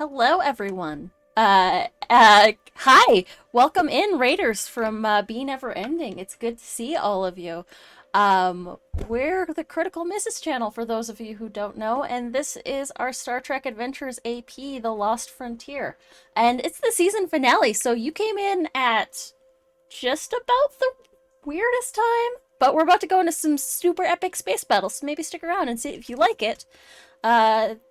Hello, everyone. Hi. Welcome in, Raiders from Be Never Ending. It's good to see all of you. We're the Critical Misses channel, for those of you who don't know, and this is our Star Trek Adventures AP, The Lost Frontier. And it's the season finale, so you came in at just about the weirdest time, but we're about to go into some super epic space battles, so maybe stick around and see if you like it.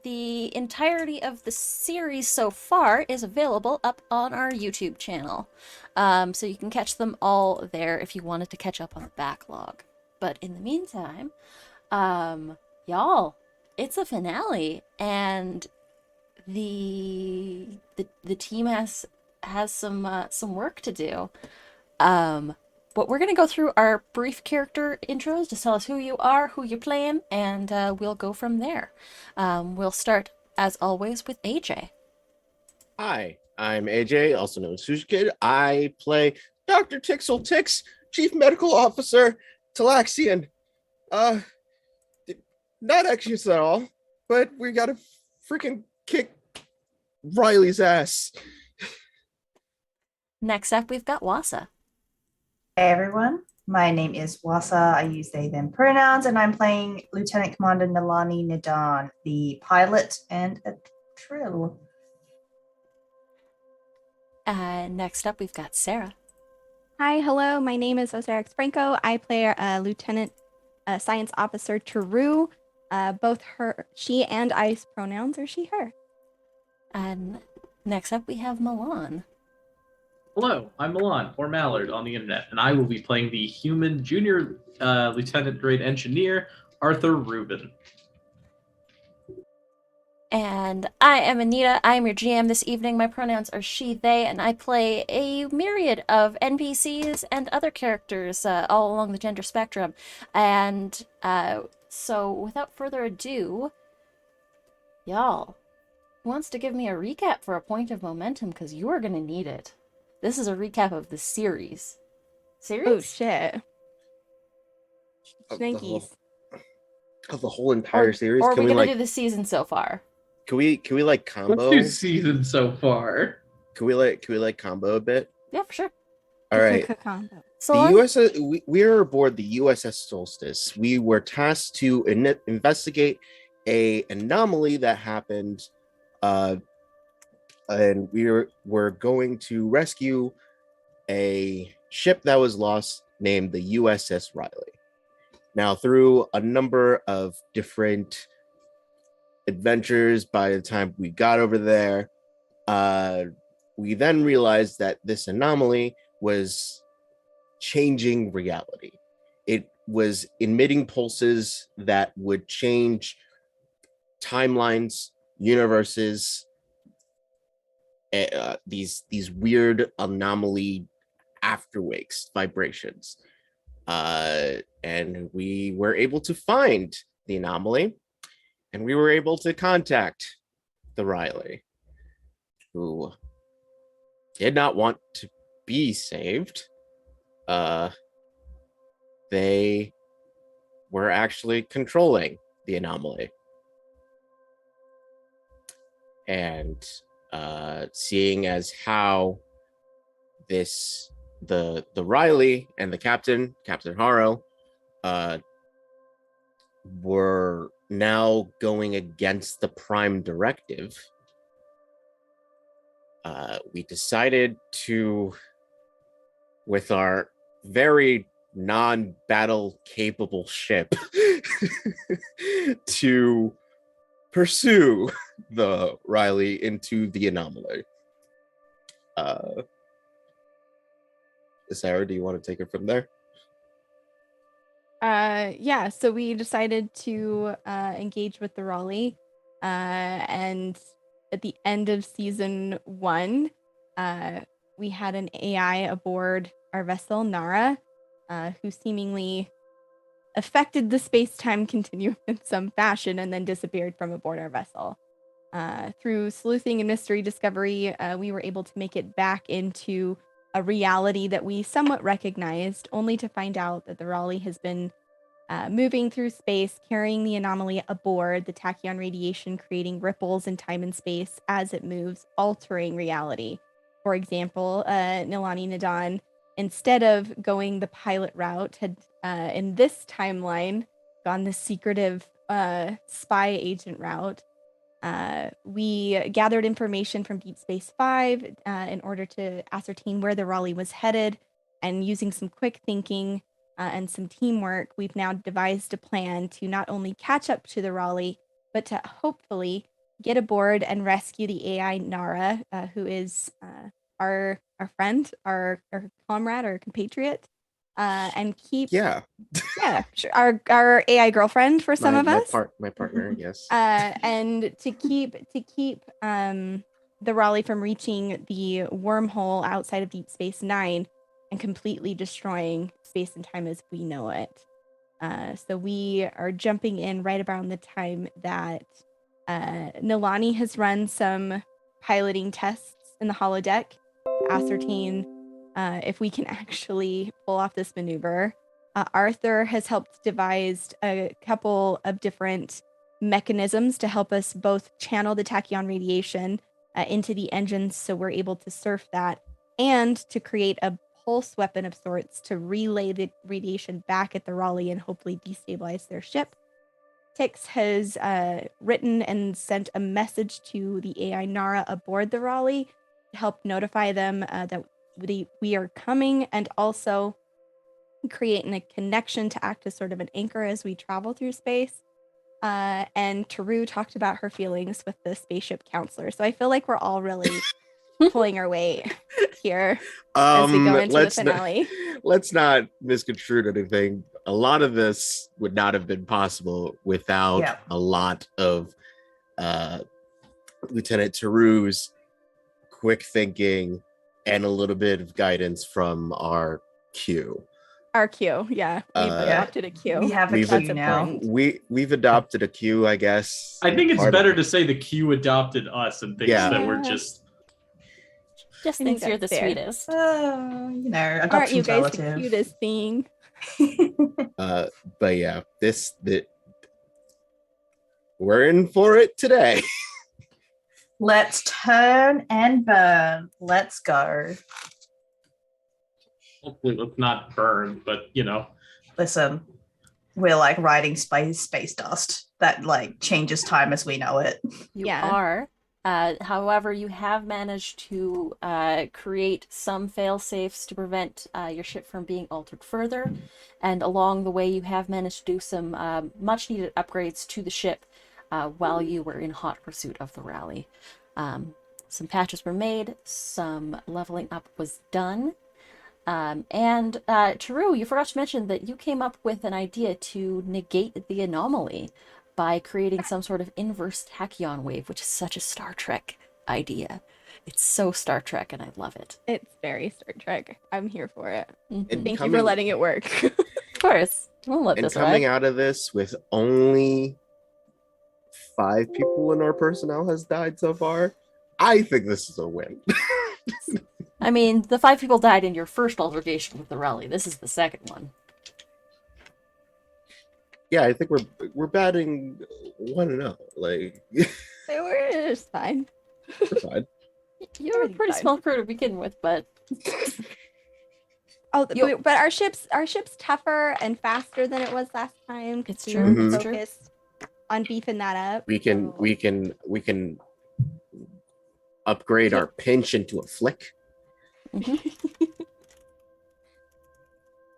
The entirety of the series so far is available up on our YouTube channel. So you can catch them all there if you wanted to catch up on the backlog. But in the meantime, y'all, it's a finale, and the team has some work to do. Um, but we're gonna go through our brief character intros. Just tell us who you are, who you're playing, and we'll go from there. We'll start, as always, with AJ. Hi, I'm AJ, also known as Sushi Kid. I play Dr. Tixel Tix, Chief Medical Officer, Talaxian. Uh, Not anxious at all, but we gotta freaking kick Riley's ass. Next up, we've got Wasa. Hey everyone, my name is Wasa. I use they, them pronouns, and I'm playing Lieutenant Commander Nalani Nidan, the pilot and a Trill. Next up, we've got Sarah. Hi, hello. My name is Osiris Franco. I play Lieutenant Science Officer Taru. Both she and I's pronouns are she, her. And next up, we have Milan. Hello, I'm Milan, or Mallard on the internet, and I will be playing the human junior lieutenant grade engineer, Arthur Rubin. And I am Anita. I am your GM this evening. My pronouns are she, they, and I play a myriad of NPCs and other characters all along the gender spectrum. And so, without further ado, y'all, who wants to give me a recap for a point of momentum? Because you are going to need it. This is a recap of the series. Series? Oh, shit. Of Snakes. the whole entire series. Or are Can we we going to like do the season so far? can we like combo? Let's do season so far. Can we like combo a bit? Yeah, for sure. All right. Combo. So The long- USS, we are aboard the USS Solstice. We were tasked to investigate a anomaly that happened, and were going to rescue a ship that was lost named the USS Riley. Now, through a number of different adventures, by the time we got over there, we then realized that this anomaly was changing reality. It was emitting pulses that would change timelines, universes, these weird anomaly afterwakes, vibrations. And we were able to find the anomaly, and we were able to contact the Riley, who did not want to be saved. They were actually controlling the anomaly. And seeing as how the Riley and the Captain Harrow, were now going against the Prime Directive, we decided to, with our very non-battle capable ship, to pursue the Riley into the anomaly. Sarah, do you want to take it from there? Yeah, so we decided to engage with the Raleigh, and at the end of season 1, we had an AI aboard our vessel, Nara, who seemingly affected the space-time continuum in some fashion and then disappeared from aboard our vessel. Through sleuthing and mystery discovery, we were able to make it back into a reality that we somewhat recognized, only to find out that the Raleigh has been moving through space, carrying the anomaly aboard, the tachyon radiation creating ripples in time and space as it moves, altering reality. For example, Nilani Nadan, instead of going the pilot route, had in this timeline gone the secretive spy agent route. We gathered information from Deep Space Five in order to ascertain where the Raleigh was headed, and using some quick thinking and some teamwork, we've now devised a plan to not only catch up to the Raleigh, but to hopefully get aboard and rescue the AI Nara, who is our friend, our comrade, our compatriot, and keep Yeah, sure, our AI girlfriend for some of us. My partner, yes. And to keep the Raleigh from reaching the wormhole outside of Deep Space Nine and completely destroying space and time as we know it. So we are jumping in right around the time that Nilani has run some piloting tests in the holodeck to ascertain if we can actually pull off this maneuver. Arthur has helped devise a couple of different mechanisms to help us both channel the tachyon radiation into the engines so we're able to surf that, and to create a pulse weapon of sorts to relay the radiation back at the Raleigh and hopefully destabilize their ship. Tix has written and sent a message to the AI Nara aboard the Raleigh to help notify them that we are coming, and also creating a connection to act as sort of an anchor as we travel through space. And Taru talked about her feelings with the spaceship counselor. So I feel like we're all really pulling our weight here as we go into the finale. Let's not misconstrue anything. A lot of this would not have been possible without a lot of Lieutenant Taru's quick thinking and a little bit of guidance from our Q. Our Q, yeah. We've adopted a Q. We have a Q now. We've adopted a Q, I guess. I think it's better to say the Q adopted us and thinks that we're just thinks you're the sweetest. Adoption's aren't you guys relative. the cutest thing? But yeah, we're in for it today. Let's turn and burn. Let's go. hopefully let's not burn, but Listen, we're like riding space dust that like changes time as we know it. You are. However, you have managed to create some fail-safes to prevent your ship from being altered further. And along the way, you have managed to do some much-needed upgrades to the ship while you were in hot pursuit of the rally. Some patches were made, some leveling up was done. And Taru, you forgot to mention that you came up with an idea to negate the anomaly by creating some sort of inverse tachyon wave, which is such a Star Trek idea. It's so Star Trek, and I love it. It's very Star Trek. I'm here for it. Mm-hmm. Thank you for letting it work. Of course. We'll let this coming ride. out of this with only 5 people in our personnel has died so far, I think this is a win. I mean, the 5 people died in your first altercation with the rally. This is the second one. Yeah, I think we're batting 1-0. Like, We're fine. we're fine. You're a pretty small crew to begin with, but but our ship's tougher and faster than it was last time. It's We true. were It's focused on beefing that up. We can upgrade our pinch into a flick.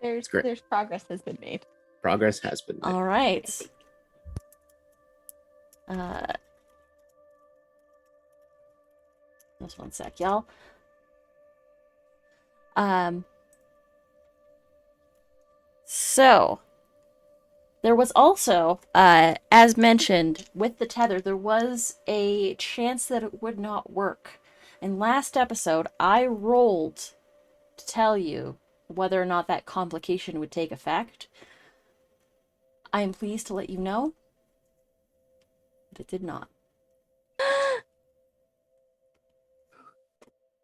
There's progress has been made. Progress has been made. all right. Just one sec, y'all. So there was also, as mentioned, with the tether, there was a chance that it would not work. In last episode, I rolled to tell you whether or not that complication would take effect. I am pleased to let you know that it did not.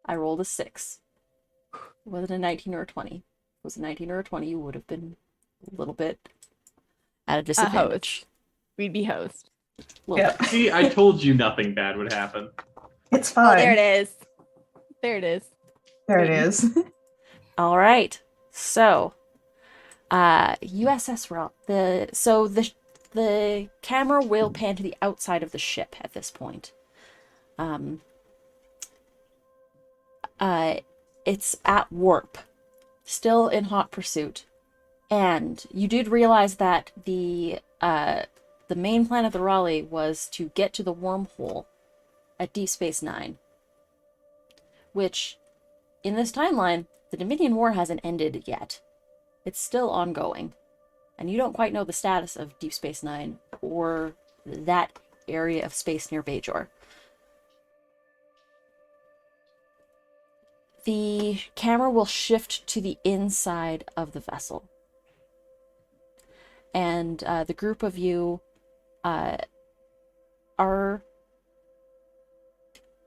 I rolled a 6. It wasn't a 19 or a 20. If it was a 19 or a 20, you would have been a little bit at a A disadvantage. host. We'd be host. Little Yeah. bit. See, I told you nothing bad would happen. It's Oh, fine. there it is. There it is. There it is. All right. So, USS Rob. The camera will pan to the outside of the ship at this point. It's at warp, still in hot pursuit, and you did realize that the main plan of the Raleigh was to get to the wormhole at Deep Space Nine, which, in this timeline, the Dominion War hasn't ended yet. It's still ongoing, and you don't quite know the status of Deep Space Nine or that area of space near Bajor. The camera will shift to the inside of the vessel. And the group of you are...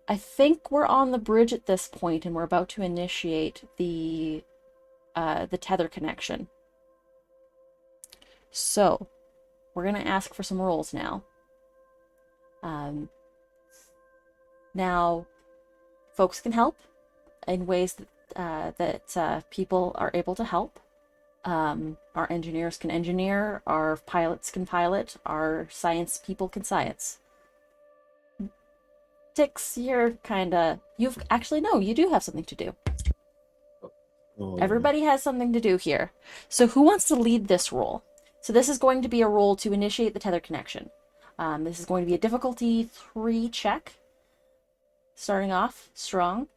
I think we're on the bridge at this point, and we're about to initiate the tether connection. So, we're going to ask for some rolls now. Now, folks can help in ways that people are able to help. Our engineers can engineer, our pilots can pilot, our science people can science. Tix, you're kinda... you do have something to do. Oh, Everybody has something to do here. So who wants to lead this roll? So this is going to be a roll to initiate the tether connection. This is going to be a difficulty 3 check. Starting off strong.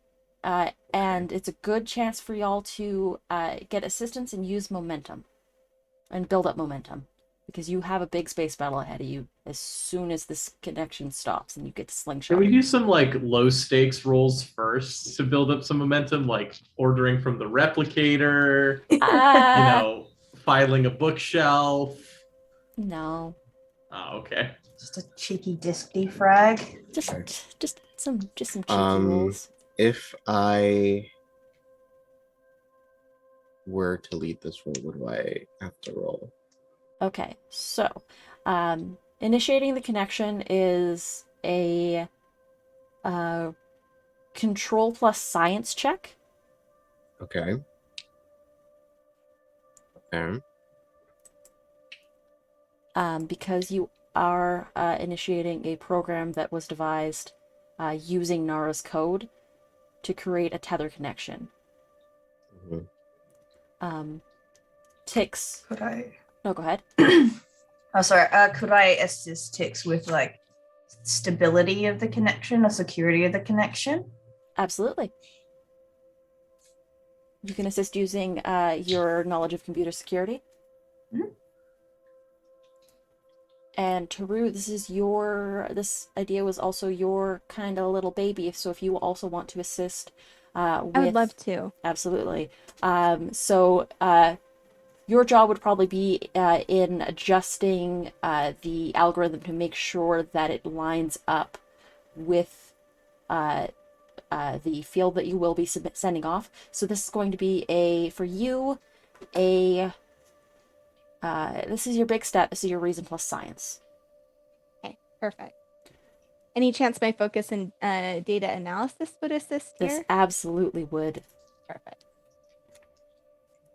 And it's a good chance for y'all to get assistance and use momentum. And build up momentum. Because you have a big space battle ahead of you as soon as this connection stops and you get to slingshot. Can we do some like low stakes rolls first to build up some momentum, like ordering from the replicator, filing a bookshelf? No. Oh, okay. Just a cheeky disc defrag. Just some cheeky rolls. If I were to lead this roll, what do I have to roll? Okay, so initiating the connection is a control plus science check. Okay. Okay. Because you are initiating a program that was devised using Nara's code to create a tether connection. Tix. Could I? No, go ahead. Oh, sorry. Could I assist Tix with like stability of the connection or security of the connection? Absolutely. You can assist using your knowledge of computer security. Mhm. And Taru, this idea was also your kind of little baby. So if you also want to assist with... I would love to. Absolutely. Your job would probably be in adjusting the algorithm to make sure that it lines up with the field that you will be sending off. So this is going to be this is your big step. This is your reason plus science. Okay, perfect. Any chance my focus in data analysis would assist here? This absolutely would. Perfect.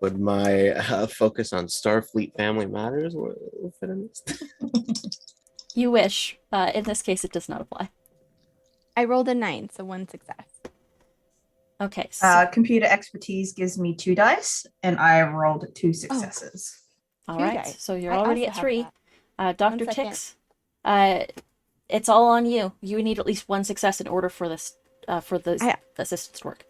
Would my focus on Starfleet Family Matters fit in this? You wish. In this case, it does not apply. I rolled a 9, so 1 success. Okay. So, Computer expertise gives me 2 dice, and I rolled 2 successes. all 2 right. dice. So you're I already also at have 3. that. Dr. 1 second. Tix, it's all on you. You need at least 1 success in order for this the assistance to work.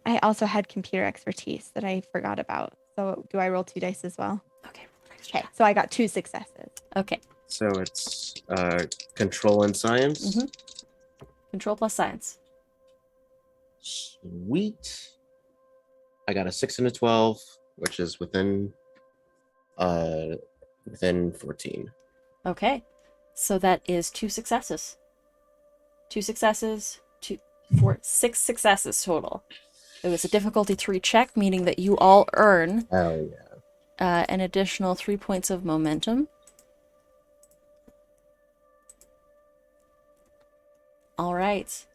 I also had computer expertise that I forgot about. So do I roll 2 dice as well? Okay. Okay, so I got 2 successes. Okay. So it's control and science. Mhm. Control plus science. Sweet. I got a 6 and a 12, which is within 14. Okay. So that is 2 successes. 2 successes, 6 successes total. It was a difficulty 3 check, meaning that you all earn Hell yeah. an additional 3 points of momentum. All right.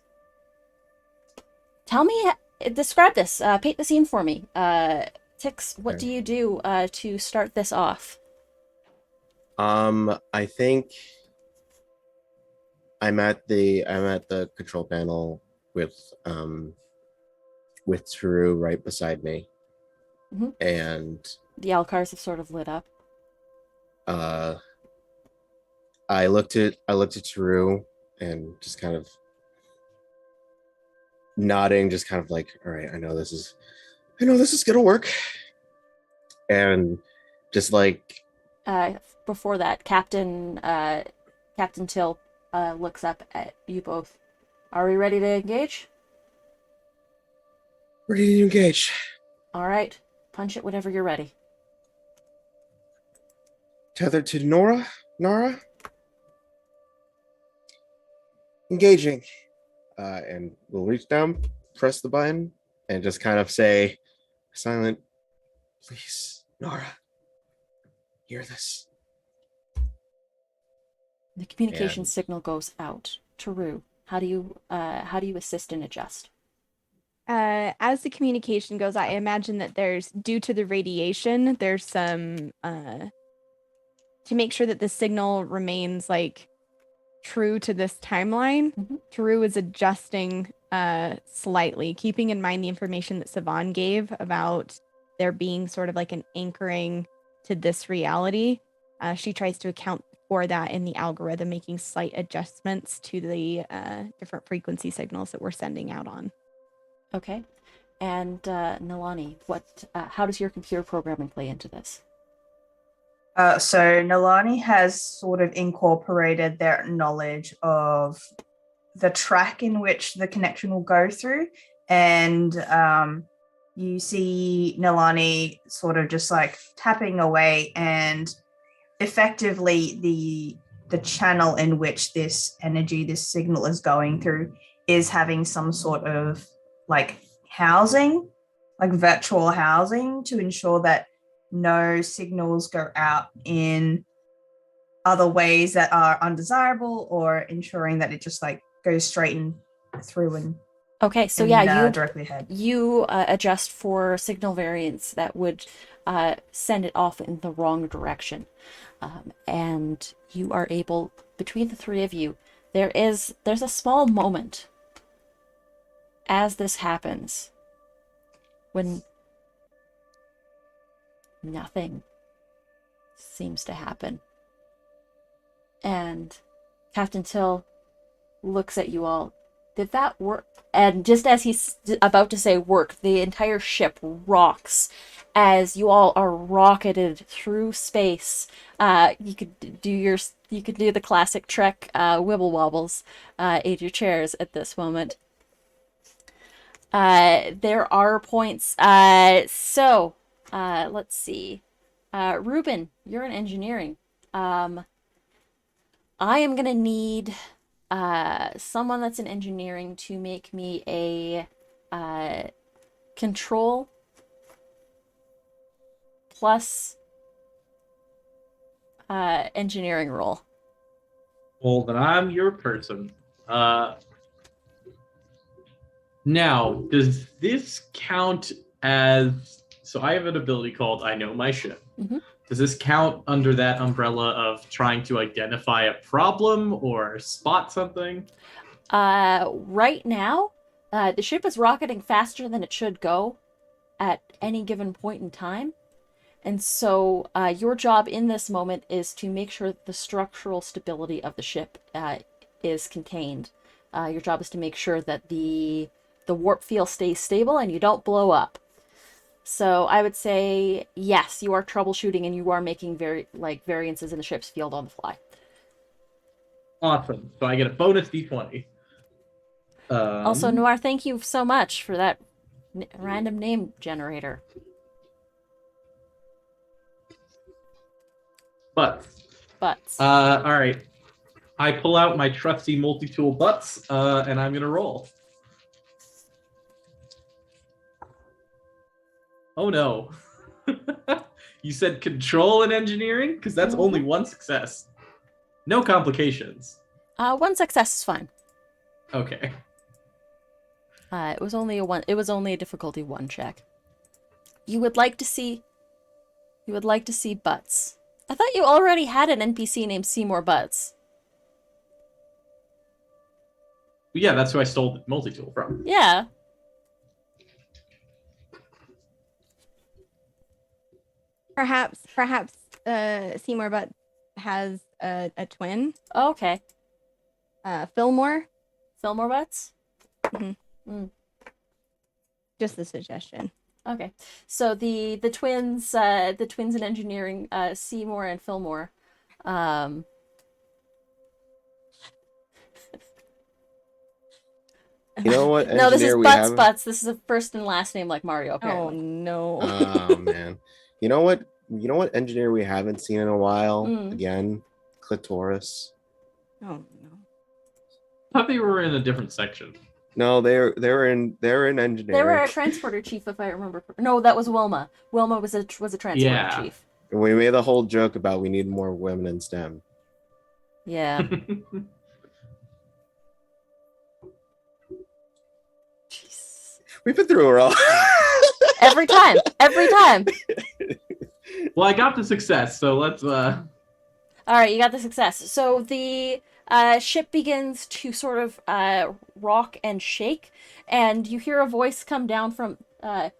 Tell me, describe this. Paint the scene for me. Tix, what do you do to start this off? I think I'm at the control panel with True right beside me. Mhm. And The Alcars have sort of lit up. I looked at True and just kind of nodding, just kind of like, all right, I know this is gonna work. And just like, Before that, Captain Till looks up at you both. Are we ready to engage? ready to engage. All right. Punch it whenever you're ready. Tethered to Nara, engaging. And we'll reach down, press the button, and just kind of say, silent, please, Nara, hear this. The communication And- signal goes out. Taru, how do you assist and adjust? As the communication goes, I imagine that due to the radiation, there's some to make sure that the signal remains like true to this timeline. Mhm. Taru is adjusting slightly, keeping in mind the information that Savan gave about there being sort of like an anchoring to this reality. She tries to account for that in the algorithm, making slight adjustments to the different frequency signals that we're sending out on. Okay. And Nalani, how does your computer programming play into this? So Nalani has sort of incorporated their knowledge of the track in which the connection will go through. And you see Nalani sort of just like tapping away, and effectively the channel in which this energy, this signal is going through is having some sort of like housing, like virtual housing, to ensure that no signals go out in other ways that are undesirable, or ensuring that it just like goes straight and through and Okay, so yeah, directly ahead. you adjust for signal variance that would send it off in the wrong direction, and you are able, between the three of you, there's a small moment as this happens when nothing seems to happen, and Captain Till looks at you all. Did that work? And just as he's about to say work, the entire ship rocks as you all are rocketed through space. You could do the classic Trek wibble wobbles in your chairs at this moment. There are points. So let's see. Ruben, you're in engineering. I am gonna need someone that's in engineering to make me a control plus engineering roll. Well, then I'm your person. Now, does this count as... So I have an ability called I Know My Ship. Mhm. Does this count under that umbrella of trying to identify a problem or spot something? Right now, the ship is rocketing faster than it should go at any given point in time. And so your job in this moment is to make sure that the structural stability of the ship is contained. Your job is to make sure that the warp field stays stable and you don't blow up. So I would say, yes, you are troubleshooting and you are making variances in the ship's field on the fly. Awesome. So I get a bonus d20. Also, Noir, thank you so much for that random name generator. But All right. I pull out my trusty multi-tool butts, and I'm gonna roll. Oh no. You said control and engineering? Because that's only one success. No complications. One success is fine. Okay. It was only a one. It was only a difficulty 1 check. You would like to see. You would like to see Butts. I thought you already had an NPC named Seymour Butts. Yeah, that's who I stole the multi-tool from. Yeah. Perhaps Seymour Butt has a twin, Oh, okay. Fillmore. Fillmore Butts. Just a suggestion. Okay. So the twins in engineering, Seymour and Fillmore. You know what No, this is engineer we Butts have? Butts. This is a first and last name like Mario. Oh Apparently. no. Oh man. You know what? You know what engineer we haven't seen in a while? Mm. Again, Clitoris. Oh no. I thought they were in a different section. No, they're in engineering. They were a transporter chief, if I remember. No, that was Wilma. Wilma was a transporter Yeah. chief. And we made the whole joke about we need more women in STEM. Yeah. Jeez. We've been through it all. Every time. Every time. Well, I got the success, so let's All right, you got the success. So the ship begins to sort of rock and shake, and you hear a voice come down from the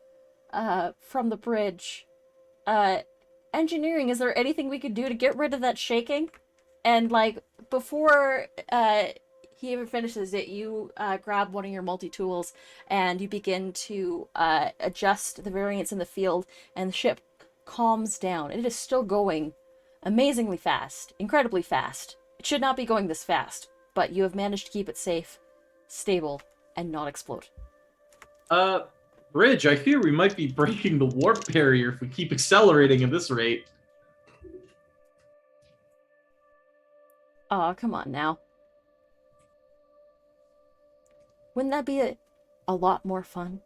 bridge. Engineering, is there anything we could do to get rid of that shaking? And like before he even finishes it, you grab one of your multi-tools and you begin to adjust the variance in the field, and the ship calms down. It is still going amazingly fast, incredibly fast. It should not be going this fast, but you have managed to keep it safe, stable, and not explode. Bridge, I fear we might be breaking the warp barrier if we keep accelerating at this rate. Aw, come on now. Wouldn't that be a lot more fun?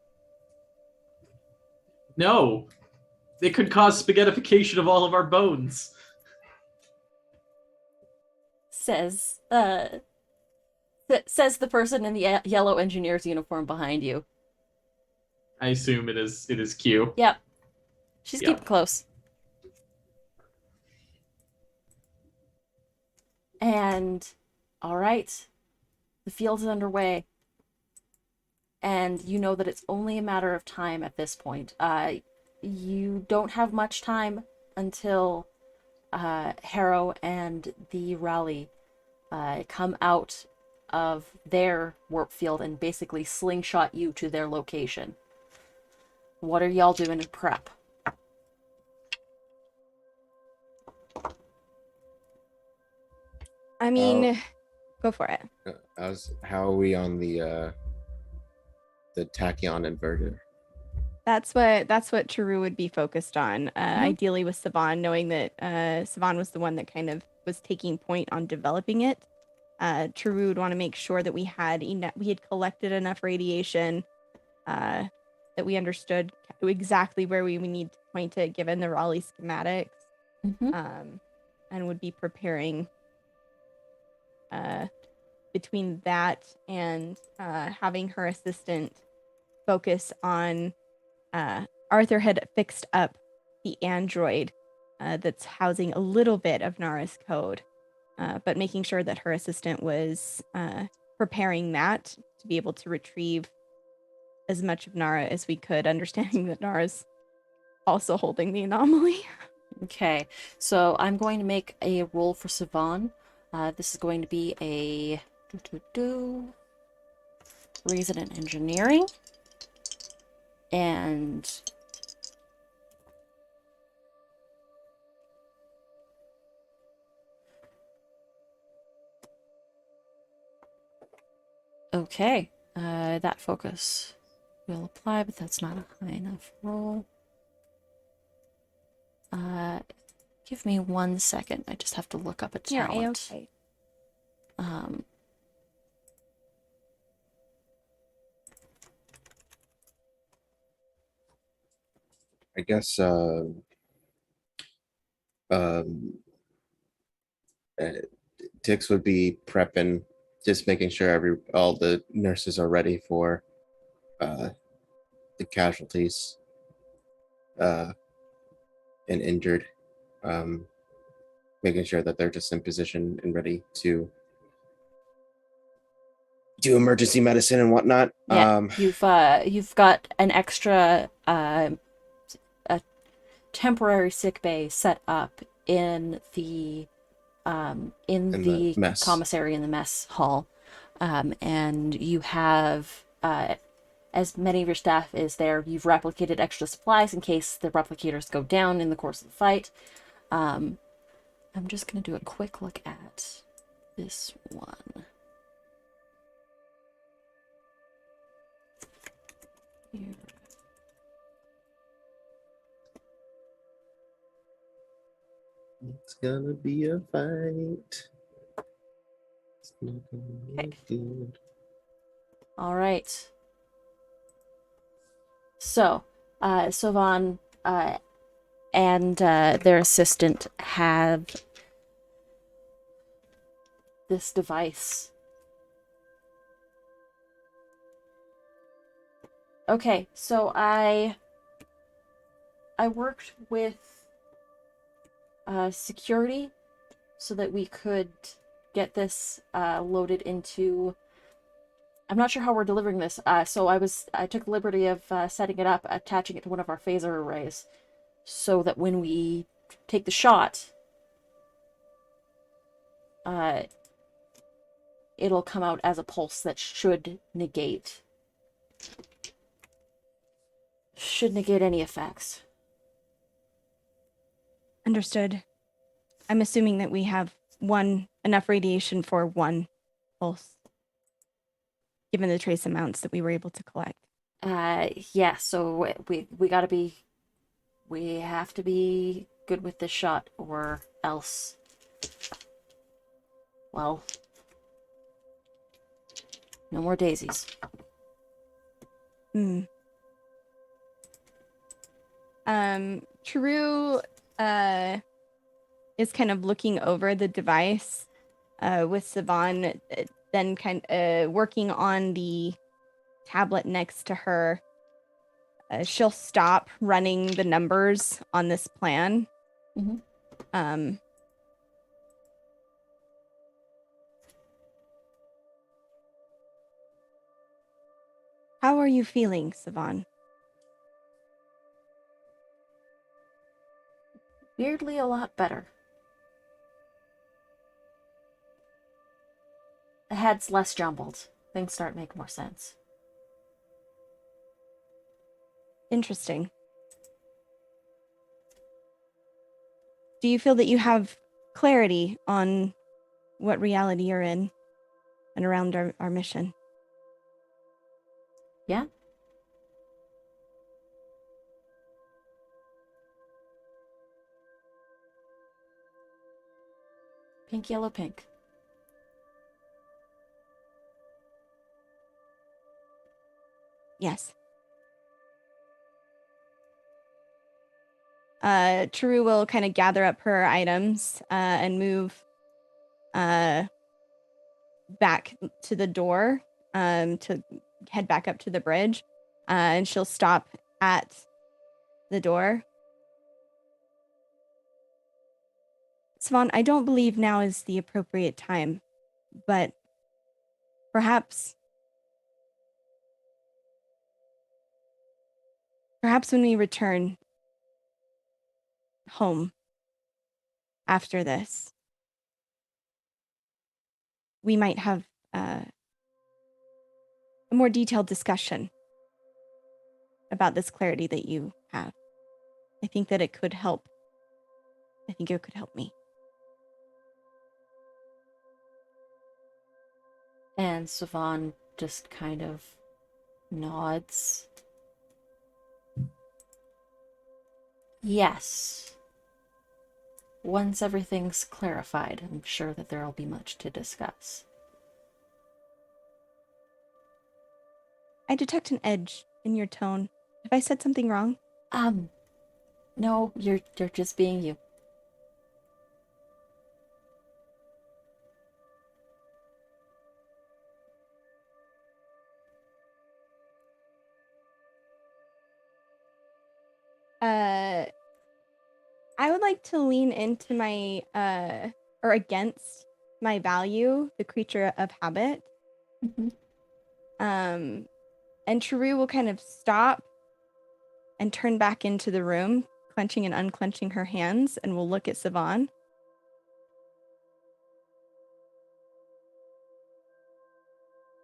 No. It could cause spaghettification of all of our bones. Says says the person in the yellow engineer's uniform behind you. I assume it is Q. Yep. She's Yep. keeping close. And all right. The field is underway. And you know that it's only a matter of time at this point. You don't have much time until Harrow and the rally come out of their warp field and basically slingshot you to their location. What are y'all doing in prep? I mean, go for it. How are we on the tachyon inverter? That's what Chiru would be focused on. Ideally with Savan, knowing that Savan was the one that kind of was taking point on developing it. Chiru would want to make sure that we had collected enough radiation that we understood exactly where we would need to point it given the Raleigh schematics, and would be preparing between that and having her assistant focus on Arthur had fixed up the android that's housing a little bit of Nara's code, but making sure that her assistant was preparing that to be able to retrieve as much of Nara as we could, understanding that Nara's also holding the anomaly. Okay, so I'm going to make a roll for Savan. This is going to be a reason in engineering. And okay, that focus will apply, but that's not a high enough roll. Give me 1 second. I just have to look up a Yeah, talent. okay. I guess Tix would be prepping just making sure all the nurses are ready for the casualties and injured. Making sure that they're just in position and ready to do emergency medicine and whatnot. Yeah, you've got an extra a temporary sick bay set up in the In the mess. commissary in the mess hall, and you have as many of your staff is there. You've replicated extra supplies in case the replicators go down in the course of the fight. I'm just gonna do a quick look at this one. Here. It's gonna be a fight. It's not gonna be good. All right. So, Sovan and their assistant have this device. Okay, so I worked with security so that we could get this loaded into. I'm not sure how we're delivering this. So I took the liberty of setting it up, attaching it to one of our phaser arrays, so that when we take the shot, it'll come out as a pulse that should negate any effects. Understood. I'm assuming that we have enough radiation for one pulse, given the trace amounts that we were able to collect. Yeah, so we have to be good with this shot, or else, well, no more daisies. True is kind of looking over the device with Savan, then working on the tablet next to her. She'll stop running the numbers on this plan. Mm-hmm. How are you feeling, Savan? Weirdly, a lot better. The head's less jumbled. Things start to make more sense. Interesting. Do you feel that you have clarity on what reality you're in and around our mission? Yeah? Pink, yellow, pink. Yes. True will kind of gather up her items and move back to the door to head back up to the bridge. And she'll stop at the door. Swan, I don't believe now is the appropriate time, but perhaps when we return home after this, we might have a more detailed discussion about this clarity that you have. I think that it could help. I think it could help me. And Savan just kind of nods. Yes. Once everything's clarified, I'm sure that there'll be much to discuss. I detect an edge in your tone. Have I said something wrong? No, you're just being you. I would like to lean into my or against my value, the creature of habit. Mhm. And True will kind of stop and turn back into the room, clenching and unclenching her hands, and will look at Siobhan.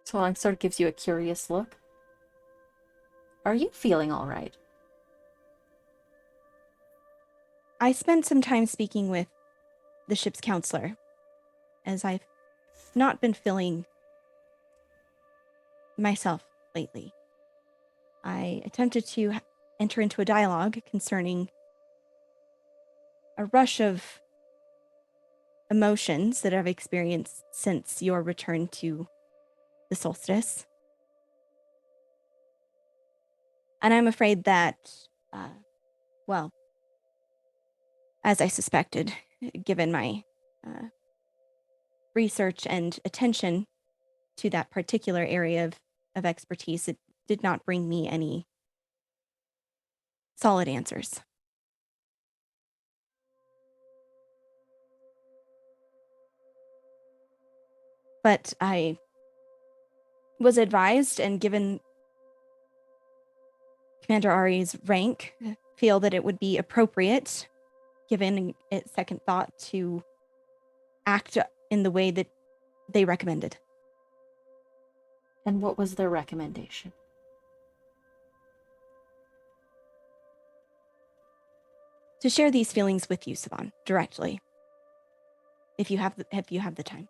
Swan sort of gives you a curious look. Are you feeling all right? I spent some time speaking with the ship's counselor, as I've not been feeling myself lately. I attempted to enter into a dialogue concerning a rush of emotions that I've experienced since your return to the solstice. And I'm afraid that, well, as I suspected, given my research and attention to that particular area of expertise, it did not bring me any solid answers. But I was advised and given Commander Ari's rank, feel that it would be appropriate, given it second thought, to act in the way that they recommended. And what was their recommendation? To share these feelings with you, Siobhan, directly, if you have the time.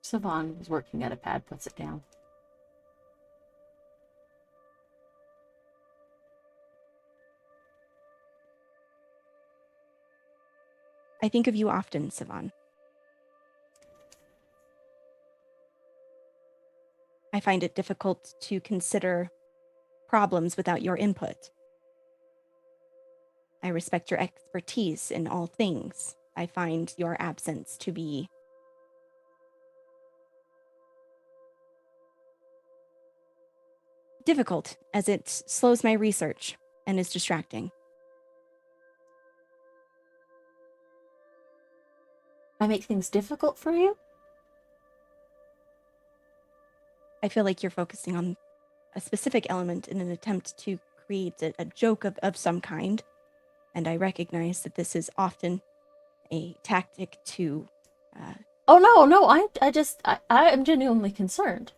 Siobhan was working at a pad, puts it down. I think of you often, Siobhan. I find it difficult to consider problems without your input. I respect your expertise in all things. I find your absence to be difficult, as it slows my research and is distracting. I make things difficult for you? I feel like you're focusing on a specific element in an attempt to create a joke of some kind, and I recognize that this is often a tactic to... Oh, no, I am genuinely concerned.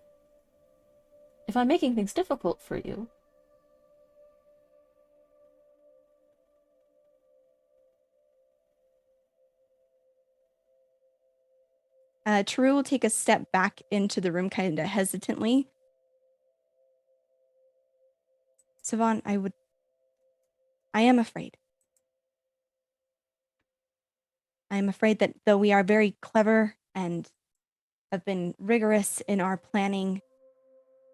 If I'm making things difficult for you... Taru will take a step back into the room kind of hesitantly. Siobhan, I am afraid. I am afraid that though we are very clever and have been rigorous in our planning,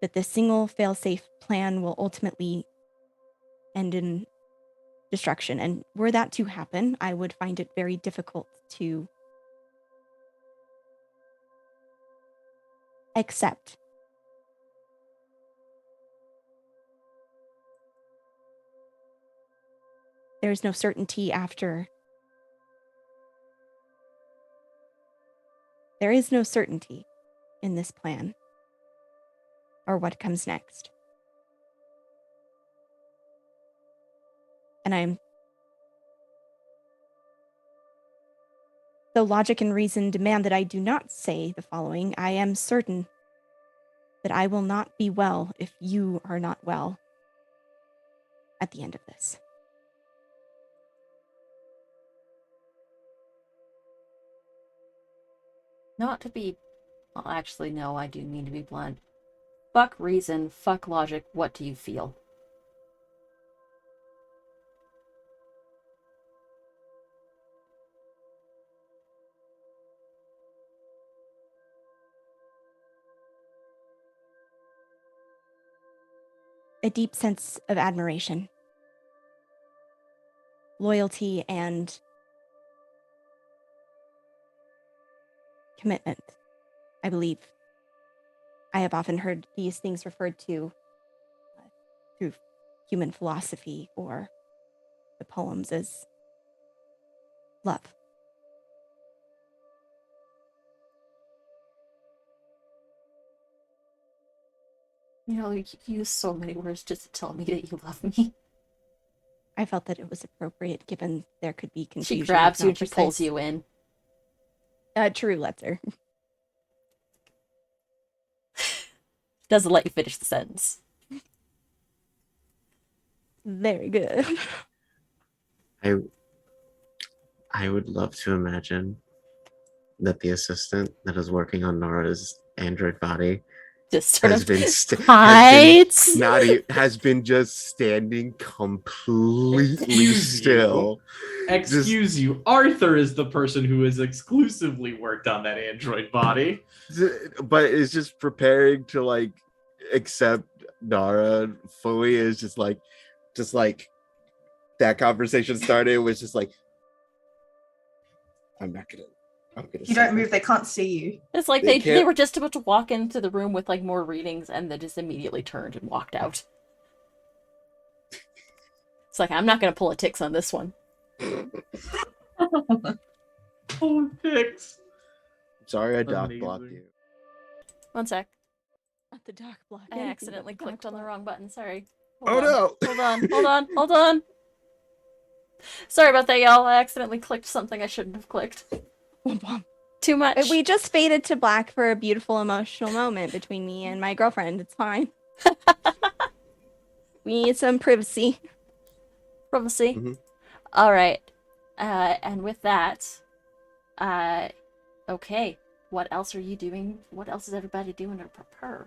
that this single failsafe plan will ultimately end in destruction. And were that to happen, I would find it very difficult to accept. There is no certainty after. There is no certainty in this plan or what comes next. And though logic and reason demand that I do not say the following, I am certain that I will not be well if you are not well at the end of this. Not to be... Well, actually, no, I do mean to be blunt. Fuck reason, fuck logic, what do you feel? A deep sense of admiration, loyalty, and commitment. I believe I have often heard these things referred to through human philosophy or the poems is love. You know, you use so many words just to tell me that you love me. I felt that it was appropriate given there could be She confusion. grabs if you not and she pulls precise. you in. True, lets her. Doesn't let you finish the sentence. Very good. I would love to imagine that the assistant that is working on Nara's android body Just sort has of been hides. has been just standing completely Excuse still. Excuse you, Arthur is the person who has exclusively worked on that android body. But is just preparing to like accept Nara fully. Is just like that conversation started was just like, I'm gonna You say don't move, this. they can't see you. It's like They they can't- were just about to walk into the room with like more readings and then just immediately turned and walked out. It's like, I'm not gonna pull a Tix on this one. Oh, Pix. Sorry, I dock blocked Amazing. you. One sec. Not the dock block. I anything but accidentally the dock clicked on the block. wrong button. Sorry. Oh Hold on. no! Hold on. Sorry about that, y'all. I accidentally clicked something I shouldn't have clicked. Womp womp. Too much. We just faded to black for a beautiful emotional moment between me and my girlfriend. It's fine. We need some privacy. Privacy. Mhm. All right. And with that, okay. What else are you doing? What else is everybody doing to prepare?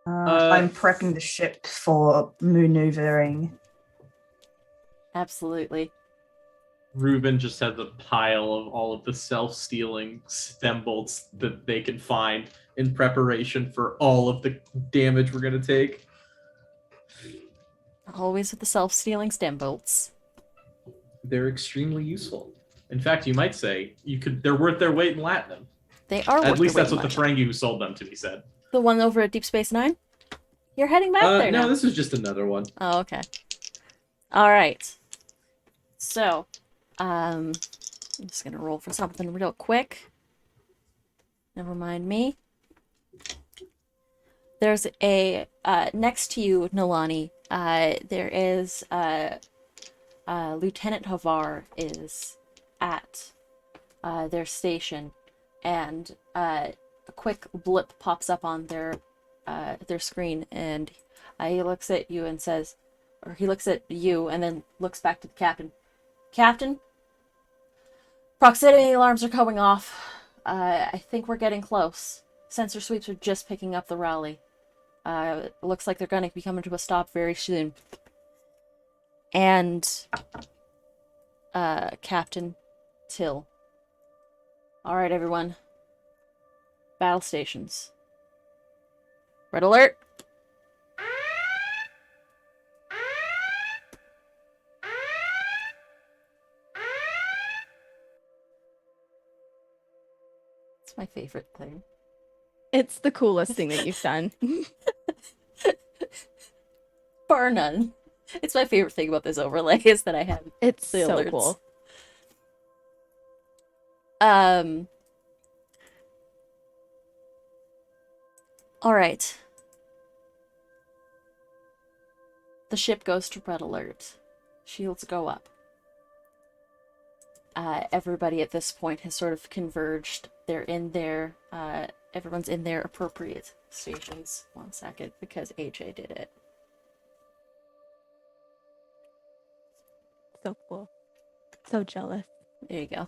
I'm prepping the ship for maneuvering. Absolutely. Ruben just has a pile of all of the self-stealing stem bolts that they can find in preparation for all of the damage we're gonna take. Always with the self-stealing stem bolts. They're extremely useful. In fact, you might say they're worth their weight in latinum. They are. At worth least their that's weight what in the money. Ferengi who sold them to me said. The one over at Deep Space Nine. You're heading back there No, now. this is just another one. Oh, okay. All right. So, I'm just gonna roll for something real quick. Never mind me. There's a next to you, Nalani. There is Lieutenant Havar is at their station, and a quick blip pops up on their screen, and he looks at you and says, or he looks at you and then looks back to the captain. Captain, proximity alarms are going off. I think we're getting close. Sensor sweeps are just picking up the rally. It looks like they're going to be coming to a stop very soon. And Captain Till. All right, everyone. Battle stations. Red alert. It's my favorite thing. It's the coolest thing that you've done. Bar none. It's my favorite thing about this overlay is that I have It's the so alerts. cool. All right. The ship goes to red alert. Shields go up. Everybody at this point has sort of converged. They're in their, everyone's in their appropriate stations. 1 second, because AJ did it. So cool. So jealous. There you go.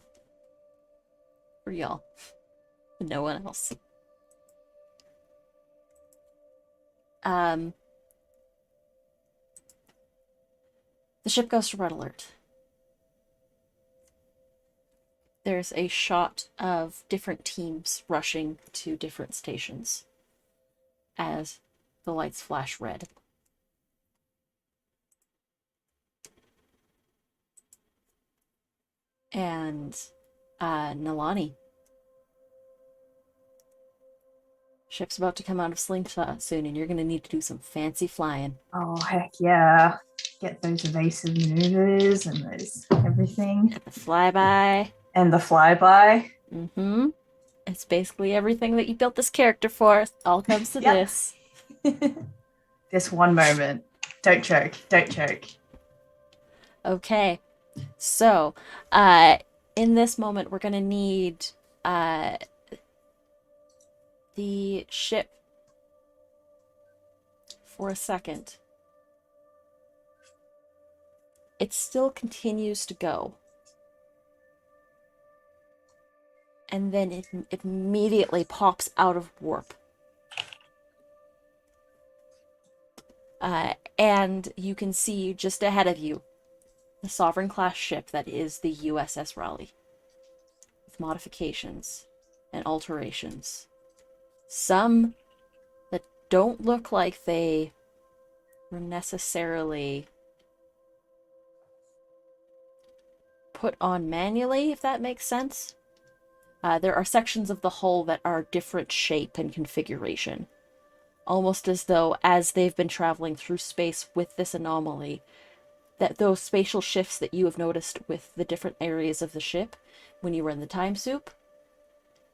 For y'all. No one else. The ship goes to red alert. There's a shot of different teams rushing to different stations as the lights flash red. And Nalani. Ship's about to come out of slingshot soon, and you're gonna need to do some fancy flying. Oh heck yeah! Get those evasive maneuvers and those everything The flyby. and the flyby. Mm-hmm. It's basically everything that you built this character for. All comes to Yep. this. This one moment. Don't choke. Don't choke. Okay. So, in this moment, we're gonna need the ship for a second. It still continues to go. And then it immediately pops out of warp. And you can see just ahead of you the Sovereign class ship that is the USS Raleigh, with modifications and alterations. Some that don't look like they were necessarily put on manually, if that makes sense. There are sections of the hull that are different shape and configuration, almost as though as they've been traveling through space with this anomaly, that those spatial shifts that you have noticed with the different areas of the ship when you were in the time soup,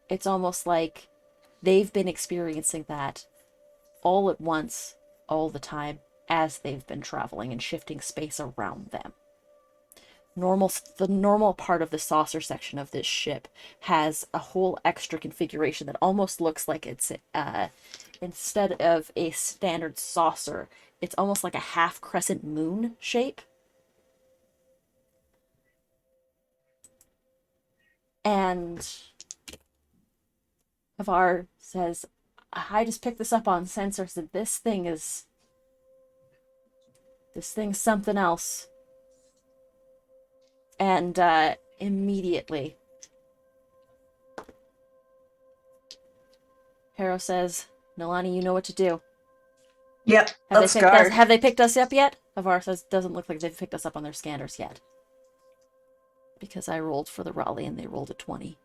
it's almost like they've been experiencing that all at once, all the time, as they've been traveling and shifting space around them. The normal part of the saucer section of this ship has a whole extra configuration that almost looks like it's instead of a standard saucer, it's almost like a half crescent moon shape. And Havar says, I just picked this up on sensors that this thing's something else. And immediately Harrow says, Nalani, you know what to do. Yep, let's go. Have they picked us up yet? Havar says, doesn't look like they've picked us up on their scanners yet. Because I rolled for the Raleigh and they rolled a 20.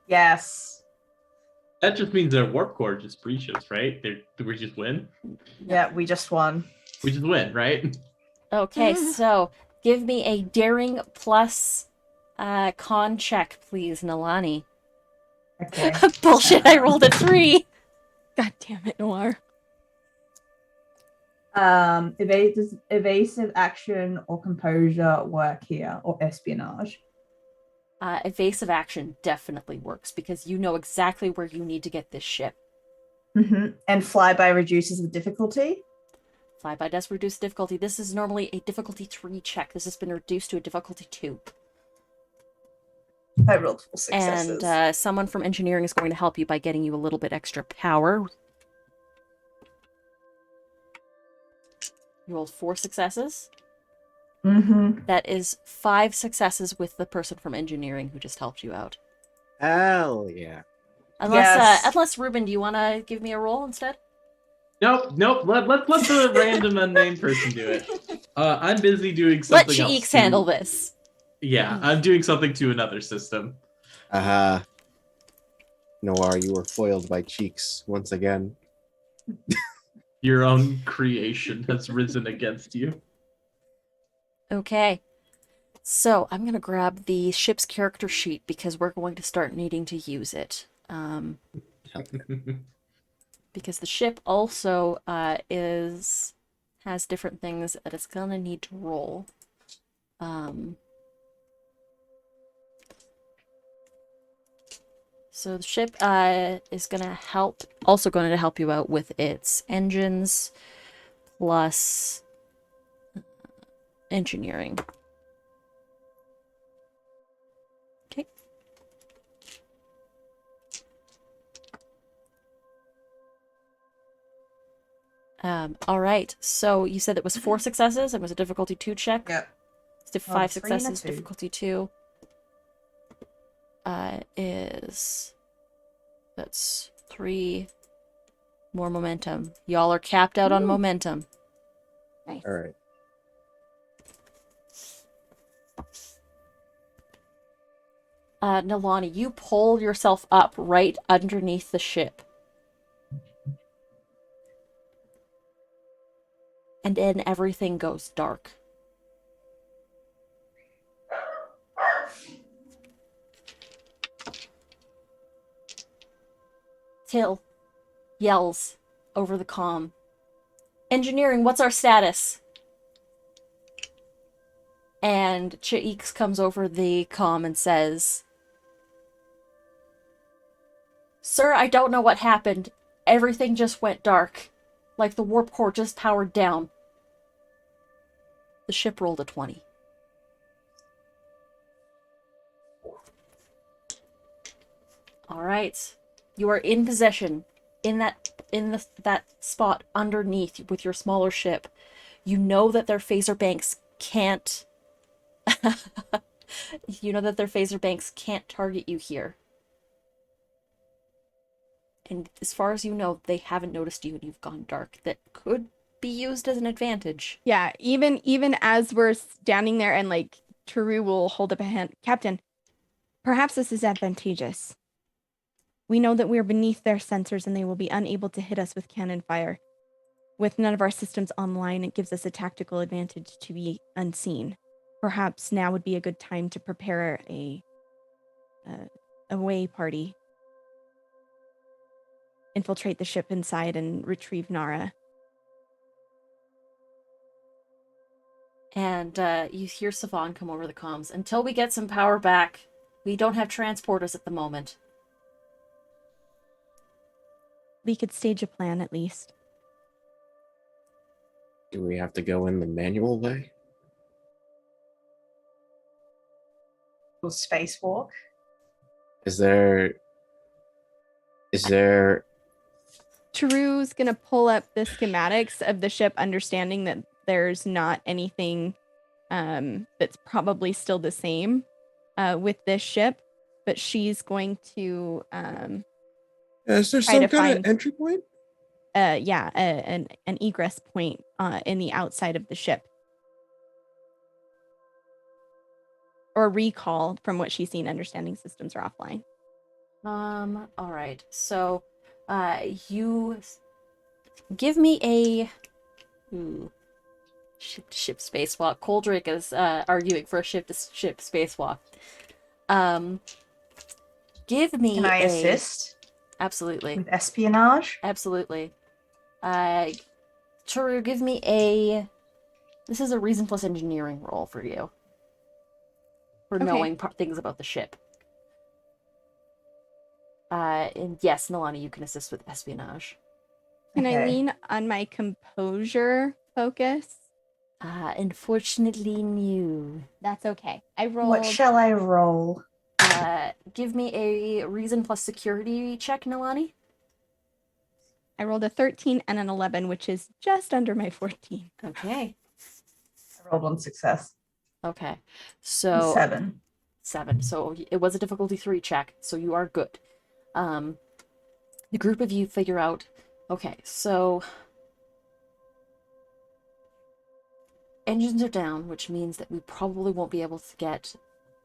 Yes. That just means their warp core just breaches, right? We just win. Yeah, we just won. We just win, right? Okay, so give me a daring plus con check, please, Nalani. Okay. Bullshit, I rolled a 3. God damn it, Noir. Does evasive action or composure work here, or espionage? Evasive action definitely works because you know exactly where you need to get this ship. Mm-hmm. And flyby reduces the difficulty? Flyby does reduce difficulty. This is normally a difficulty 3 check. This has been reduced to a difficulty 2. I rolled 4 successes. And someone from engineering is going to help you by getting you a little bit extra power. You rolled 4 successes. Mm-hmm. That is 5 successes with the person from engineering who just helped you out. Hell yeah. Unless Ruben, do you want to give me a roll instead? Nope. Let the random unnamed person do it. I'm busy doing something Let else. Cheeks handle this. Yeah, I'm doing something to another system. Noir, you were foiled by Cheeks once again. Your own creation has risen against you. Okay. So I'm going to grab the ship's character sheet because we're going to start needing to use it. Because the ship also has different things that it's going to need to roll. So the ship is going to help you out with its engines plus engineering. Okay. All right. So you said it was 4 successes and was a difficulty 2 check? Yep. So 5 3 and a successes, 2. difficulty 2 that's 3 more momentum. Y'all are capped out on momentum. Nice. All right. Nilani, you pull yourself up right underneath the ship. And then everything goes dark. Till yells over the comm. Engineering, what's our status? And Chaix comes over the comm and says, Sir, I don't know what happened. Everything just went dark. Like the warp core just powered down. The ship rolled a 20. Alright. You are in possession. In that spot underneath with your smaller ship. You know that their phaser banks can't you know that their phaser banks can't target you here. And as far as you know, they haven't noticed you and you've gone dark. That could be used as an advantage. Yeah, even as we're standing there and like Taru will hold up a hand. Captain, perhaps this is advantageous. We know that we're beneath their sensors and they will be unable to hit us with cannon fire. With none of our systems online, it gives us a tactical advantage to be unseen. Perhaps now would be a good time to prepare a away party. Infiltrate the ship inside and retrieve Nara. And you hear Savon come over the comms. Until we get some power back, we don't have transporters at the moment. We could stage a plan at least. Do we have to go in the manual way? Or spacewalk. Is there Taru's gonna pull up the schematics of the ship, understanding that there's not anything that's probably still the same with this ship, but she's going to is there try some to kind find- of entry point? an egress point in the outside of the ship. Or recall from what she's seen, understanding systems are offline. Alright. So, you give me a ship spacewalk. Coldrick is arguing for a ship-to-ship spacewalk. Give me Can I assist Absolutely. with espionage? Absolutely. Toru, give me a... This is a reason plus engineering roll for you. For Okay. knowing things about the ship. And yes, Nilani, you can assist with espionage. Can I Okay. lean on my composure focus? Unfortunately, no. That's okay. I rolled. What shall I roll? Give me a reason plus security check, Nilani. I rolled a 13 and an 11, which is just under my 14. Okay. I rolled one success. Okay. So 7. 7. So it was a difficulty 3 check, so you are good. The group of you figure out, okay, so engines are down, which means that we probably won't be able to get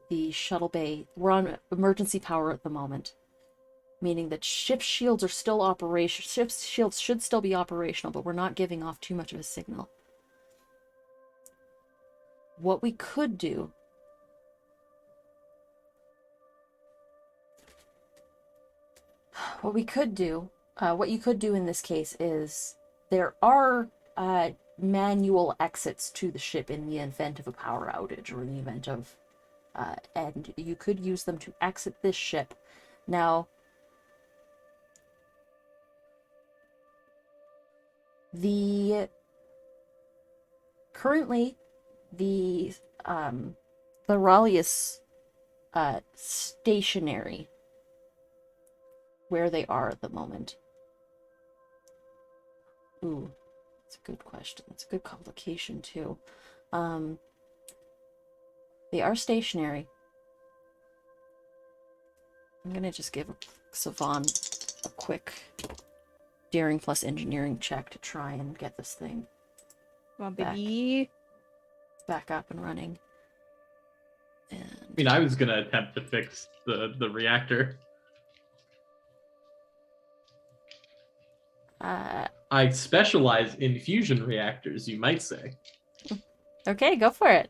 the shuttle bay. We're on emergency power at the moment, meaning that ship shields are still operational. Ship's shields should still be operational, but we're not giving off too much of a signal. What we could do what you could do in this case is there are manual exits to the ship in the event of a power outage or in the event of and you could use them to exit this ship. Now, currently the Raleigh is stationary where they are at the moment. Ooh, that's a good question. That's a good complication too. They are stationary. I'm gonna just give Savon a quick daring plus engineering check to try and get this thing Come on, baby. back up and running. And mean, I was gonna attempt to fix the reactor. I specialize in fusion reactors, you might say. Okay, go for it.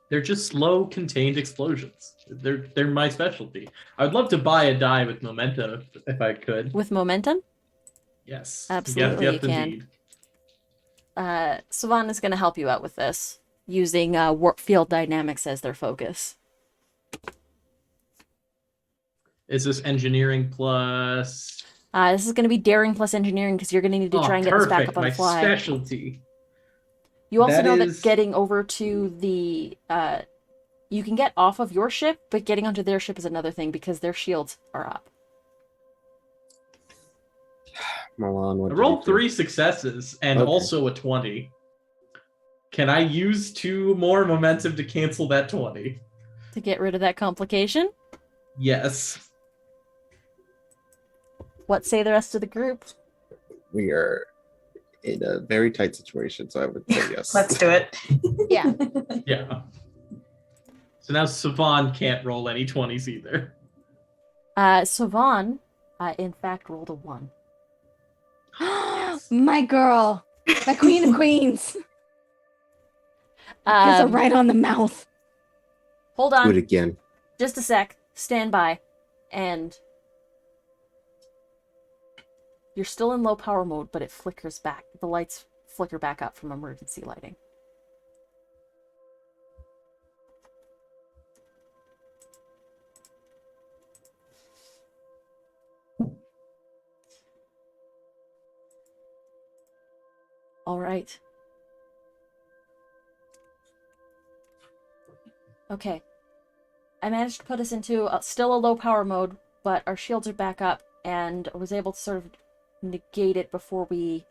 They're just slow, contained explosions. They're my specialty. I would love to buy a die with momentum if I could. With momentum, Yes. Absolutely, you can. indeed. Savan is going to help you out with this, using warp field dynamics as their focus. Is this engineering plus? This is going to be daring plus engineering because you're going to need to try and get this back perfect. up on My the fly. specialty. You also know is- that getting over to the you can get off of your ship, but getting onto their ship is another thing because their shields are up. Milan, what I did rolled you do? 3 successes and Okay. also a 20. Can I use 2 more momentum to cancel that 20? To get rid of that complication. Yes. What say the rest of the group? We are in a very tight situation, so I would say yes. Let's do it. Yeah. Yeah. So now Savan can't roll any 20s either. Savan, in fact, rolled a 1. My girl, the queen of queens. Gives her right on the mouth. Hold Do it on, again. just a sec. Stand by, and you're still in low power mode, but it flickers back. The lights flicker back up from emergency lighting. All right. Okay. I managed to put us into still a low power mode, but our shields are back up, and I was able to sort of negate it before we...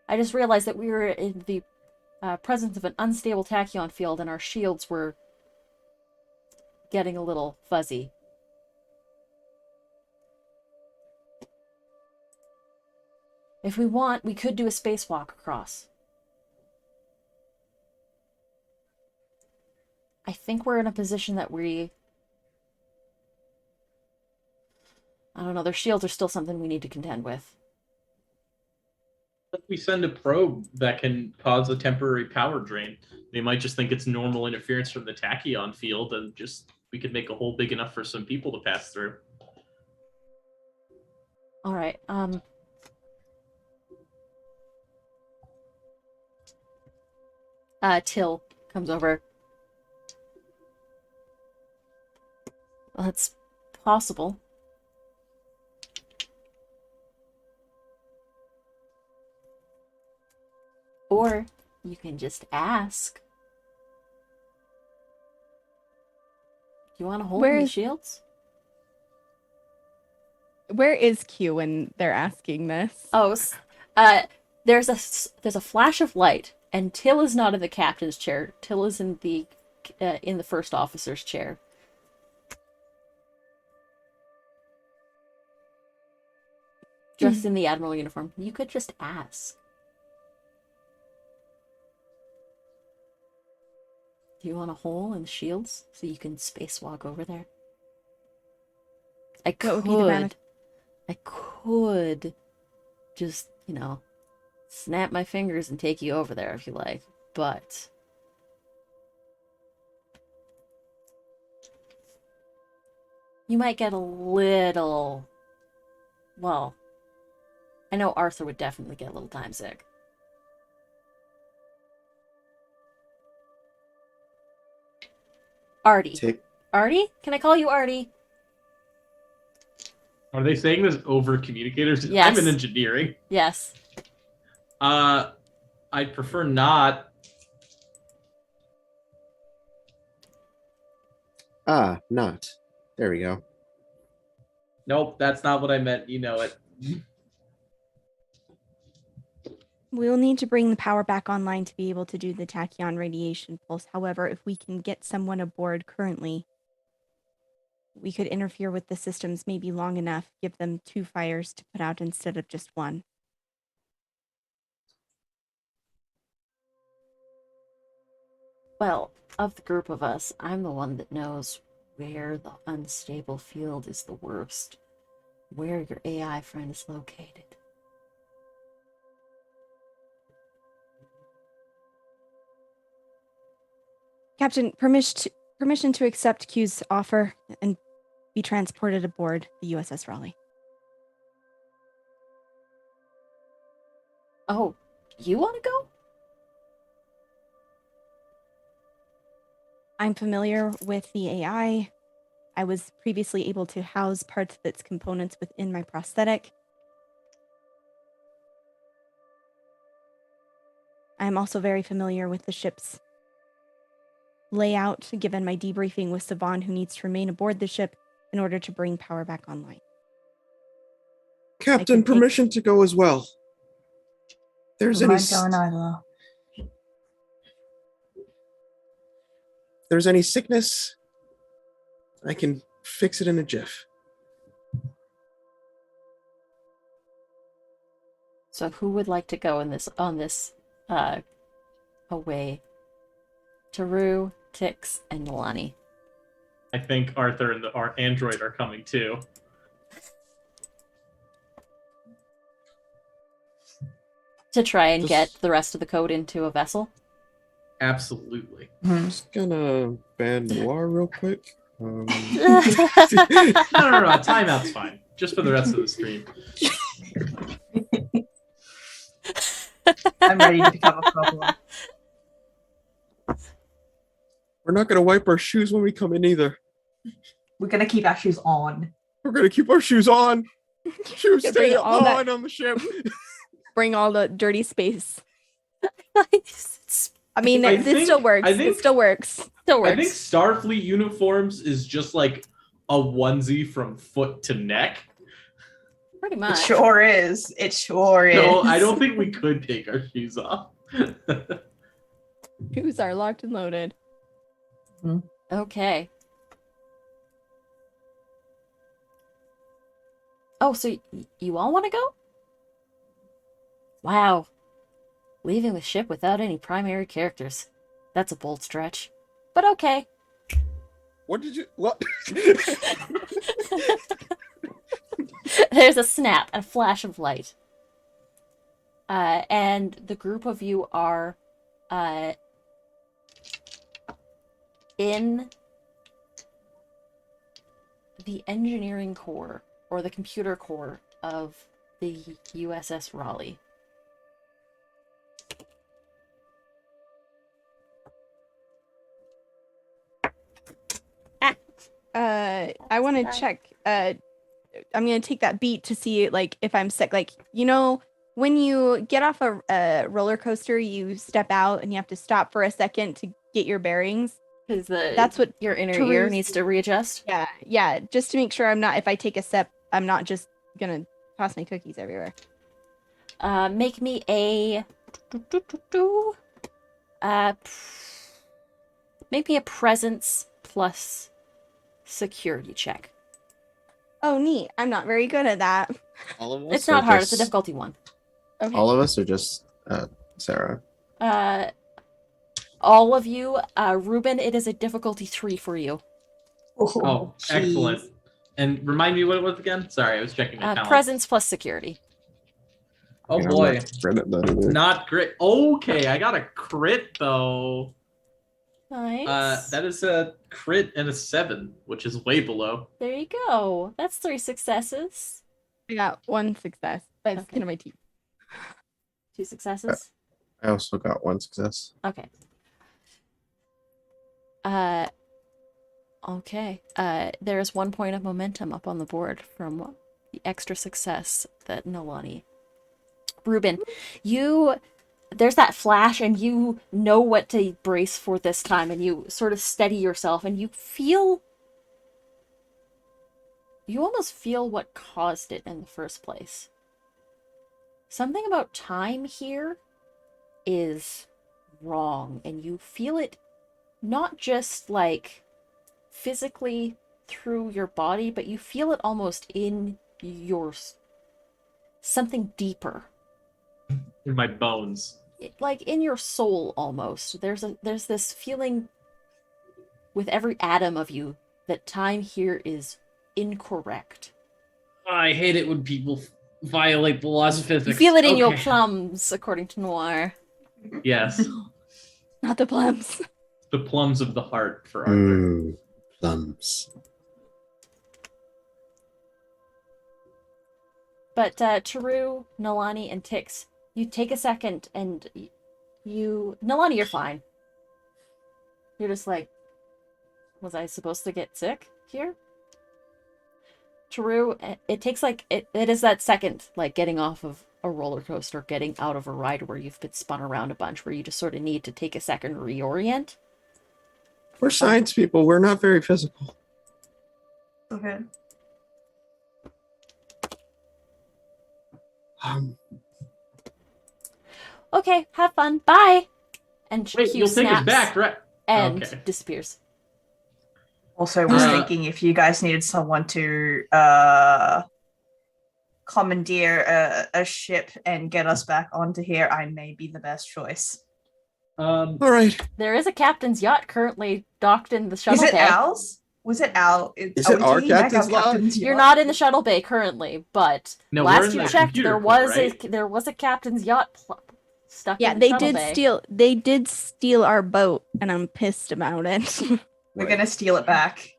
I just realized that we were in the presence of an unstable tachyon field, and our shields were getting a little fuzzy. If we want, we could do a spacewalk across. I think we're in a position that I don't know, their shields are still something we need to contend with. If we send a probe that can cause a temporary power drain, they might just think it's normal interference from the tachyon field, and just we could make a hole big enough for some people to pass through. All right. Till comes over. Well, that's possible. Or you can just ask. Do you want to hold Where these is- shields? Where is Q when they're asking this? Oh, there's a flash of light, and Till is not in the captain's chair. Till is in the first officer's chair. Dressed in the admiral uniform. You could just ask. Do you want a hole in the shields so you can spacewalk over there? I What would be the benefit? I could just, snap my fingers and take you over there if you like, but you might get a little, well, I know Arthur would definitely get a little time sick. Artie. Tick. Artie? Can I call you Artie? Are they saying this over communicators? Yes. I'm in engineering. Yes. I'd prefer not. Not. There we go. Nope, that's not what I meant. You know it. We will need to bring the power back online to be able to do the tachyon radiation pulse. However, if we can get someone aboard currently, we could interfere with the systems maybe long enough, give them 2 fires to put out instead of just 1. Well, of the group of us, I'm the one that knows where the unstable field is the worst, where your AI friend is located. Captain, permission to accept Q's offer and be transported aboard the USS Raleigh. Oh, you want to go? I'm familiar with the AI. I was previously able to house parts of its components within my prosthetic. I'm also very familiar with the ship's layout, given my debriefing with Savan, who needs to remain aboard the ship in order to bring power back online. Captain, could take- permission to go as well. There's Wouldn't any mind going either. there's any sickness, I can fix it in a jiff. So who would like to go in this away? Taru, Tix, and Nalani. I think Arthur and our android are coming too. To try and Just- get the rest of the code into a vessel. Absolutely. Just gonna ban Noir real quick. No. Timeout's fine. Just for the rest of the stream. I'm ready to become a problem. We're not gonna wipe our shoes when we come in either. We're gonna keep our shoes on. We're gonna keep our shoes on. Shoes Yeah, stay bring all that- on the ship. Bring all the dirty space. Nice. I mean, I this think- still works. I think- It still works. Still I works. think Starfleet uniforms is just like a onesie from foot to neck. Pretty It much. sure is. It sure is. No, I don't think we could take our shoes off. Shoes are locked and loaded. Okay. Oh, so you all want to go? Wow. Leaving the ship without any primary characters. That's a bold stretch. But okay. What did you what? There's a snap, a flash of light. And the group of you are in the engineering core or the computer core of the USS Raleigh. I want to check. I'm gonna take that beat to see like if I'm sick. Like, you know, when you get off a roller coaster, you step out and you have to stop for a second to get your bearings. Because That's what. your inner Taru's- ear needs to readjust. Yeah. Just to make sure I'm not. If I take a step, I'm not just gonna toss my cookies everywhere. Make me a make me a presence plus security check. Oh, neat. I'm not very good at that. All of us. It's not or hard. It's a just- difficulty one. Okay. All of us, or just Sarah? All of you. Ruben, it is a difficulty 3 for you. Oh, jeez. excellent. And remind me what it was again? Sorry, I was checking my talent. Presence plus security. Oh Yeah, I'm boy. not good at that either. Not great. Okay, I got a crit though. Nice. That is a crit and a 7, which is way below. There you go. That's 3 successes. I got one success by the skin of my teeth. 2 successes. I also got one success. Okay. Okay. There's 1 point of momentum up on the board from the extra success that Nalani. Ruben, there's that flash and you know what to brace for this time and you sort of steady yourself and you almost feel what caused it in the first place. Something about time here is wrong and you feel it not just like physically through your body, but you feel it almost in your something deeper. In my bones. Like in your soul almost. There's this feeling with every atom of you that time here is incorrect. I hate it when people violate the laws of physics. You feel it in your Okay. plums, according to Noir. Yes, Not the plums. the plums of the heart for Arthur. Plums. But Taru, Nalani, and Tix, you take a second and Nalani, you're fine. You're just like, was I supposed to get sick here? Taru, it takes like, it is that second, like getting off of a roller coaster, getting out of a ride where you've been spun around a bunch, where you just sort of need to take a second to reorient. We're science people. We're not very physical. Okay. Okay, have fun, bye! And Wait, Q you'll take us snaps back, right? and Okay. disappears. Also, was Uh, thinking if you guys needed someone to commandeer a ship and get us back onto here, I may be the best choice. All right. There is a captain's yacht currently docked in the shuttle Is it bay. ours? Was it our? Is are it we our taking back captain's yacht? You're yacht? not in the shuttle bay currently, but No, we're last in you the checked, computer there core, was right? there was a captain's yacht stuck Yeah, in the they shuttle did bay. steal. They did steal our boat, and I'm pissed about it. We're gonna steal it back.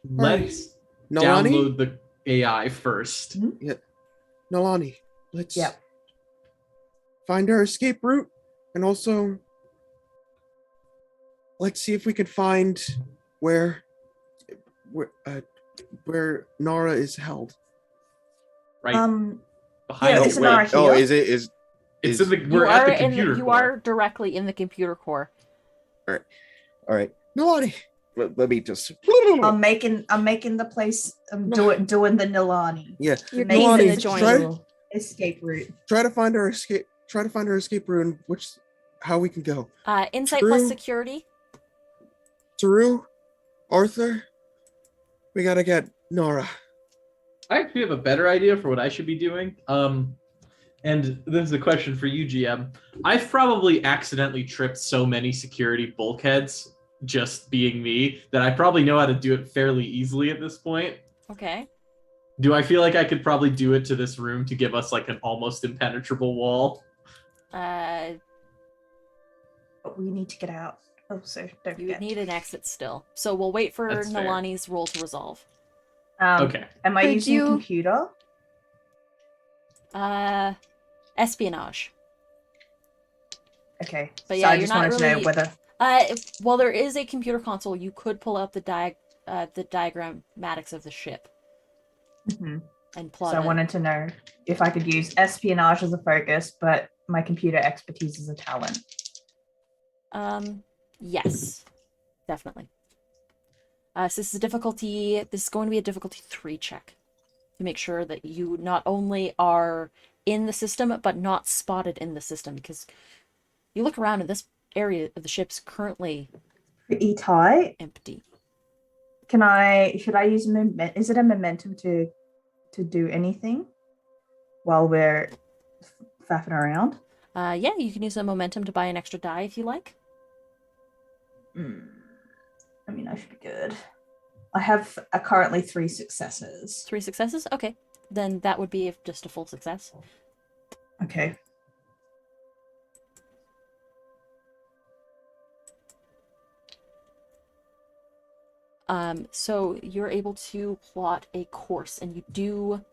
Let's Nalani? download the AI first. Nalani, let's Yep. find our escape route, and also let's see if we can find where Nara is held. Right Um, behind yeah, the isn't wait. our- Oh, here? is it? Is It's is- in the You we're at are the in computer you core. are directly in the computer core. all right? Nalani, Let me just. I'm making the place. I'm doing the Nilani yeah, You're Amazing. casing the Nalani, joint. escape route. try to find our escape. Try to find our escape route, and how we can go. Insight True. plus security. Taru, Arthur, we gotta get Nara. I actually have a better idea for what I should be doing. And this is a question for you, GM. I've probably accidentally tripped so many security bulkheads, just being me, that I probably know how to do it fairly easily at this point. Okay. Do I feel like I could probably do it to this room to give us like an almost impenetrable wall? But we need to get out. Oh, so don't You would forget. need an exit still. So we'll wait for That's fair. Nalani's roll to resolve. Okay. Am I Could using you- a computer? Espionage. Okay. But so yeah, I you're just not wanted to know really- whether. While there is a computer console, you could pull up the diagrammatics of the ship Mhm. and So plot I it. wanted to know if I could use espionage as a focus, but my computer expertise is a talent. Yes, definitely. So this is going to be a difficulty 3 check to make sure that you not only are in the system, but not spotted in the system, because you look around and this area of the ship's currently Pretty tight. empty. Should I use is it a momentum to do anything while we're faffing around? Yeah, you can use a momentum to buy an extra die if you like. I mean, I should be good. I have currently 3 successes. 3 successes? Okay. Then that would be just a full success. Okay. So you're able to plot a course, and you do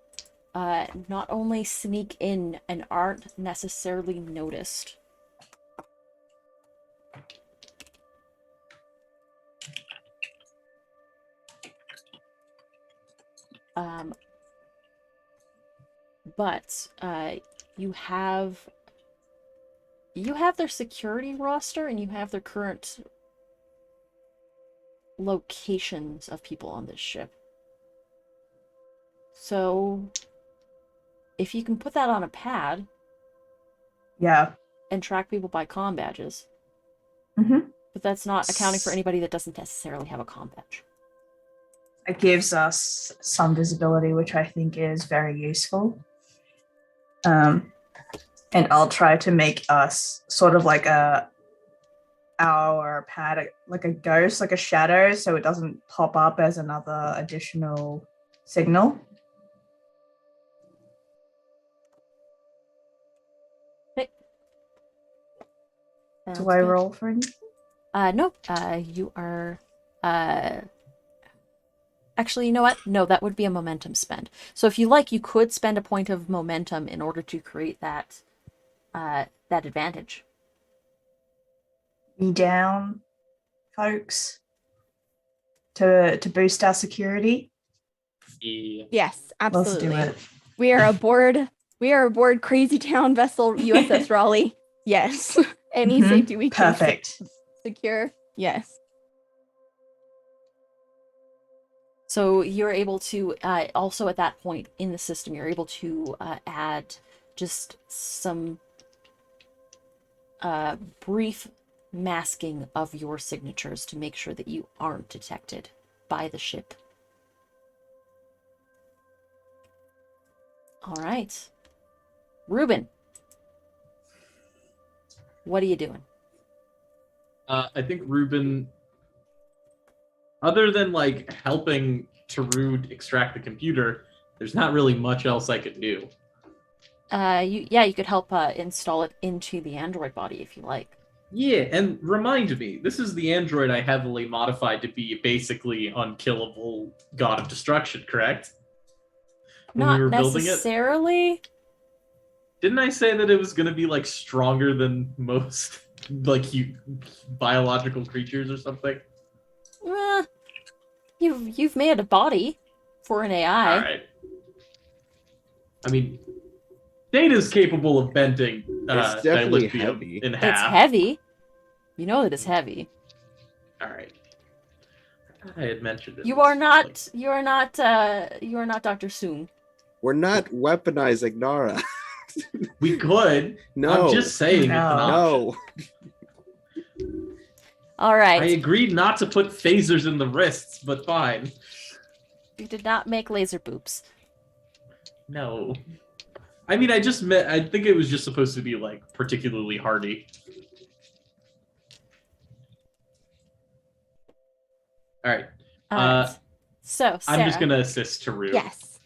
not only sneak in and aren't necessarily noticed. But you have their security roster, and you have their current locations of people on this ship. So if you can put that on a pad Yeah. and track people by comm badges, Mm-hmm. but that's not accounting for anybody that doesn't necessarily have a comm badge. It gives us some visibility, which I think is very useful. And I'll try to make us sort of like a our pad like a ghost, like a shadow, so it doesn't pop up as another additional signal. Sounds Do I good. roll for anything? No. You are. Actually, you know what? No, that would be a momentum spend. So if you like, you could spend a point of momentum in order to create that that advantage. Me down, folks, to boost our security. Yeah. Yes, Let's absolutely. do it. We are aboard. We are aboard Crazy Town vessel USS Raleigh. Yes. Any Mhm. safety we can Perfect. secure. Yes. So you're able to also at that point in the system, you're able to add just some brief masking of your signatures to make sure that you aren't detected by the ship. All right. Ruben, what are you doing? I think Ruben, other than like helping Tarud extract the computer, there's not really much else I could do. You could help install it into the android body if you like. Yeah, and remind me, this is the android I heavily modified to be basically unkillable god of destruction, correct? When we Not were building it? necessarily. Didn't I say that it was going to be like stronger than most like biological creatures or something? You've made a body for an AI. All right. I mean, Data's capable of bending It's definitely dilithium heavy. in It's half. heavy. You know that it's heavy. All right. I had mentioned it. You are not. You are not. You are not Dr. Soong. We're not weaponizing Nara. We could. No. I'm just saying it's an No. option. No. All I right. agreed not to put phasers in the wrists, but fine. You did not make laser boobs. No. I mean, I think it was just supposed to be like particularly hardy. All right. All right. So, Sarah, I'm just gonna assist Taru. Yes.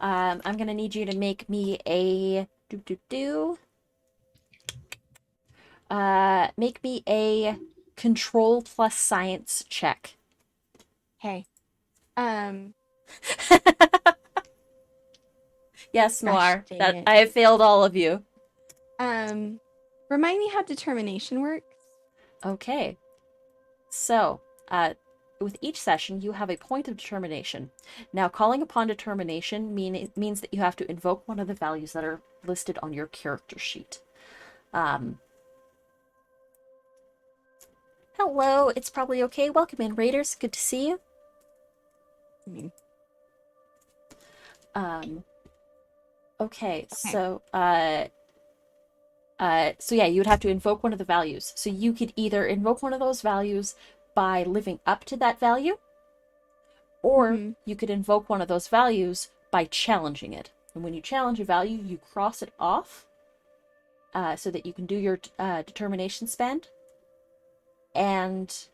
I'm gonna need you to make me a make me a control plus science check. Hey. Yes, Noir. dang That it. I have failed all of you. Remind me how determination works. Okay. So, with each session, you have a point of determination. Now, calling upon determination means that you have to invoke one of the values that are listed on your character sheet. Hello, it's probably okay. Welcome in, Raiders. Good to see you. I mean, Okay, so yeah, you would have to invoke one of the values. So you could either invoke one of those values by living up to that value, or Mhm. you could invoke one of those values by challenging it. And when you challenge a value, you cross it off so that you can do your determination spend, and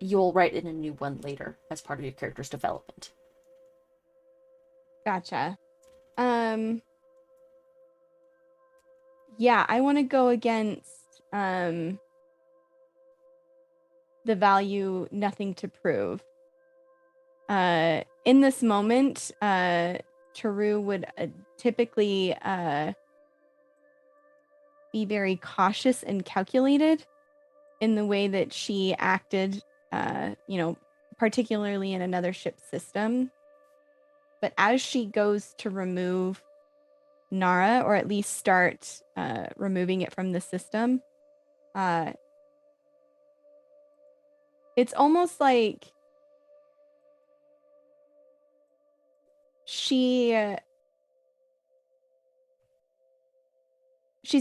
you'll write in a new one later as part of your character's development. Gotcha. Yeah, I want to go against the value nothing to prove. In this moment, Taru would typically be very cautious and calculated in the way that she acted, particularly in another ship's system. But as she goes to remove Nara, or at least start removing it from the system, it's almost like she's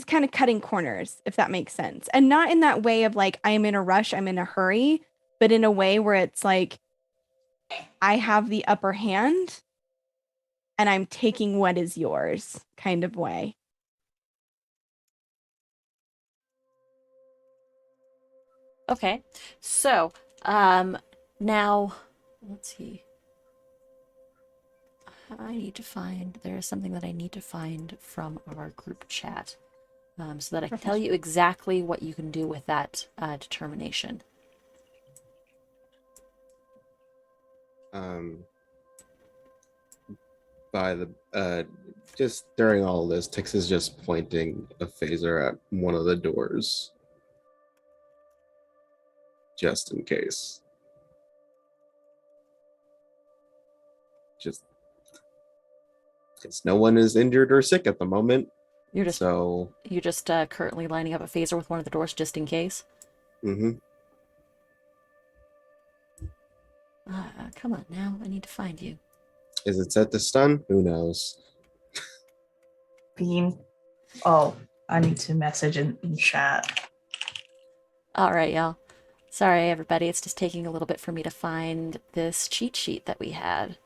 kind of cutting corners, if that makes sense. And not in that way of like, I'm in a rush, I'm in a hurry, but in a way where it's like, I have the upper hand and I'm taking what is yours kind of way. Okay, so now let's see. There's something that I need to find from our group chat, so that I can tell you exactly what you can do with that determination. By the just during all this, Tix is just pointing a phaser at one of the doors, just in case. Just because no one is injured or sick at the moment. You're just So, currently lining up a phaser with one of the doors just in case. mhm. Come on now, I need to find you. Is it set to stun? Who knows? Bean. Oh, I need to message in chat. All right, y'all. Sorry, everybody. It's just taking a little bit for me to find this cheat sheet that we had.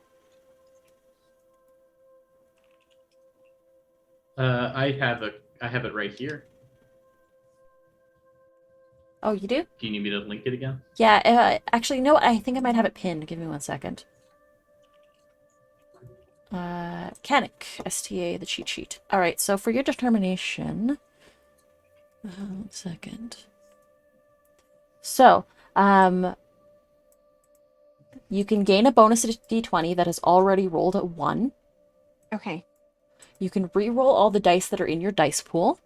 I have it right here. Oh, you do? Do you need me to link it again? Yeah, actually, no, I think I might have it pinned. Give me 1 second. Canic, STA, the cheat sheet. All right, so for your determination... 1 second. So, you can gain a bonus at d20 that has already rolled a 1. Okay. You can re-roll all the dice that are in your dice pool.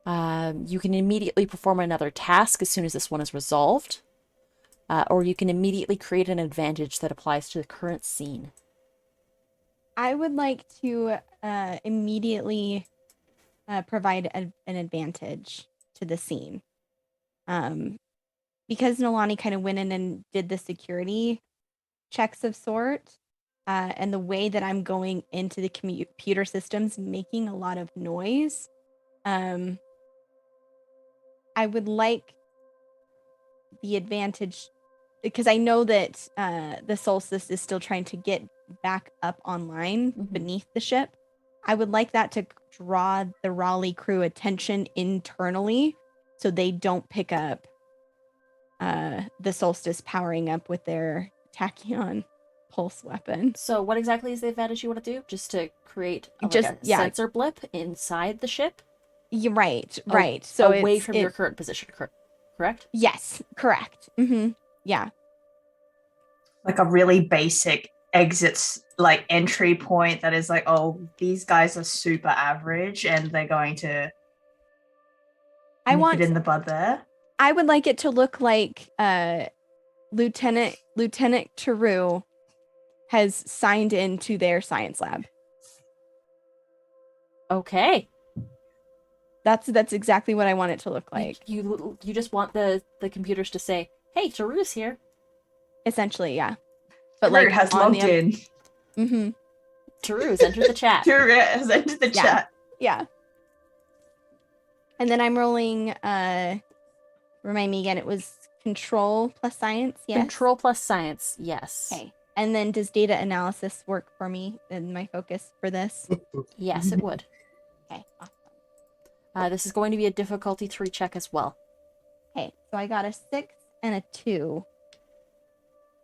You can immediately perform another task as soon as this one is resolved. Or you can immediately create an advantage that applies to the current scene. I would like to immediately provide an advantage to the scene. Because Nolani kind of went in and did the security checks of sort, and the way that I'm going into the computer systems making a lot of noise, I would like the advantage, because I know that the Solstice is still trying to get back up online beneath the ship. I would like that to draw the Raleigh crew attention internally so they don't pick up the Solstice powering up with their tachyon pulse weapon. So what exactly is the advantage you want to do? Just to create a sensor blip inside the ship? You're right, right. So away from your current position, correct? Yes, correct. Yeah. Like a really basic exits, like entry point that is like, oh, these guys are super average and they're going to nip it in the bud there. I would like it to look like Lieutenant Taru has signed into their science lab. Okay. That's exactly what I want it to look like. You just want the computers to say, "Hey, Taru's here." Essentially, yeah. But Taru has logged in. Mm-hmm. Taru's entered the chat. Taru has entered the chat. Yeah. And then I'm rolling. Remind me again. It was control plus science. Yes. Control plus science. Yes. Okay. And then does data analysis work for me in my focus for this? Yes, it would. Okay. Awesome. This is going to be a difficulty 3 check as well. Okay, so I got a 6 and a 2.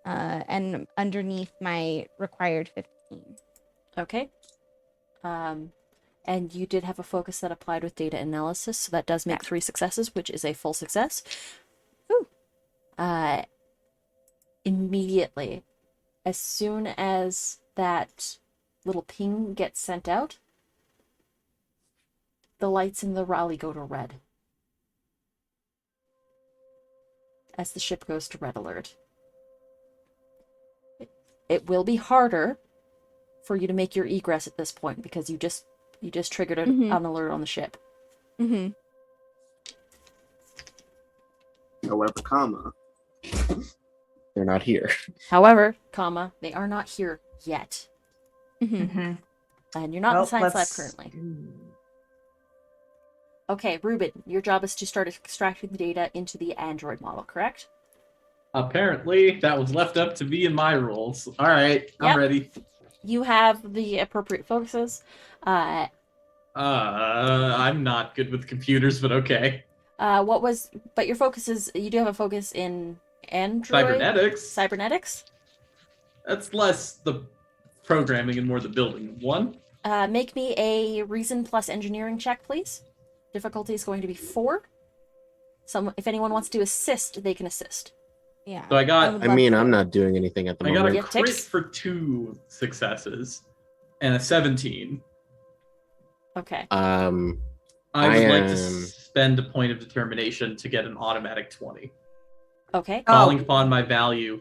And underneath my required 15. Okay. And you did have a focus that applied with data analysis, so that does make 3 successes, which is a full success. Ooh. Immediately, as soon as that little ping gets sent out, the lights in the Raleigh go to red. As the ship goes to red alert. It will be harder for you to make your egress at this point because you just triggered an alert on the ship. Mm-hmm. However, comma, They're not here. However, comma, they are not here yet. Mm-hmm. And you're not in the science lab currently. Okay, Ruben, your job is to start extracting the data into the Android model, correct? Apparently, that was left up to me and my roles. All right, I'm ready. You have the appropriate focuses. I'm not good with computers, but okay. But your focus is, you do have a focus in Android? Cybernetics. Cybernetics? That's less the programming and more the building. One. Make me a reason plus engineering check, please. Difficulty is going to be 4. If anyone wants to assist, they can assist. Yeah. So I got- would I love mean, to. I'm not doing anything at the I got moment. a Yeah, crit ticks. for 2 successes and a 17. Okay. I would I like to am- spend a point of determination to get an automatic 20. Okay. Calling upon my value,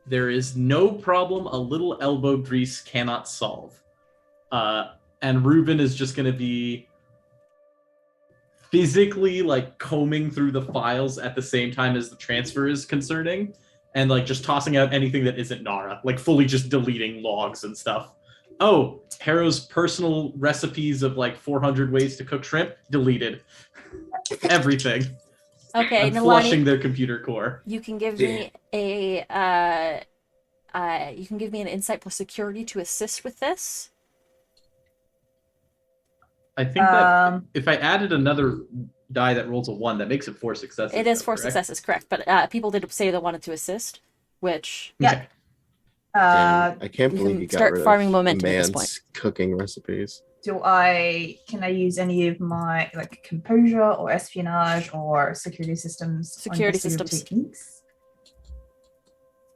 there is no problem a little elbow grease cannot solve. And Ruben is just going to be physically like combing through the files at the same time as the transfer is concerning, and like just tossing out anything that isn't Nara, like fully just deleting logs and stuff. Oh, Harrow's personal recipes of like 400 ways to cook shrimp, deleted. Everything. Okay, I'm flushing Nalani, their computer core. you can give me a you can give me an insight plus security to assist with this. I think that Um, if I added another die that rolls a 1, that makes it 4 successes. It is though, 4 correct? successes, correct? But people did say they wanted to assist, which Yeah. Okay. Damn, I can't you believe can you got start rid farming of momentum the at this man's cooking recipes. can I use any of my like composure or espionage or security systems? on Security investigative systems. techniques.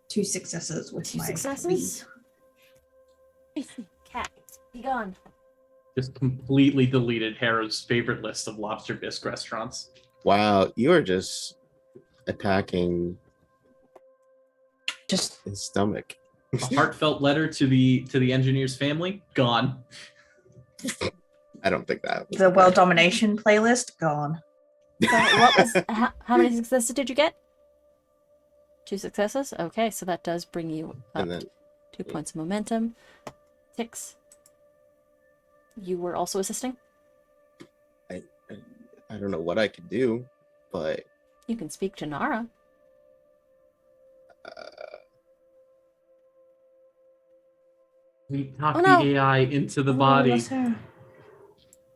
2 successes with 2 my successes. I see. Cat, be gone. Just completely deleted Harrow's favorite list of lobster bisque restaurants. Wow, you are just attacking Just his stomach. A heartfelt letter to the engineer's family, gone. I don't think that was the world domination playlist gone. So what was how many successes did you get? 2 successes. Okay, so that does bring you up And then 2 points of momentum. Tix, you were also assisting. I don't know what I could do, but You can speak to Nara. We talk Oh, no. the AI into the Oh, body. that's her.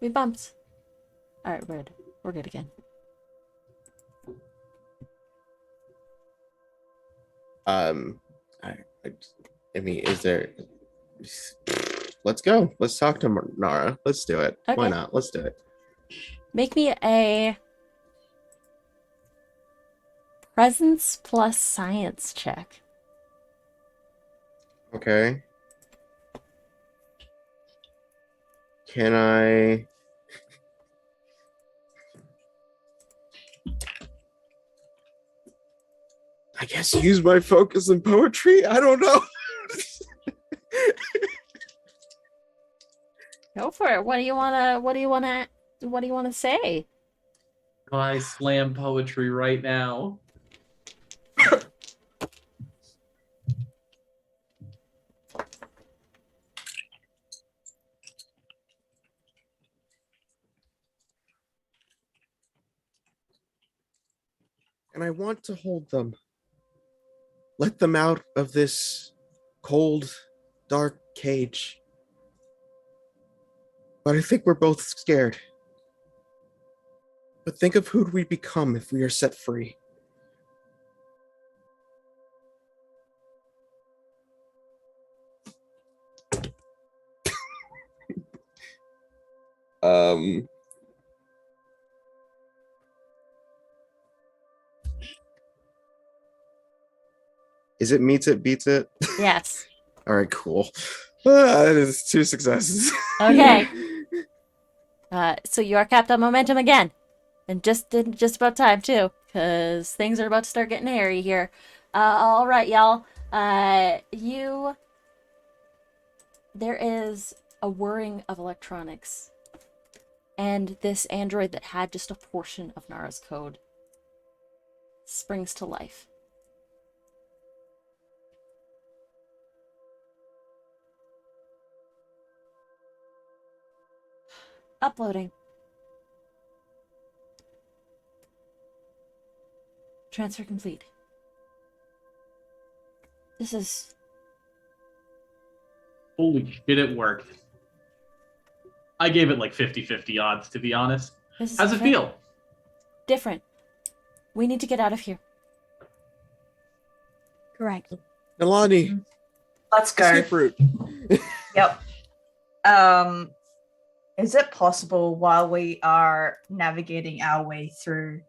We bumped. All right, we're good. We're good again. I mean, is there? Let's go. Let's talk to Nara. Let's do it. Why Okay. not? Let's do it. Make me a presence plus science check. Okay. Can I? I guess use my focus in poetry. I don't know. Go for it. What do you wanna say? I slam poetry right now. And I want to hold them. Let them out of this cold, dark cage. But I think we're both scared. But think of who'd we become if we are set free. um Is it meets it beats it? Yes. All right, cool. That is 2 successes. Okay. So you are capped on momentum again, and just about time too, because things are about to start getting hairy here. All right, y'all. There is a whirring of electronics, and this android that had just a portion of Nara's code springs to life. Uploading. Transfer complete. This is Holy shit, it worked. I gave it like 50-50 odds, to be honest. this is How's it fan- feel? different. We need to get out of here. Correct. Nalani, Let's go. escape route. Yep. Is it possible while we are navigating our way through,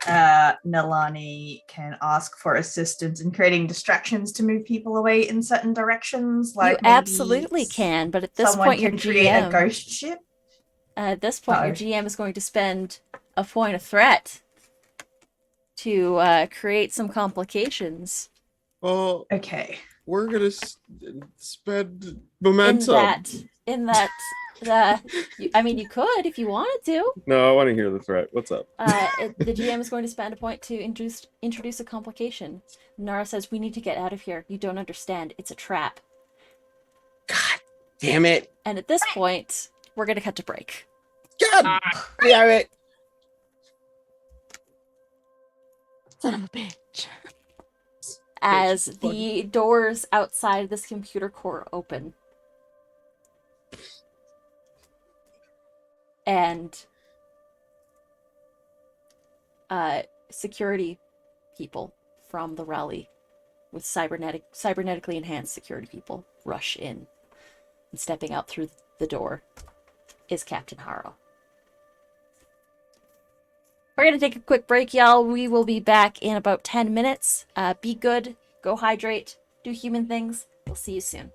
Nalani can ask for assistance in creating distractions to move people away in certain directions? You Like maybe absolutely can, but at this someone point, your can create a GM. ghost ship. At this point, your Uh-oh. GM is going to spend a point of threat to create some complications. Well, Okay. we're gonna spend In momentum. I mean, you could if you wanted to. No, I want to hear the threat. What's up? The GM is going to spend a point to introduce a complication. Nara says, "We need to get out of here. You don't understand. It's a trap." God damn it. And at this point, we're going to cut to break. God damn it. Son of a bitch. As the doors outside this computer core open. And security people from the rally with cybernetically enhanced security people rush in. And stepping out through the door is Captain Harrow. We're going to take a quick break, y'all. We will be back in about 10 minutes. Be good, go hydrate, do human things. We'll see you soon.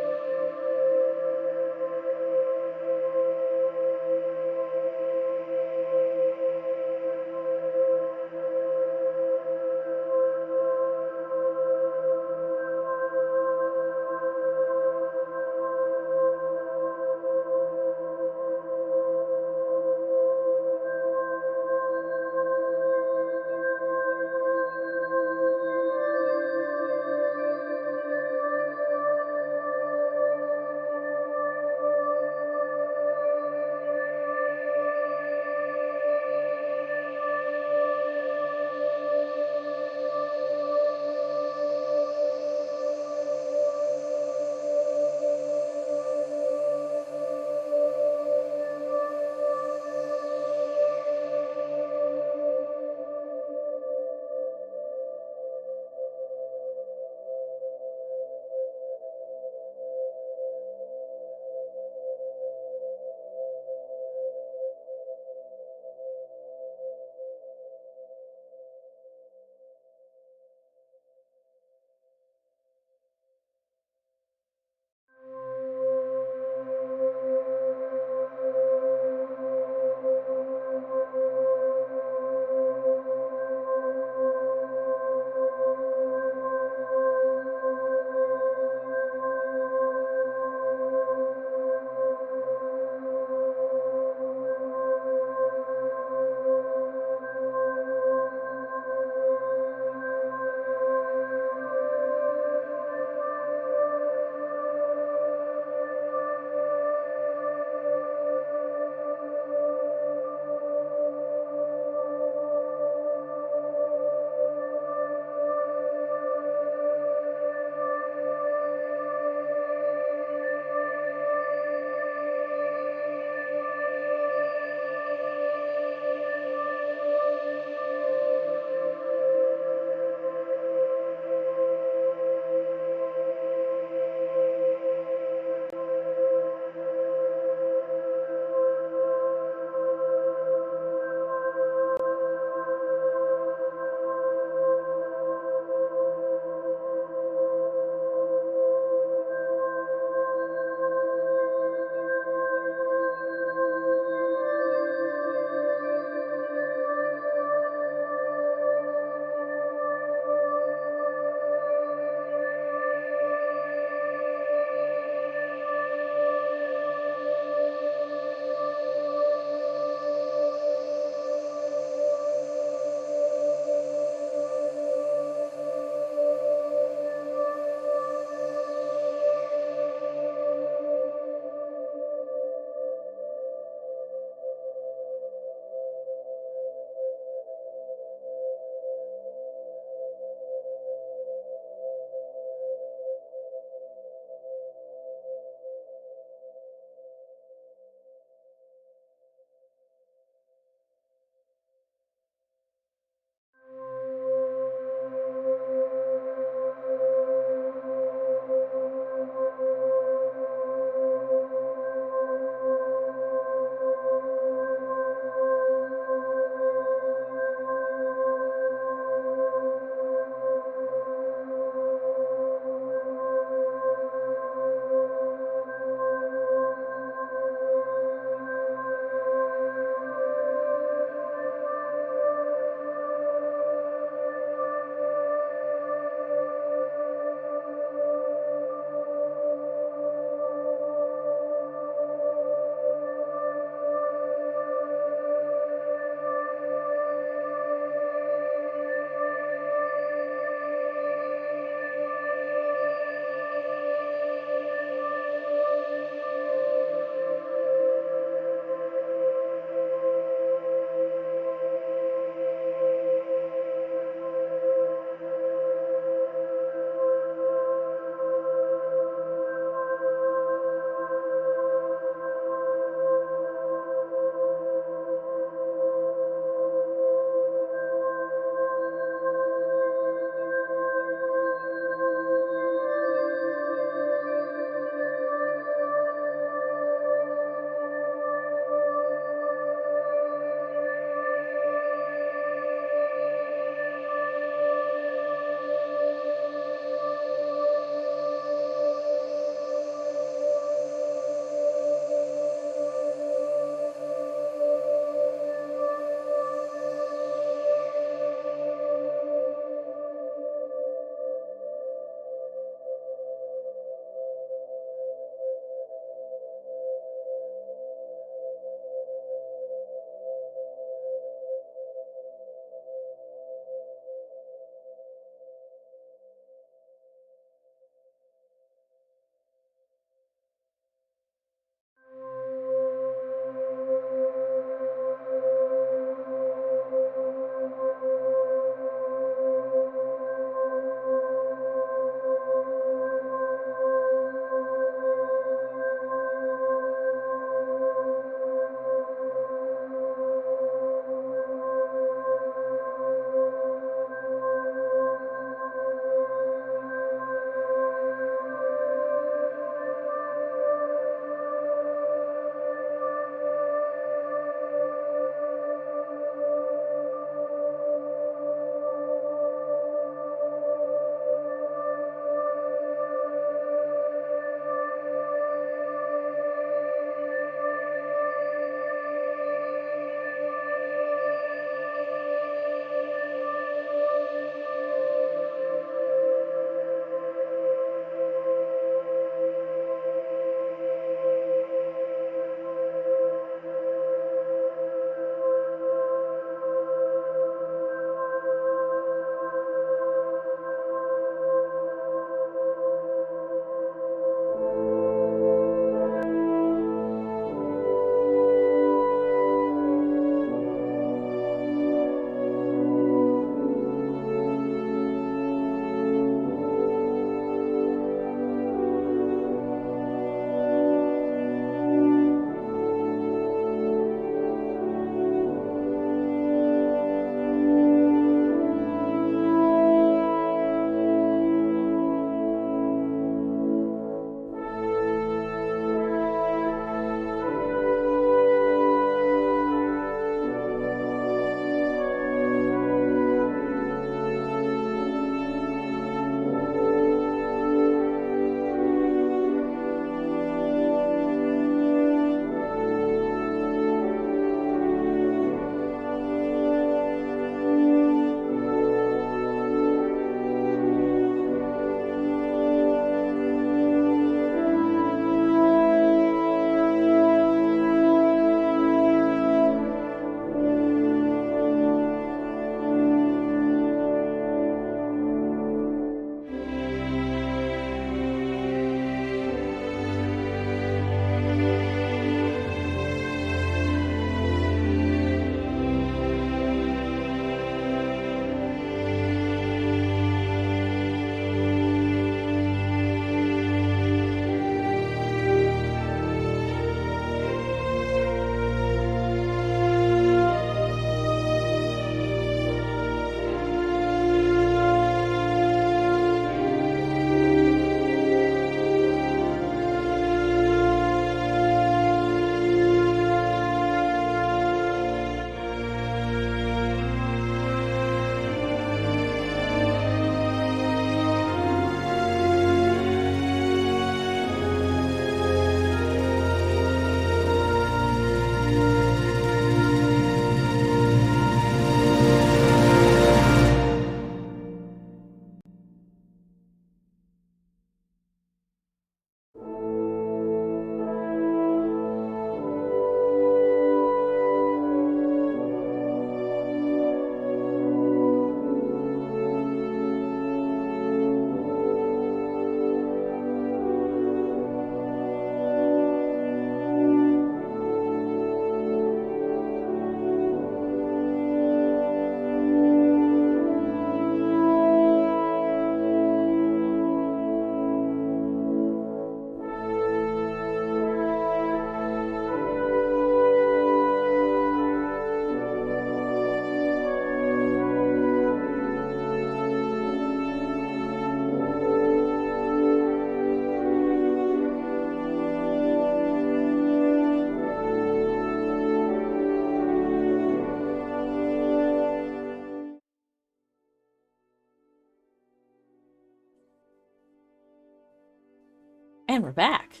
And we're back.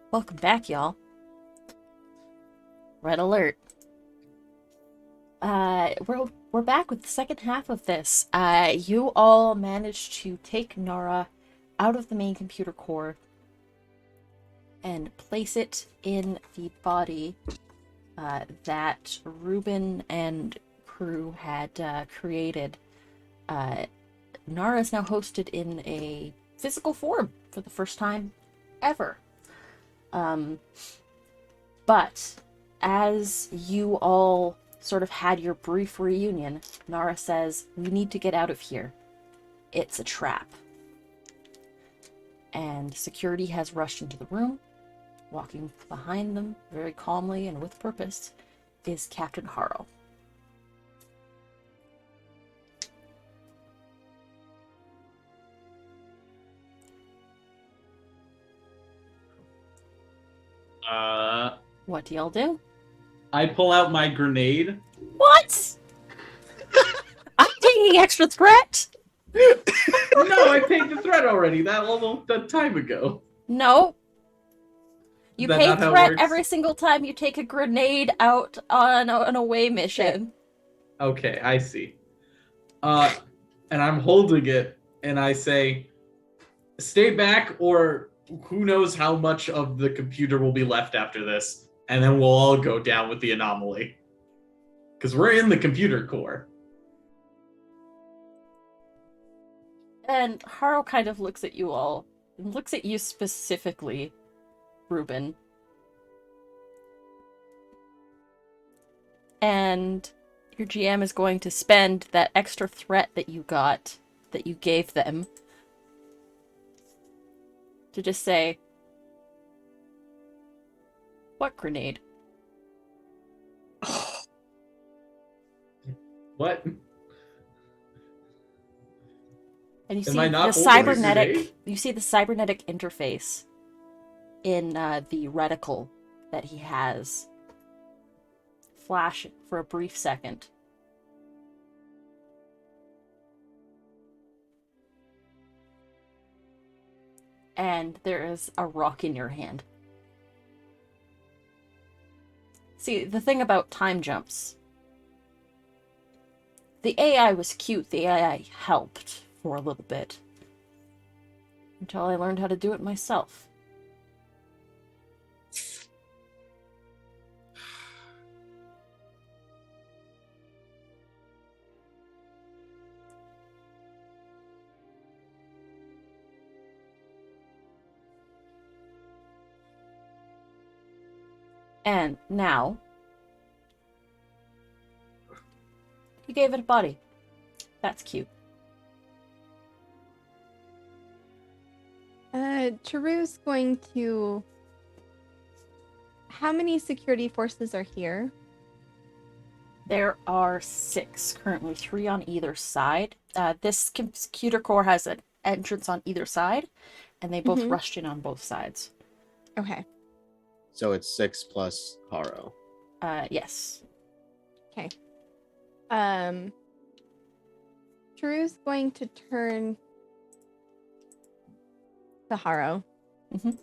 Welcome back, y'all. Red alert. We're back with the second half of this. You all managed to take Nara out of the main computer core and place it in the body that Ruben and crew had created. Nara is now hosted in a physical form for the first time ever. But as you all sort of had your brief reunion, Nara says, "We need to get out of here. It's a trap." And security has rushed into the room. Walking behind them, very calmly and with purpose, is Captain Harrow. What do y'all do? I pull out my grenade. What? I'm taking extra threat? No, I paid the threat already. That time ago. No. You Is that pay not how it threat works? every single time you take a grenade out on an away mission. Okay, I see. And I'm holding it, and I say, "Stay back, or who knows how much of the computer will be left after this, and then we'll all go down with the anomaly. Because we're in the computer core." And Harrow kind of looks at you all, and looks at you specifically, Ruben. And your GM is going to spend that extra threat that you got, that you gave them, to just say, "What grenade?" What? And you Am see I the not holding a cybernetic. grenade? You see the cybernetic interface in the reticle that he has flash for a brief second. And there is a rock in your hand. See, the thing about time jumps. The AI was cute. The AI helped for a little bit. Until I learned how to do it myself. And now, you gave it a body. That's cute. Taru's going to... How many security forces are here? There are 6 currently, 3 on either side. This computer core has an entrance on either side, and they both Mhm. rushed in on both sides. Okay. So it's 6 plus Harrow. Yes. Taru's going to turn to Harrow. Mhm.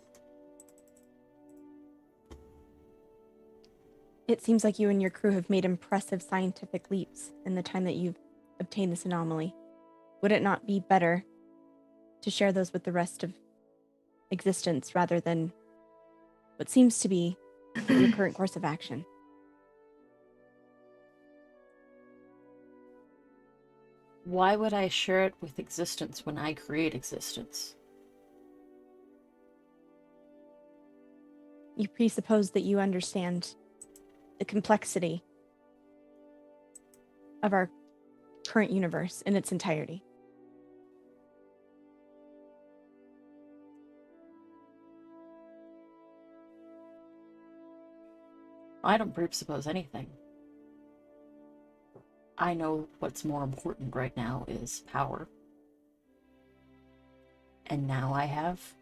It seems like you and your crew have made impressive scientific leaps in the time that you've obtained this anomaly. Would it not be better to share those with the rest of existence rather than what seems to be your current course of action? Why would I share it with existence when I create existence? You presuppose that you understand the complexity of our current universe in its entirety. I don't presuppose anything. I know what's more important right now is power. And now I have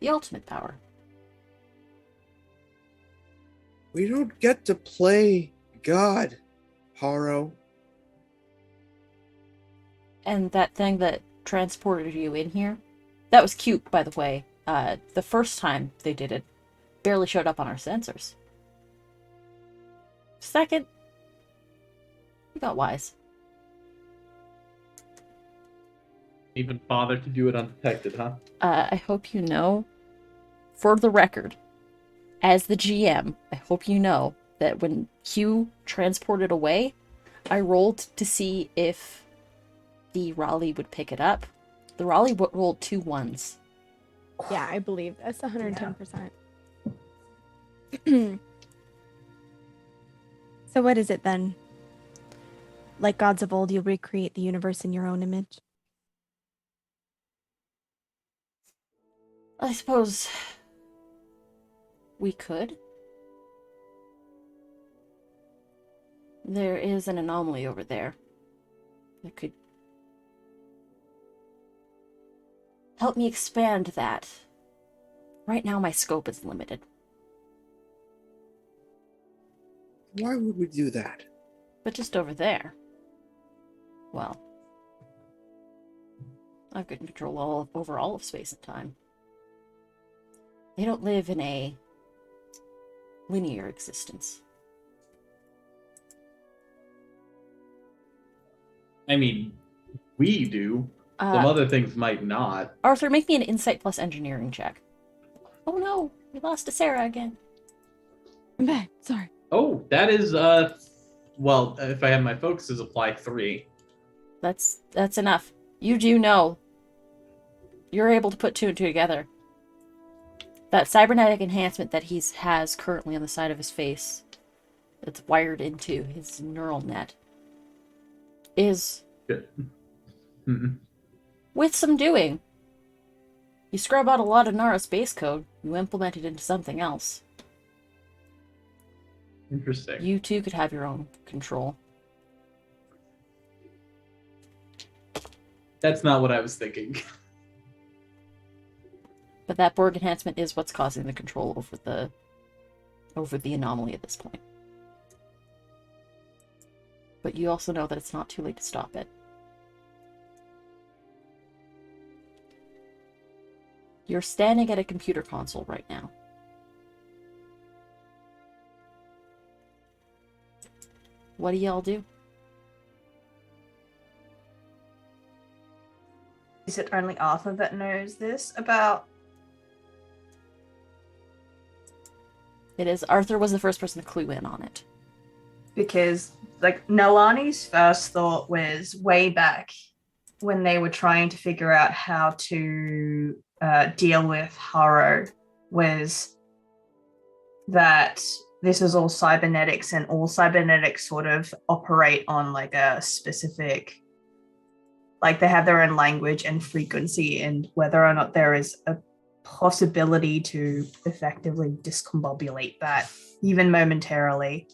the ultimate power. We don't get to play God, Harrow. And that thing that transported you in here, That was cute, by the way. The first time they did it, barely showed up on our sensors. Second, you got wise. Even bother to do it undetected, huh? I hope you know, for the record, as the GM, I hope you know that when Q transported away, I rolled to see if the Raleigh would pick it up. The Raleigh rolled 2 1s. Yeah, I believe that's 110%. So what is it then? Like gods of old, you'll recreate the universe in your own image? I suppose we could. There is an anomaly over there that could help me expand that. Right now, my scope is limited. Why would we do that? But just over there, well, I've got control over all of space and time. They don't live in a linear existence. I mean, we do. Some other things might not. Arthur, make me an insight plus engineering check. Oh no, we lost to Sarah again. I'm back. Sorry. Oh, that is well, if I have my focuses apply 3. That's enough. You do know. You're able to put 2 and 2 together. That cybernetic enhancement that he has currently on the side of his face, that's wired into his neural net, is Good. Mm-hmm. with some doing. You scrub out a lot of Nara's base code, you implement it into something else. Interesting. You too could have your own control. That's not what I was thinking. But that Borg enhancement is what's causing the control over the anomaly at this point. But you also know that it's not too late to stop it. You're standing at a computer console right now. What do y'all do? Is it only Arthur that knows this about? It is. Arthur was the first person to clue in on it. Because like Nalani's first thought was way back when they were trying to figure out how to deal with Haro, was that this is all cybernetics, and all cybernetics sort of operate on like a specific, like they have their own language and frequency, and whether or not there is a possibility to effectively discombobulate that, even momentarily.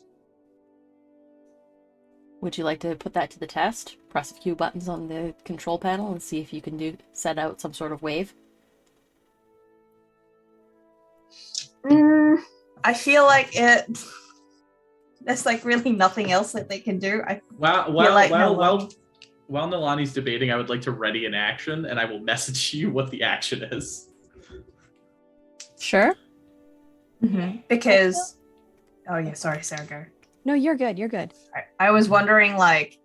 Would you like to put that to the test? Press a few buttons on the control panel and see if you can set out some sort of wave? I feel like there's like really nothing else that they can do. While Nalani's debating, I would like to ready an action, and I will message you what the action is. Sure. Because, oh yeah, sorry, Sarah, go. No, you're good. You're good. I was wondering, like,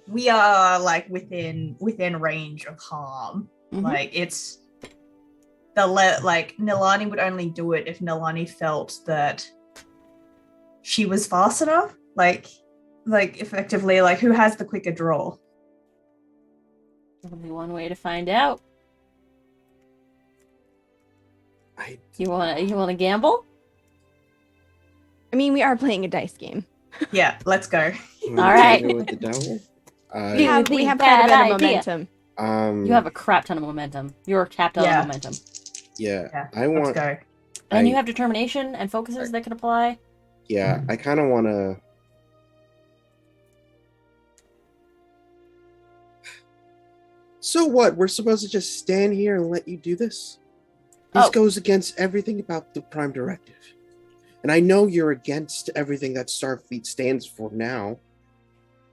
we are like within range of harm. Mhm. Like it's like Nilani would only do it if Nilani felt that she was fast enough. Like effectively, like who has the quicker draw? Only one way to find out. You wanna gamble? I mean, we are playing a dice game. Yeah, let's go. All right. With the devil. We have quite a bit of momentum. You have a crap ton of momentum. You're capped out on momentum. Yeah, I Let's want. go. And you have determination and focuses that can apply. Yeah, I kind of want to. So what? We're supposed to just stand here and let you do this? This goes against everything about the Prime Directive. And I know you're against everything that Starfleet stands for now.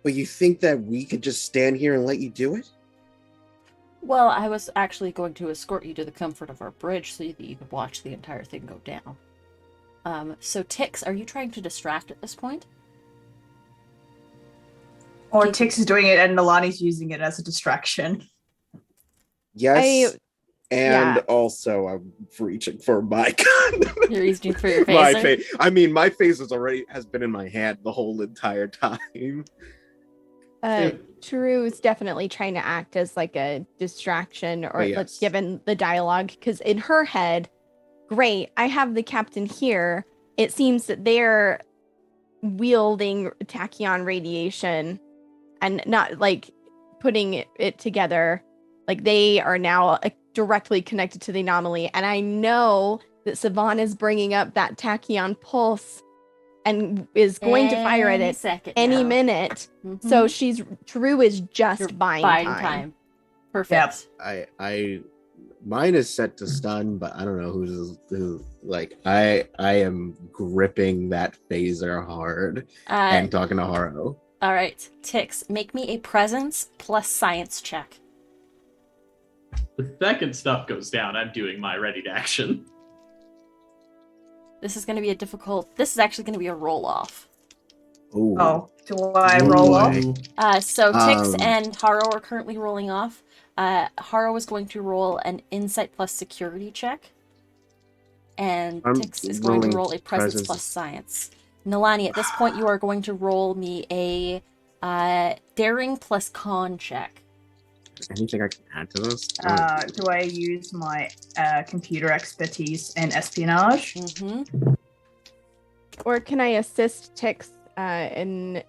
But you think that we could just stand here and let you do it? Well, I was actually going to escort you to the comfort of our bridge so that you could watch the entire thing go down. So Tix, are you trying to distract at this point? Or Keep- Tix is doing it and Nalani's using it as a distraction. Yes. And yeah. also, I'm reaching for my You're reaching for your my phaser? face. I mean, my face has been in my hand the whole entire time. True is definitely trying to act as like a distraction or yes. given the dialogue, because in her head, great, I have the captain here. It seems that they're wielding tachyon radiation and not like putting it together. Like they are now directly connected to the anomaly. And I know that Savan is bringing up that tachyon pulse and is going to fire at it any minute. Mm-hmm. So True is just You're buying time. Perfect. I mine is set to stun, but I don't know who like I am gripping that phaser hard and talking to Haro. All right, Tix, make me a presence plus science check. The second stuff goes down, I'm doing my ready to action. This is going to be a difficult. This is actually going to be a roll off. Ooh. Oh, do I roll off? So Tix and Haro are currently rolling off. Haro is going to roll an insight plus security check. And Tix is going to roll a presence plus science. Nalani, at this point, you are going to roll me a daring plus con check. Anything I can add to this? Do I use my computer expertise and espionage? Mm-hmm. Or can I assist Tix in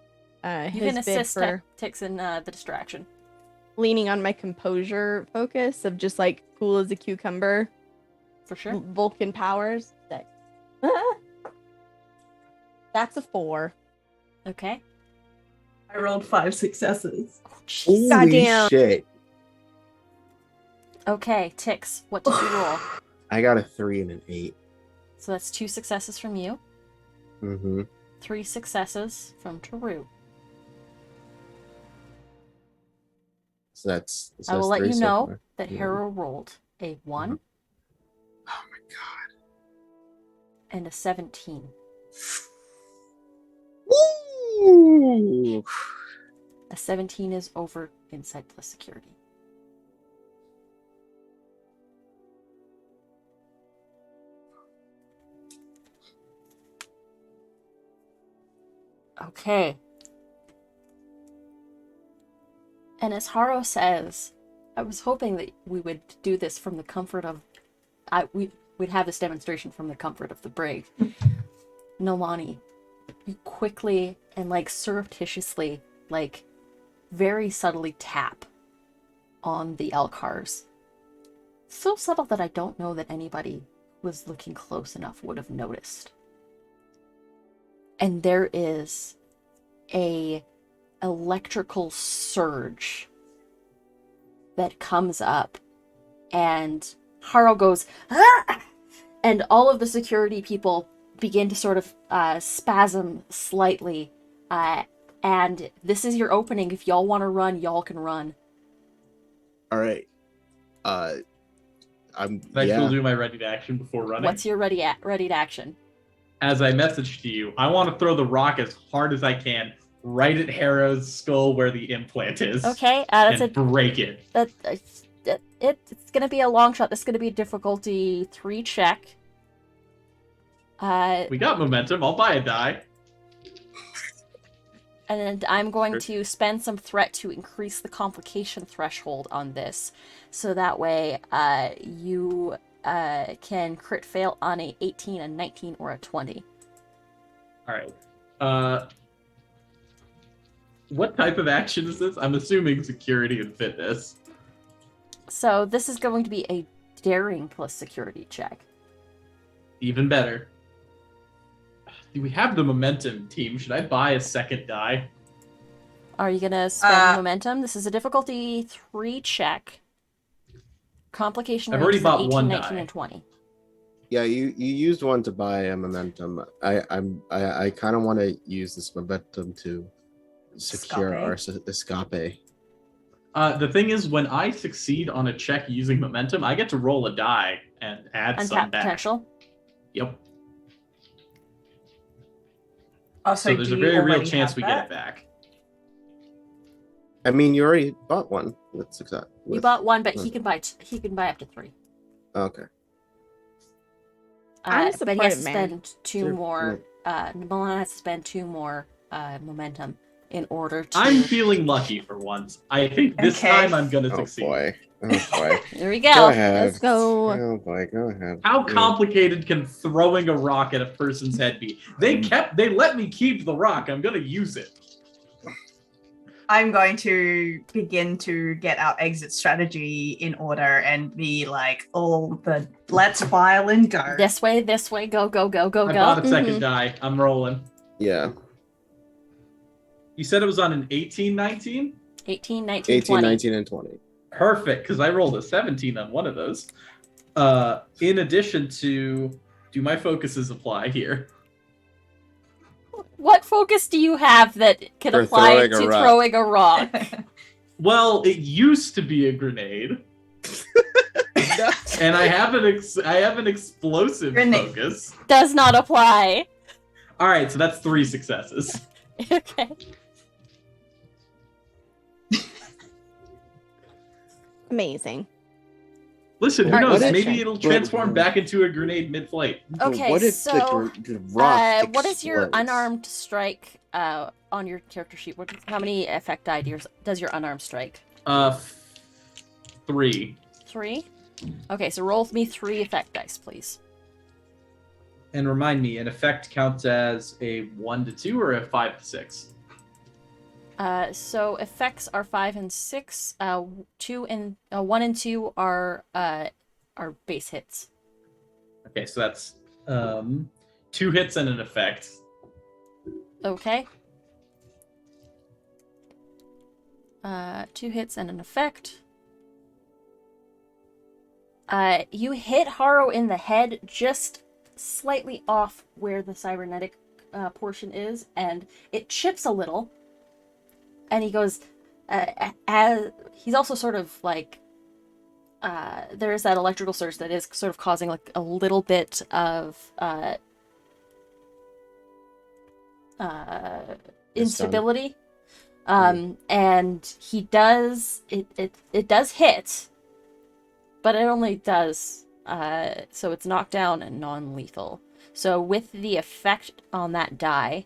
You his can bid assist for Tix in the distraction. leaning on my composure focus of just like cool as a cucumber, For sure. Vulcan powers? That's a 4. Okay. I rolled 5 successes. Holy Goddamn. shit! Okay, Tix, what did you roll? I got a 3 and an 8. So that's 2 successes from you, Mm-hmm. 3 successes from Taru. So that's. I will let 3 you so know far. that Yeah. Hero rolled a 1 Oh my god! and a 17. Woo! A 17 is over insight plus security. Okay. And as Haro says, I was hoping that we would do this from the comfort of... we'd have this demonstration from the comfort of the brig. Nolani, you quickly and like surreptitiously, like very subtly tap on the Elcars. So subtle that I don't know that anybody who was looking close enough would have noticed. And there is a electrical surge that comes up, and Haro goes, "Ah!" And all of the security people begin to sort of spasm slightly. And this is your opening. If y'all want to run, y'all can run. All right. Can I still do my ready to action before running? What's your ready to action? As I messaged to you, I want to throw the rock as hard as I can right at Harrow's skull where the implant is. Okay, that's and break it. It's gonna be a long shot. This is gonna be a difficulty 3 check. We got momentum. I'll buy a die. And I'm going to spend some threat to increase the complication threshold on this, so that way you can crit fail on a 18, a 19, or a 20. All right. What type of action is this? I'm assuming security and fitness. So this is going to be a daring plus security check. Even better. Do we have the momentum, team? Should I buy a second die? Are you gonna spend momentum? This is a difficulty 3 check. Complication I've range already is bought 18, one 19, die. and 20. Yeah, you used one to buy a momentum. I kind of want to use this momentum to secure our escape. The thing is, when I succeed on a check using momentum, I get to roll a die and add some Untapped back. potential. Yep. Oh, So there's do a you very real already chance have we that? get it back. I mean, you already bought one with success. You bought one, but he can buy up to 3. Okay. I'm a But he has to supportive man. spend 2 Sure, more. Milan has to spend 2 more momentum in order to. I'm feeling lucky for once. I think this Okay. time I'm gonna Oh succeed. boy. Oh boy. There we Go go. ahead. Let's go. Oh boy. Go ahead. How Yeah. complicated can throwing a rock at a person's head be? They let me keep the rock. I'm gonna use it. I'm going to begin to get our exit strategy in order and be like, let's file and go. This way, go, go, go, go, I go. bought a second Mhm. die. I'm rolling. Yeah. You said it was on an 18, 19? 18, 19, 18, 20. 19, and 20. Perfect, because I rolled a 17 on one of those. In addition to, do my focuses apply here? What focus do you have that can For apply throwing a to rock. throwing a rock? Well, it used to be a grenade, and I have an explosive Grenade. focus. Does not apply. All right, so that's 3 successes. Okay. Amazing. Listen, who Alright, knows? what if- Maybe it'll what- transform back into a grenade mid-flight. But Okay, what if so, the rock what is your explodes? unarmed strike on your character sheet? How many effect die does your unarmed strike? 3. 3? Okay, so roll me 3 effect dice, please. And remind me, an effect counts as a 1 to 2 or a 5 to 6? So effects are 5 and 6. 2 and 1 and 2 are base hits. Okay, so that's 2 hits and an effect. Okay. 2 hits and an effect. You hit Haro in the head just slightly off where the cybernetic portion is, and it chips a little. And he goes, as he's also sort of like, there is that electrical surge that is sort of causing like a little bit of instability. And he does it does hit, but it only does so it's knocked down and non-lethal. So with the effect on that die,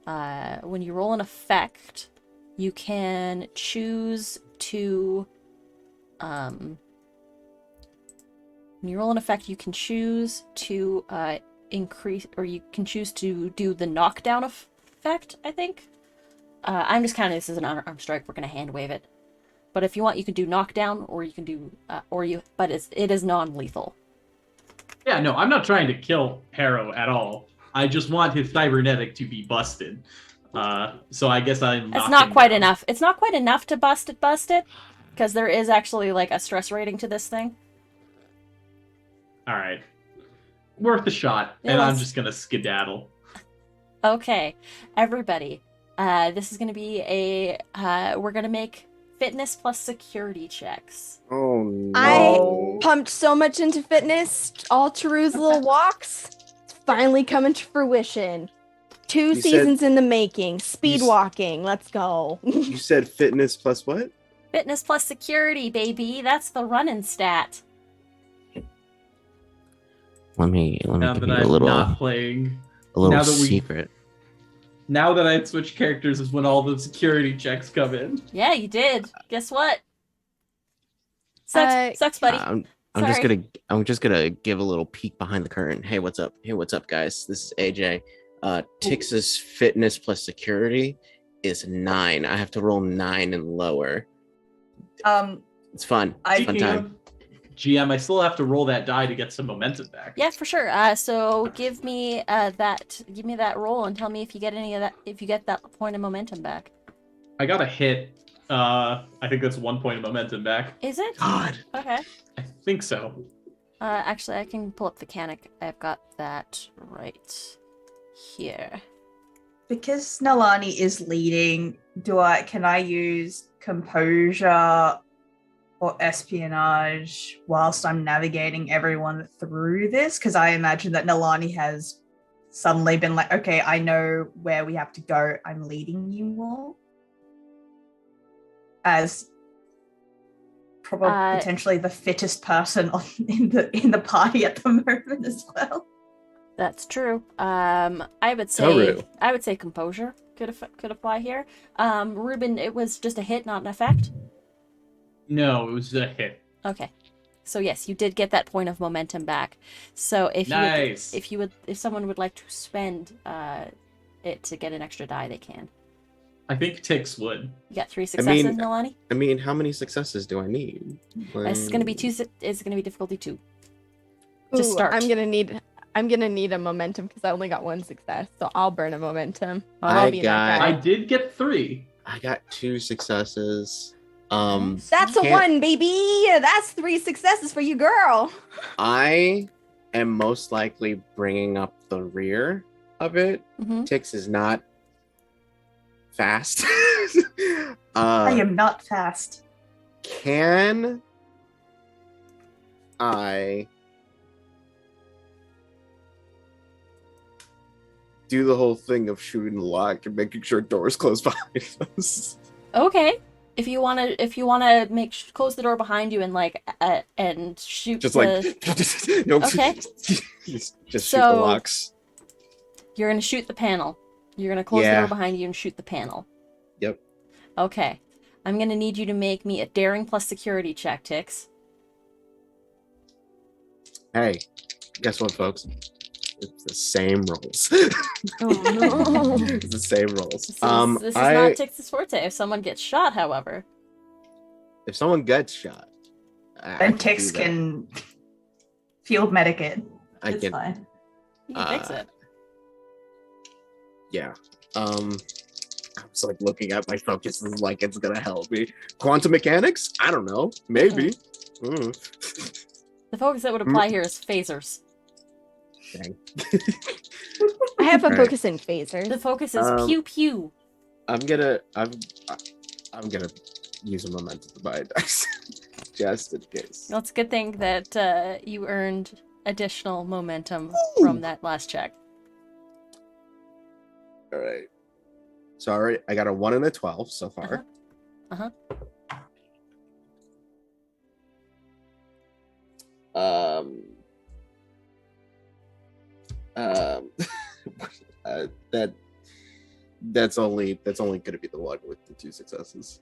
when you roll an effect, you can choose to when you roll an effect, you can choose to increase, or you can choose to do the knockdown effect, I think. I'm just counting this as an unarmed strike. We're gonna hand wave it, but if you want, you can do knockdown, or you can do, but it is non-lethal. Yeah, no, I'm not trying to kill Harrow at all. I just want his cybernetic to be busted. So I guess I'm. It's not quite enough. It's not quite enough to bust it, because there is actually like a stress rating to this thing. All right, worth a shot, It and I'm was. just gonna skedaddle. Okay, everybody. This is gonna be we're gonna make fitness plus security checks. Oh no. I pumped so much into fitness, all Taru's little walks. It's finally coming to fruition. 2 You said- seasons in the making. Speed s- walking. Let's go. You said fitness plus what? Fitness plus security, baby. That's the running stat. Let me Now give that you I'm a little not playing, a now that we- secret. now that I switch characters is when all the security checks come in. Yeah, you did. Guess what? Sucks, buddy. I'm just gonna give a little peek behind the curtain. Hey, what's up? Hey, what's up, guys? This is AJ. Tix's fitness plus security is 9. I have to roll 9 and lower. It's fun. I- It's fun time. GM, I still have to roll that die to get some momentum back. Yeah, for sure. So give me that roll and tell me if you get any of that. If you get that point of momentum back. I got a hit. I think that's 1 point of momentum back. Is it? God, Okay. I think so. Actually, I can pull up the mechanic. I've got that right here. Because Nalani is leading, can I use composure or espionage whilst I'm navigating everyone through this? Because I imagine that Nalani has suddenly been like, okay, I know where we have to go. I'm leading you all. As probably potentially the fittest person in the party at the moment as well. That's true. I would Toru. say composure could apply here. Ruben, it was just a hit, not an effect. No, it was a hit. Okay. So yes, you did get that point of momentum back. So if Nice. if someone would like to spend it to get an extra die, they can. I think Tix would. You got 3 successes, mean- Nalani. I mean, how many successes do I need? It's gonna be 2. It's gonna be difficulty 2. To Ooh, start. I'm gonna need a momentum because I only got 1 success, so I'll burn a momentum. I I'll be got- that I guy. did get 3. I got 2 successes. That's a can't- 1, baby. That's 3 successes for you, girl. I am most likely bringing up the rear of it. Mm-hmm. Tix is not fast. I am not fast. Can I do the whole thing of shooting the lock and making sure doors close behind us? Okay. If you wanna close the door behind you and and shoot Just the, like no, Okay. just shoot the So- locks. you're gonna shoot the panel. You're gonna close the Yeah. door behind you and shoot the panel. Yep. Okay. I'm gonna need you to make me a daring plus security check, Tix. Hey, guess what, folks? It's the same rolls. Oh no. It's the same rolls. This is not Tix's forte. If someone gets shot, however. If someone gets shot, I Then can do Tix that. can field medic it. I It's can. fine. You can fix it. Yeah. I was like looking at my focus and like it's gonna help me. Quantum mechanics? I don't know. Maybe. Mm. The focus that would apply here is phasers. Dang. I have a Alright. focus in phasers. The focus is Um, pew pew. I'm gonna use a momentum to buy a dice. Just in case. Well, it's a good thing that you earned additional momentum from that last check. Alright. Sorry, I got a 1 and a 12 so far. Uh-huh. That's only gonna be the one with the 2 successes.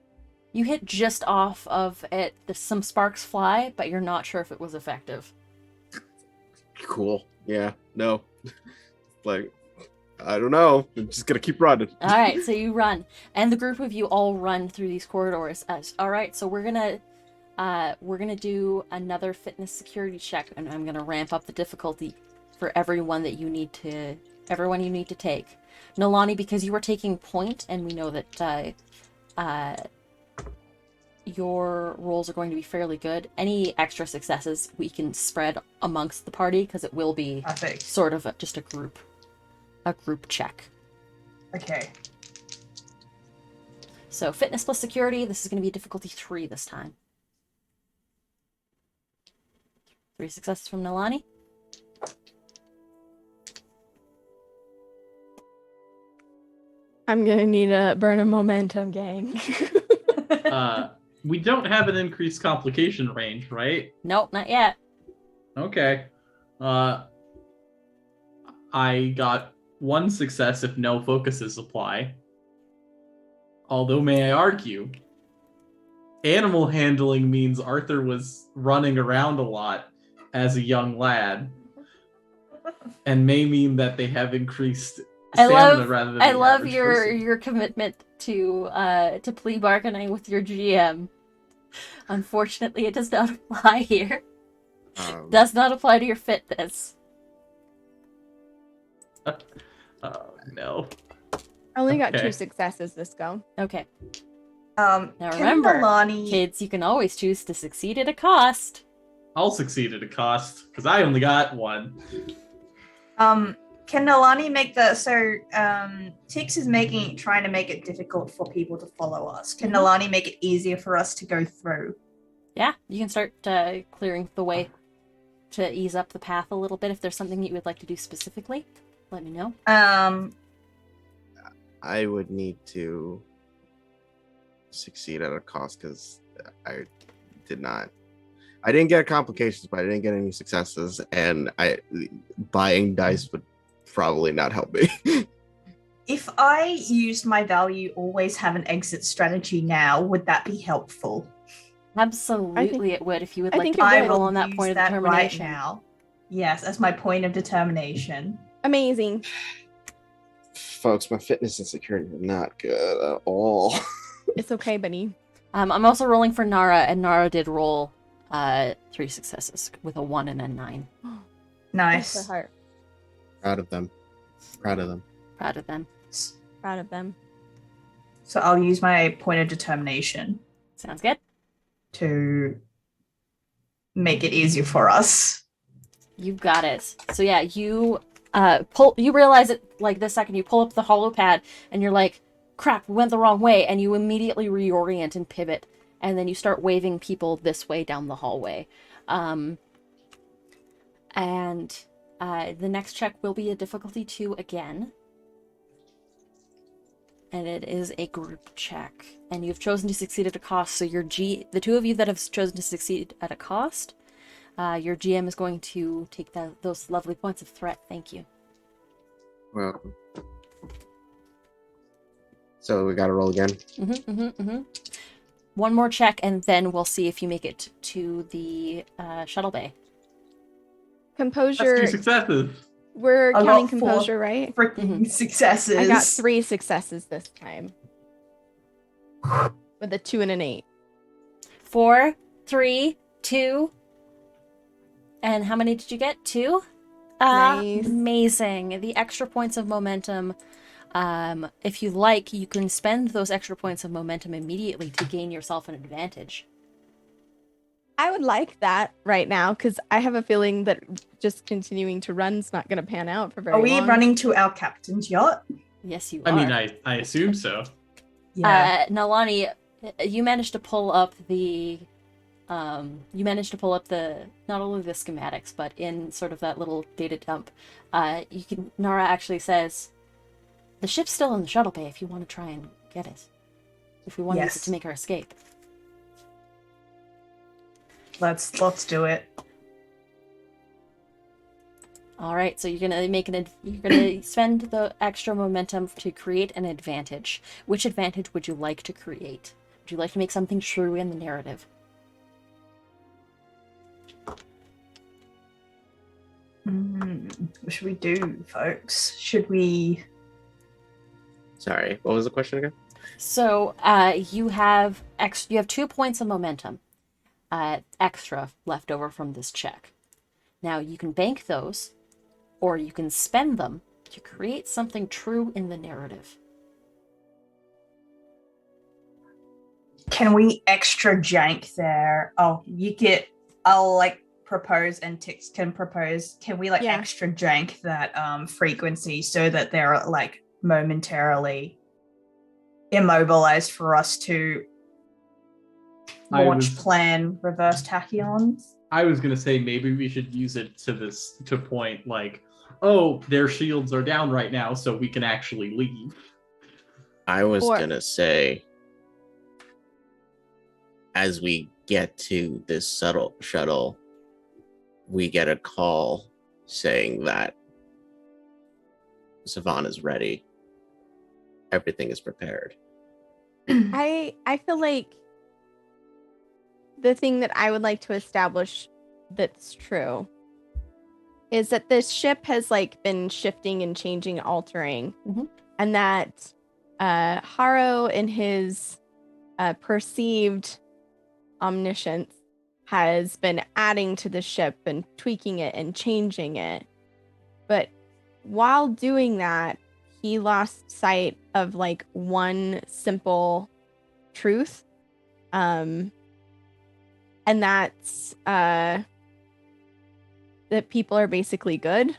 You hit just off of it. Some sparks fly, but you're not sure if it was effective. Cool. Yeah. No. Like, I don't know. I'm just gonna keep running. All right, so you run, and the group of you all run through these corridors. All right, so we're gonna do another fitness security check, and I'm gonna ramp up the difficulty for everyone you need to take. Nalani, because you were taking point, and we know that your rolls are going to be fairly good. Any extra successes we can spread amongst the party because it will be Perfect. sort of just a group check. Okay. So fitness plus security, this is going to be difficulty 3 this time. 3 successes from Nalani. I'm gonna need a burn a momentum, gang. We don't have an increased complication range, right? Nope, not yet. Okay. I got 1 success if no focuses apply. Although, may I argue, animal handling means Arthur was running around a lot as a young lad, and may mean that they have increased stamina rather than I the love average your person. your commitment to plea bargaining with your GM. Unfortunately, it does not apply here. Does not apply to your fitness. Oh no. I only got Okay. 2 successes this go. Okay, Now Now remember, Nalani, kids, you can always choose to succeed at a cost. I'll succeed at a cost, because I only got 1. Can Nalani make the Tix is trying to make it difficult for people to follow us. Can Nalani make it easier for us to go through? Yeah, you can start clearing the way to ease up the path a little bit. If there's something you would like to do specifically, let me know. I would need to succeed at a cost because I didn't get complications, but I didn't get any successes, and buying dice would probably not help me. If I used my value always have an exit strategy now, would that be helpful? Absolutely, it would. If you would I like think to it I would. roll will on that use point of that right determination. now. Yes, as my point of determination. Amazing. Folks, my fitness and security are not good at all. It's okay, buddy. I'm also rolling for Nara, and Nara did roll 3 successes with a 1 and a 9. Bless Nice. her heart. Proud of them. Proud of them. Proud of them. So I'll use my point of determination Sounds good. to make it easier for us. You got it. So yeah, you you realize it like this second, you pull up the hollow pad and you're like, crap, we went the wrong way, and you immediately reorient and pivot, and then you start waving people this way down the hallway. And the next check will be a difficulty 2 again. And it is a group check. And you've chosen to succeed at a cost, so the two of you that have chosen to succeed at a cost, your GM is going to take those lovely points of threat. Thank you. Welcome. So we got to roll again. One more check, and then we'll see if you make it to the shuttle bay. That's Composure. 2 successes. We're I got counting 4 composure, right? freaking successes. I got 3 successes this time. With a 2 and an 8. 4, 3, 2. And how many did you get? 2? Nice. Amazing. The extra points of momentum. If you like, you can spend those extra points of momentum immediately to gain yourself an advantage. I would like that right now because I have a feeling that just continuing to run's not going to pan out for very Are we long. running to our captain's yacht? Yes, you I are. mean, I assume so. Yeah. Nalani, you managed to pull up the not only the schematics, but in sort of that little data dump, Nara actually says, the ship's still in the shuttle bay if you want to try and get it. If we want to use it Yes. to make our escape. Let's do it. All right, so you're gonna spend the extra momentum to create an advantage. Which advantage would you like to create? Would you like to make something true in the narrative? What should we do, folks? Should we? Sorry, what was the question again? So you have 2 points of momentum extra left over from this check. Now you can bank those, or you can spend them to create something true in the narrative. Can we extra jank there? Oh, I'll propose, and Tix can propose. Can we Yeah. extra jank that frequency so that they're momentarily immobilized for us to launch plan reverse tachyons? I was gonna say maybe we should use it to point oh, their shields are down right now, so we can actually leave. I was Or- gonna say, as we get to this shuttle, we get a call saying that Savannah is ready. Everything is prepared. I feel like the thing that I would like to establish that's true is that this ship has been shifting and changing, altering, Mhm. and that Haro in his perceived omniscience has been adding to the ship and tweaking it and changing it. But while doing that, he lost sight of one simple truth. And that's that people are basically good.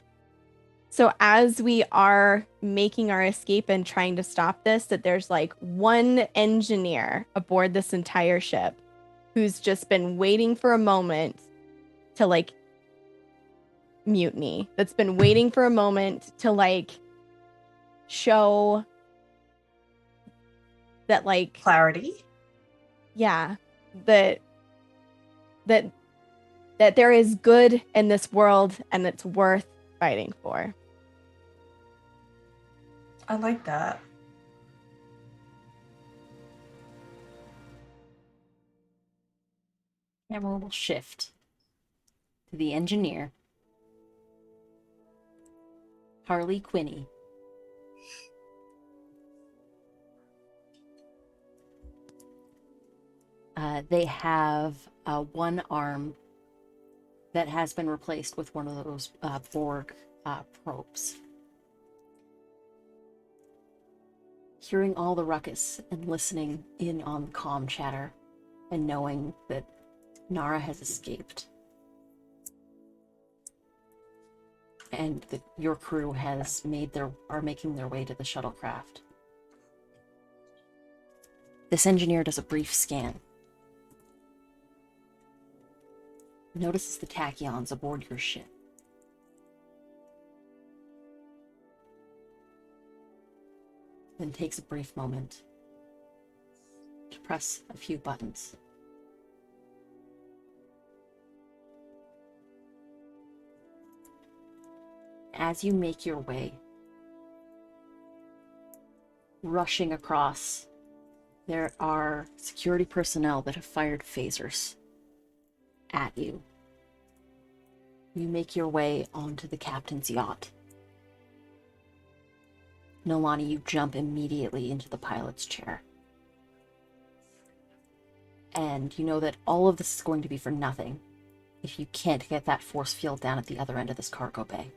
So as we are making our escape and trying to stop this, that there's like one engineer aboard this entire ship who's just been waiting for a moment to like mutiny. That's been waiting for a moment to like show that like Clarity. yeah, that there is good in this world and it's worth fighting for. I like that. Camera will shift to the engineer, Harley Quinny. They have one arm that has been replaced with one of those Borg probes. Hearing all the ruckus and listening in on the comm chatter and knowing that Nara has escaped and that your crew are making their way to the shuttlecraft. This engineer does a brief scan. Notices the tachyons aboard your ship. Then takes a brief moment to press a few buttons. As you make your way, rushing across, there are security personnel that have fired phasers at you. You make your way onto the captain's yacht. Nolani, you jump immediately into the pilot's chair. And you know that all of this is going to be for nothing if you can't get that force field down at the other end of this cargo bay.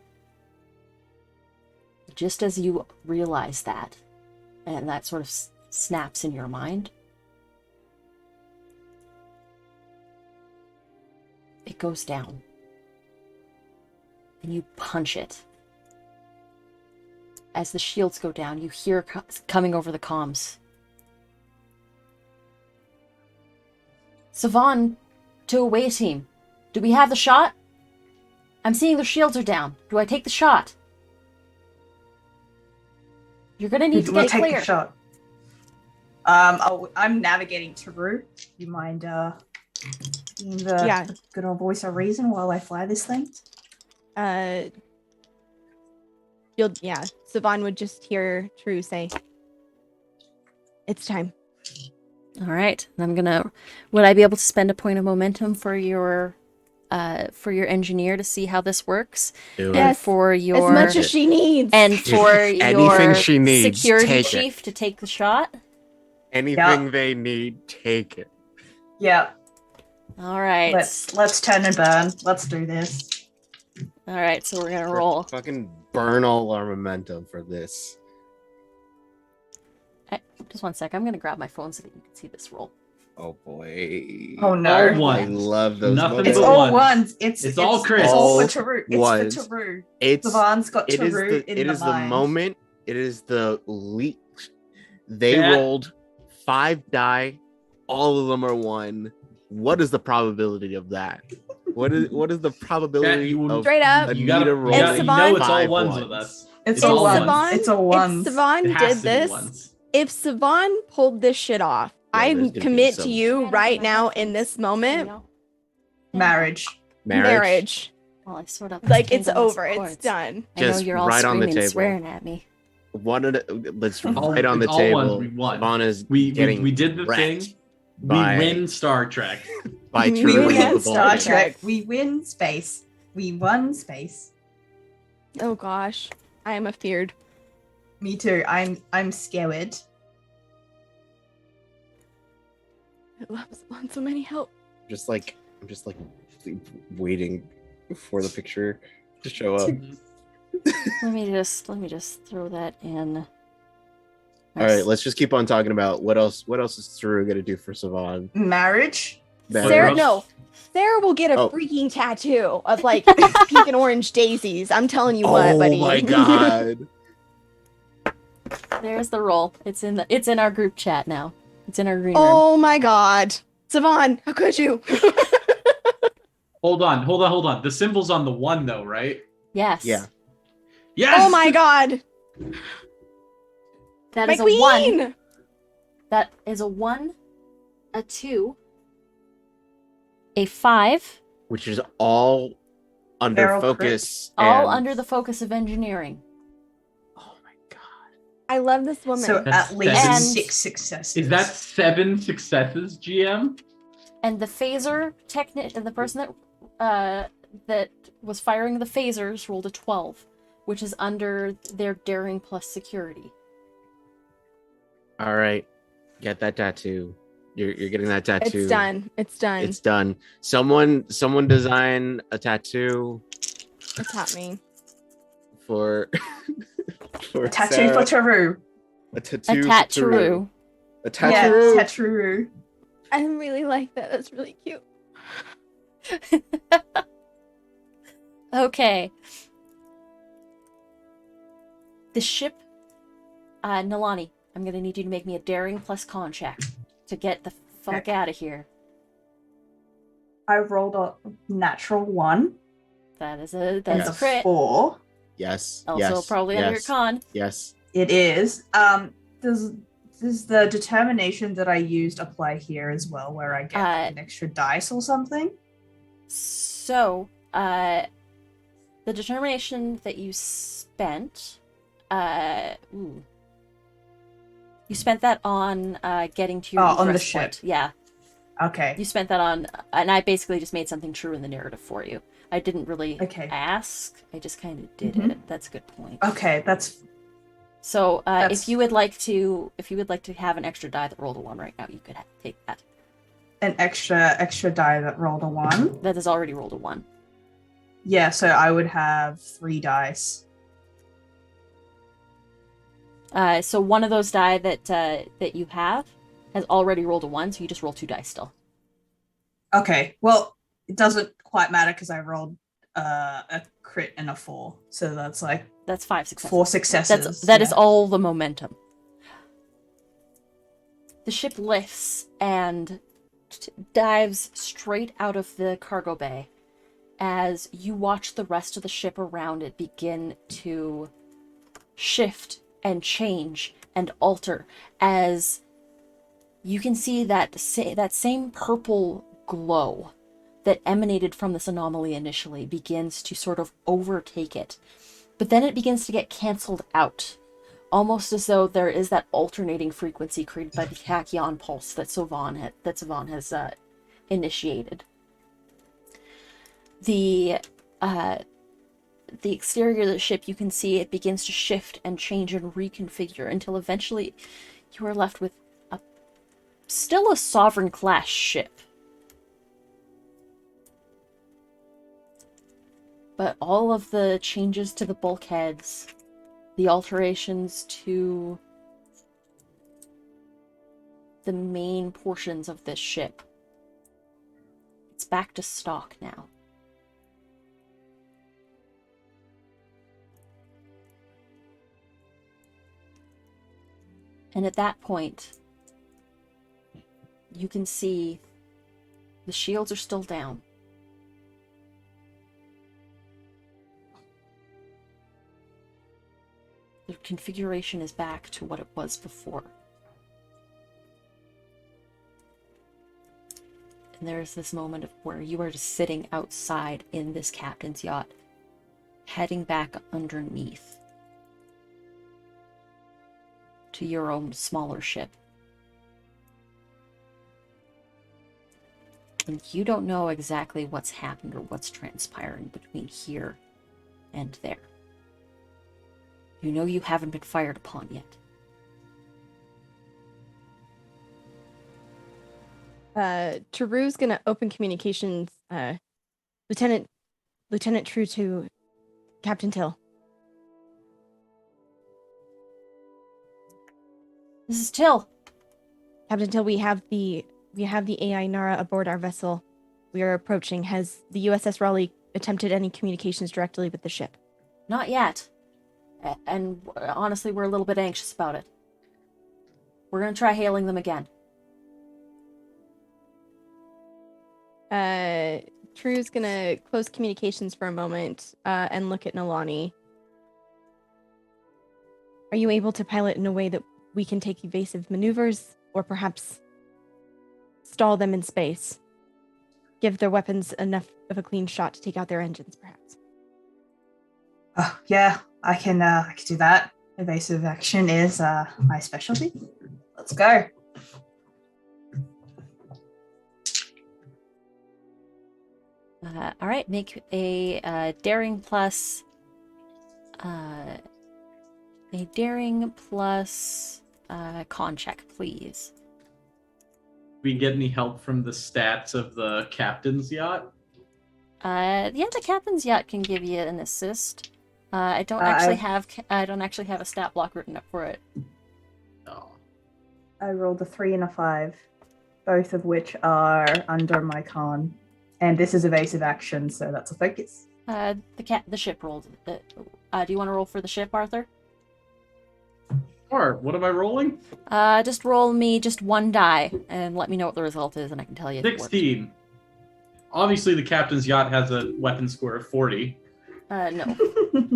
Just as you realize that, and that sort of snaps in your mind, it goes down. And you punch it. As the shields go down, you hear coming over the comms. Savan, to away team. Do we have the shot? I'm seeing the shields are down. Do I take the shot? You're gonna need to We'll get take clear. the shot. I'm navigating Taru. You mind being the good old voice of reason while I fly this thing? Savan would just hear True say, "It's time." All right. Would I be able to spend a point of momentum for your engineer to see how this works? Do And it. Yes, for your as much as she needs. and for Anything your she needs, security take it. chief to take the shot? Anything they need, take it. Yeah. All right. Let's turn and burn. Let's do this. All right, so we're gonna roll. Fucking burn all our momentum for this. Just one sec. I'm gonna grab my phone so that you can see this roll. Oh boy. Oh no. All I ones. love those Nothing moments. It's but all ones. ones. It's all Chris. It's all for All Taru. ones. It's for Taru. It's Savan's got it is Taru the in it the is the mind. moment. It is the leak. They Chat. rolled 5 die. All of them are 1. What is the probability of that? What is the probability you of Straight up. Anita You gotta, you rolling gotta- you Savan- know it's all 5 ones with us. It's It's all all ones. ones. It's all ones. If Savan It has did to be this, ones. if Savan pulled this shit off, Yeah, I there's gonna be commit some- to you right now in this moment, Marriage. marriage. Well, I sort of Like it's tangled over. my It's cords. done. I know Just you're all right on the screaming and table. swearing at me. Let's All- right on the it's all ones. table. We won. Savannah's We getting did the wrecked thing. by- We win Star Trek. by We True win and the Star Vulcan. Trek. We win space. We won space. Oh gosh, I am afeared. Me too. I'm scared. I love Savan so many help. I'm just like waiting for the picture to show up. Let me just throw that in. All right, let's just keep on talking about what else is Saru gonna do for Savan? Marriage. That- Sarah, Rough. no. Sarah will get a Oh. freaking tattoo of like pink and orange daisies. I'm telling you what, Oh buddy. my god. There's the roll. It's in our group chat now. It's in our green room. Oh my god. Savon, how could you? Hold on. The symbol's on the 1 though, right? Yes. Yeah. Yes. Oh my god. That My is a queen. 1. That is a 1, a 2, a 5, Which is all under Barrel focus. all and- under the focus of engineering. Oh my god. I love this woman. So That's at least seven. 6 successes. Is that 7 successes, GM? And the phaser technician, the person that was firing the phasers rolled a 12, which is under their daring plus security. All right, get that tattoo. You're getting that tattoo. It's done. It's done. It's done. Someone design a tattoo It's not me. for for tattoo Sarah. for Taru. A tattoo. A for tattoo. A Yeah, tattoo. Taru. I really like that. That's really cute. Okay. The ship, Nalani, I'm gonna need you to make me a daring plus con check to get the fuck Okay. out of here. I rolled a natural 1 That's and a a crit. 4. Yes. Also yes, probably under your yes, con. Yes. It is. Does the determination that I used apply here as well, where I get an extra dice or something? So, the determination that you spent, you spent that on getting to your Oh, on the egress ship. point. Yeah, Okay. you spent that on, and I basically just made something true in the narrative for you. I didn't really Okay. ask. I just kind of did Mhm. it. That's a good point. Okay, that's So, That's- if you would like to have an extra die that rolled a 1 right now, you could take that. an extra die that rolled a 1. That has already rolled a 1. Yeah, so I would have 3 dice. So one of those die that you have has already rolled a 1, so you just roll 2 dice still. Okay, well, it doesn't quite matter because I rolled a crit and a 4, so that's like That's 5 successes. 4 successes. That is yeah. all the momentum. The ship lifts and dives straight out of the cargo bay as you watch the rest of the ship around it begin to shift and change and alter as you can see that that same purple glow that emanated from this anomaly initially begins to sort of overtake it. But then it begins to get canceled out, almost as though there is that alternating frequency created by the tachyon pulse that Savon has initiated. The exterior of the ship, you can see it begins to shift and change and reconfigure until eventually you are left with still a Sovereign class ship. But all of the changes to the bulkheads, the alterations to the main portions of this ship, it's back to stock now. And at that point, you can see the shields are still down. The configuration is back to what it was before. And there's this moment of where you are just sitting outside in this captain's yacht, heading back underneath to your own smaller ship. And you don't know exactly what's happened or what's transpiring between here and there. You know you haven't been fired upon yet. Taru's gonna open communications, Lieutenant True to Captain Till. This is Till. Captain Till, we have the AI Nara aboard our vessel. we are approaching, has the USS Raleigh attempted any communications directly with the ship? Not yet. And honestly, we're a little bit anxious about it. We're gonna try hailing them again. True's gonna close communications for a moment and look at Nalani. Are you able to pilot in a way that we can take evasive maneuvers, or perhaps stall them in space? Give their weapons enough of a clean shot to take out their engines, perhaps. Yeah, I can do that. Evasive action is my specialty. Let's go. All right, make a daring plus. A daring plus con check, please. We get any help from the stats of the captain's yacht? Yeah, the captain's yacht can give you an assist. I don't actually have a stat block written up for it. Oh. I rolled a 3 and a 5, both of which are under my con. And this is evasive action, so that's a focus. The ship rolled. Do you want to roll for the ship, Arthur? Sure. What am I rolling? Just roll me just one die and let me know what the result is, and I can tell you. If it worked. 16. Obviously, the captain's yacht has a weapon score of 40. No,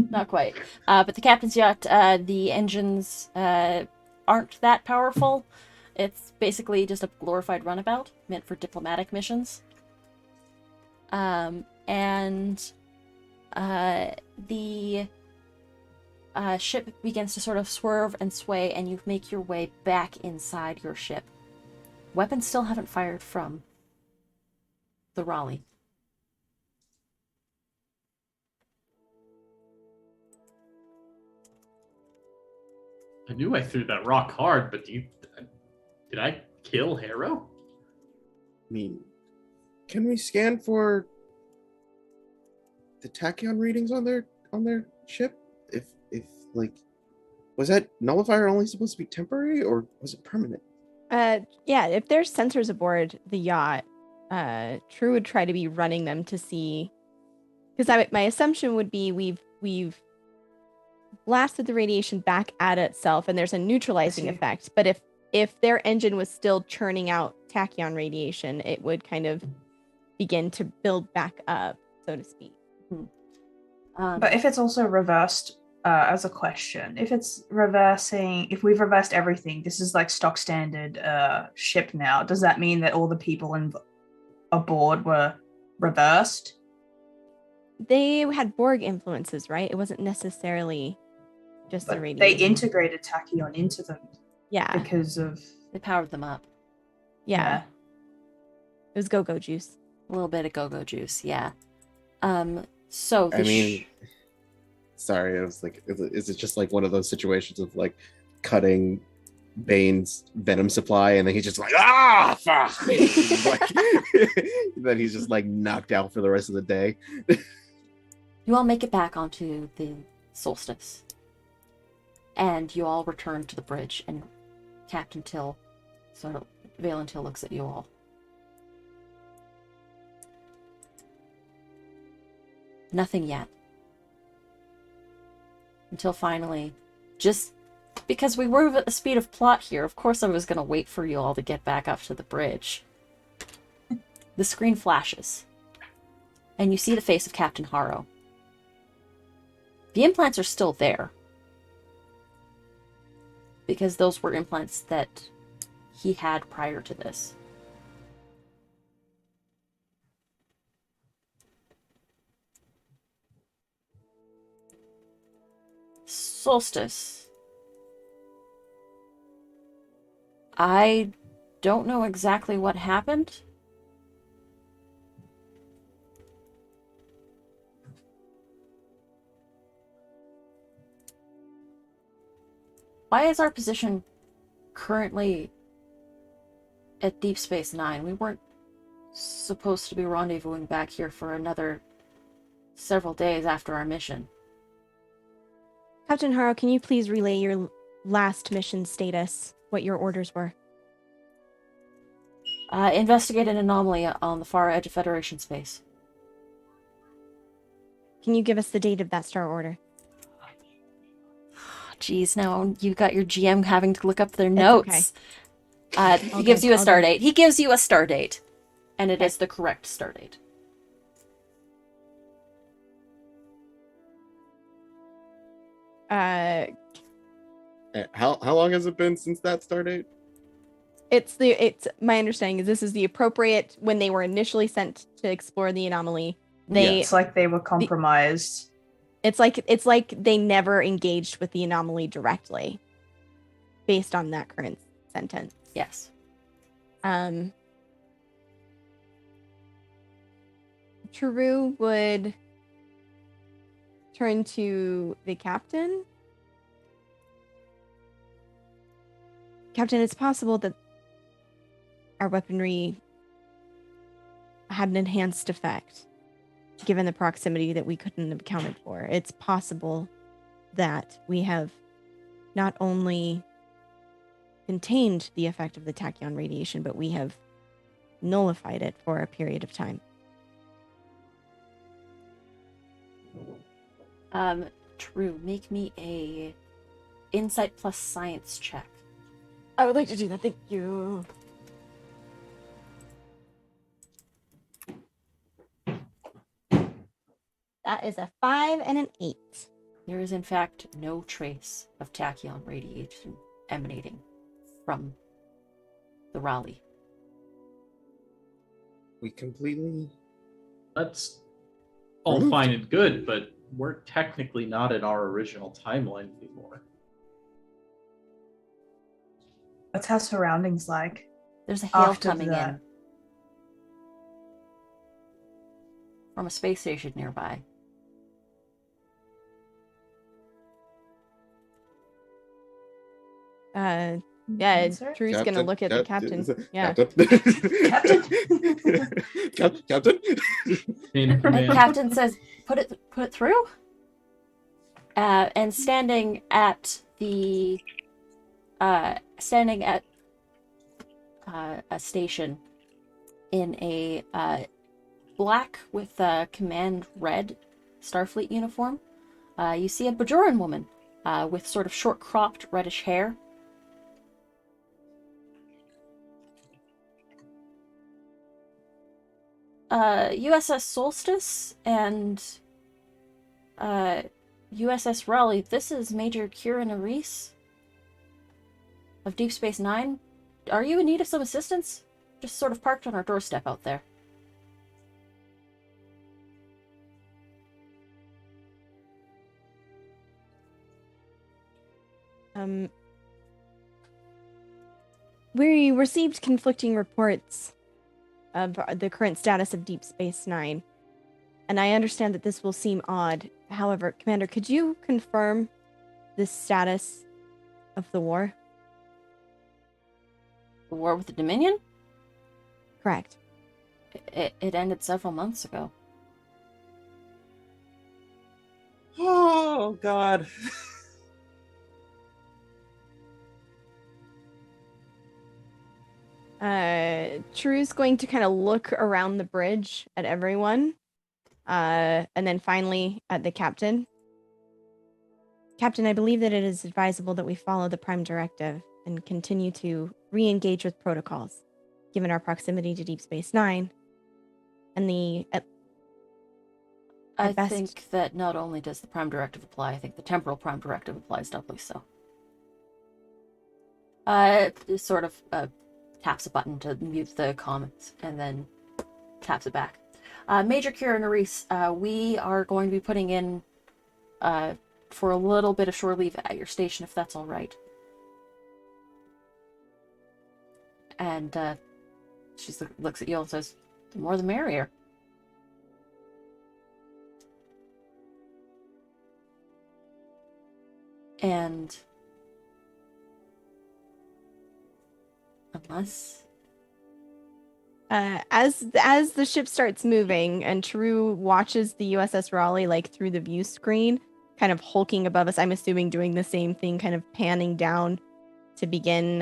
not quite. But the captain's yacht, the engines aren't that powerful. It's basically just a glorified runabout meant for diplomatic missions. The ship begins to sort of swerve and sway, and you make your way back inside your ship. Weapons still haven't fired from the Raleigh. I knew I threw that rock hard, but did I kill Harrow? I mean, can we scan for the tachyon readings on their ship? If like, was that nullifier only supposed to be temporary, or was it permanent? Yeah, if there's sensors aboard the yacht, True would try to be running them to see, because my assumption would be we've blasted the radiation back at itself, and there's a neutralizing effect. But if their engine was still churning out tachyon radiation, it would kind of begin to build back up, so to speak. But if it's also reversed, as a question, if we've reversed everything, this is like stock standard ship now, does that mean that all the people aboard were reversed? They had Borg influences, right? It wasn't necessarily just the radiation. They integrated tachyon into them. Yeah. Because of... They powered them up. Yeah. It was go-go juice. A little bit of go-go juice, yeah. Sorry, I was like, is it just like one of those situations of like cutting Bane's venom supply and then he's just like, fuck! Then he's just like knocked out for the rest of the day. You all make it back onto the Solstice. And you all return to the bridge, and Captain Till, Valen Till looks at you all. Nothing yet. Until finally, just because we were at the speed of plot here, of course I was going to wait for you all to get back up to the bridge. The screen flashes, and you see the face of Captain Harrow. The implants are still there, because those were implants that he had prior to this. Solstice. I don't know exactly what happened. Why is our position currently at Deep Space Nine? We weren't supposed to be rendezvousing back here for another several days after our mission. Captain Harrow, can you please relay your last mission status, what your orders were? Investigate an anomaly on the far edge of Federation space. Can you give us the date of that star order? Jeez, now you got your GM having to look up their It's notes. He gives you a I'll star do. date. He gives you a star date. And it Okay. is the correct star date. How long has it been since that start date? It's my understanding is this is the appropriate when they were initially sent to explore the anomaly. They It's like they were compromised. it's like they never engaged with the anomaly directly based on that current sentence. Yes. True would turn to the captain. Captain, it's possible that our weaponry had an enhanced effect, given the proximity that we couldn't have accounted for. It's possible that we have not only contained the effect of the tachyon radiation, but we have nullified it for a period of time. True. Make me a insight plus science check. I would like to do that. Thank you. That is a 5 and an 8. There is, in fact, no trace of tachyon radiation emanating from the Raleigh. We completely. That's all Proved. fine and good, but we're technically not in our original timeline anymore. What's our surroundings like? There's a hail After coming that. in from a space station nearby. Yeah, Answer? Drew's gonna look at the captain. Yeah. Captain. In And command. Captain says, "Put it through." And standing at a station in a black with command red Starfleet uniform, you see a Bajoran woman with sort of short cropped reddish hair. USS Solstice and USS Raleigh. This is Major Kira Nerys of Deep Space Nine. Are you in need of some assistance? Just sort of parked on our doorstep out there. We received conflicting reports of the current status of Deep Space Nine, and I understand that this will seem odd. However, Commander, could you confirm the status of the war? The war with the Dominion? Correct. It ended several months ago. Oh God. True's going to kind of look around the bridge at everyone, and then finally at the captain. Captain, I believe that it is advisable that we follow the Prime Directive and continue to re-engage with protocols, given our proximity to Deep Space Nine, and I best- think that not only does the Prime Directive apply, I think the Temporal Prime Directive applies doubly so. Sort of taps a button to mute the comments and then taps it back. Major Kira Nerys, we are going to be putting in for a little bit of shore leave at your station, if that's all right. And she looks at you and says, "The more the merrier." And unless as the ship starts moving and True watches the USS Raleigh like through the view screen, kind of hulking above us, I'm assuming doing the same thing, kind of panning down to begin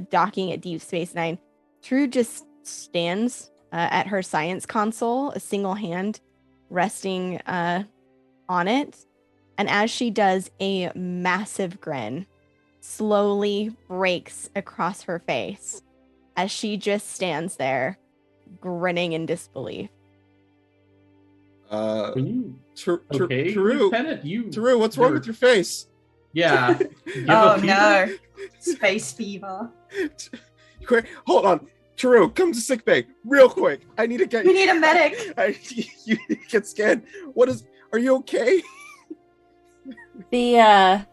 docking at Deep Space Nine. True just stands at her science console, a single hand resting on it. And as she does, a massive grin slowly breaks across her face as she just stands there, grinning in disbelief. Are you okay, Taru, Lieutenant? Taru, what's wrong with your face? Yeah. Give Oh a fever? no, space fever. Quick, hold on. Taru, come to sickbay real quick. I need to get. We need a medic. You need to get scanned. What is? Are you okay? There's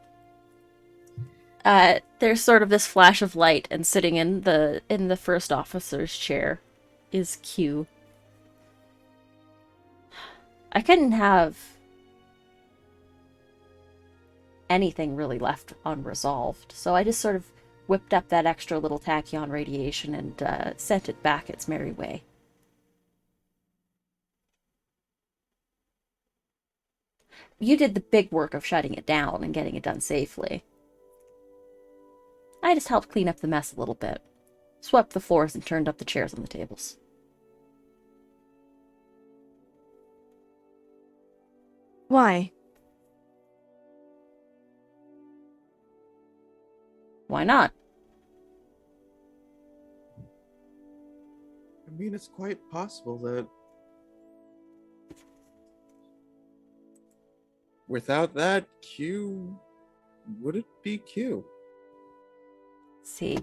sort of this flash of light, and sitting in the first officer's chair is Q. I couldn't have anything really left unresolved, so I just sort of whipped up that extra little tachyon radiation and sent it back its merry way. You did the big work of shutting it down and getting it done safely. I just helped clean up the mess a little bit, swept the floors and turned up the chairs on the tables. Why? Why not? I mean, it's quite possible that without that, Q wouldn't be Q. See.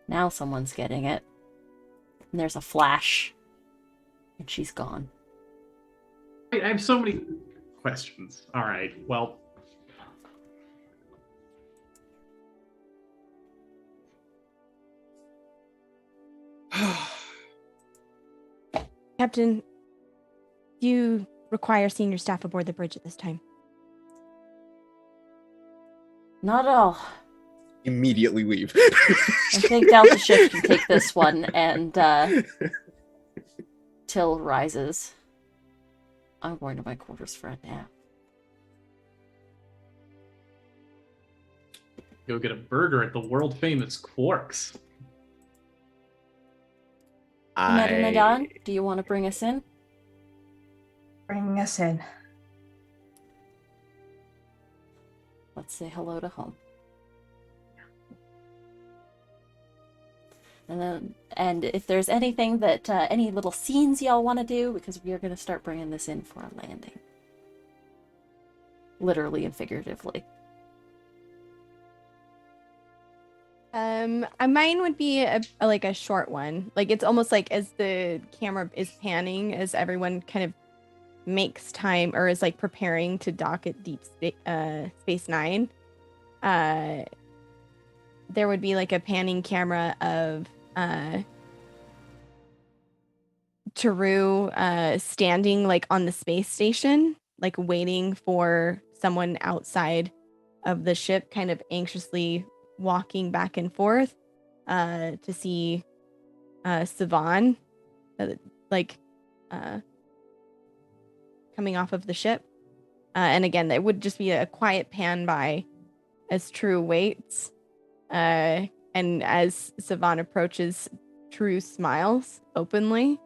Now someone's getting it. And there's a flash. And she's gone. I have so many questions. All right. Well, Captain, you require senior staff aboard the bridge at this time. Not at all. Immediately leave. I think Delta Shift can take this one, and Till rises. I'm going to my quarters for a nap. go get a burger at the world famous Quarks. Nadine, do you want to bring us in? Bringing us in. Let's say hello to home. And if there's anything that, any little scenes y'all want to do, because we are going to start bringing this in for our landing. Literally and figuratively. Mine would be like a short one. Like it's almost like as the camera is panning, as everyone kind of makes time or is like preparing to dock at Space Nine. There would be like a panning camera of Taru standing like on the space station, like waiting for someone outside of the ship, kind of anxiously walking back and forth to see Sivan coming off of the ship. And again, it would just be a quiet pan by as True waits. And as Sivan approaches, True smiles openly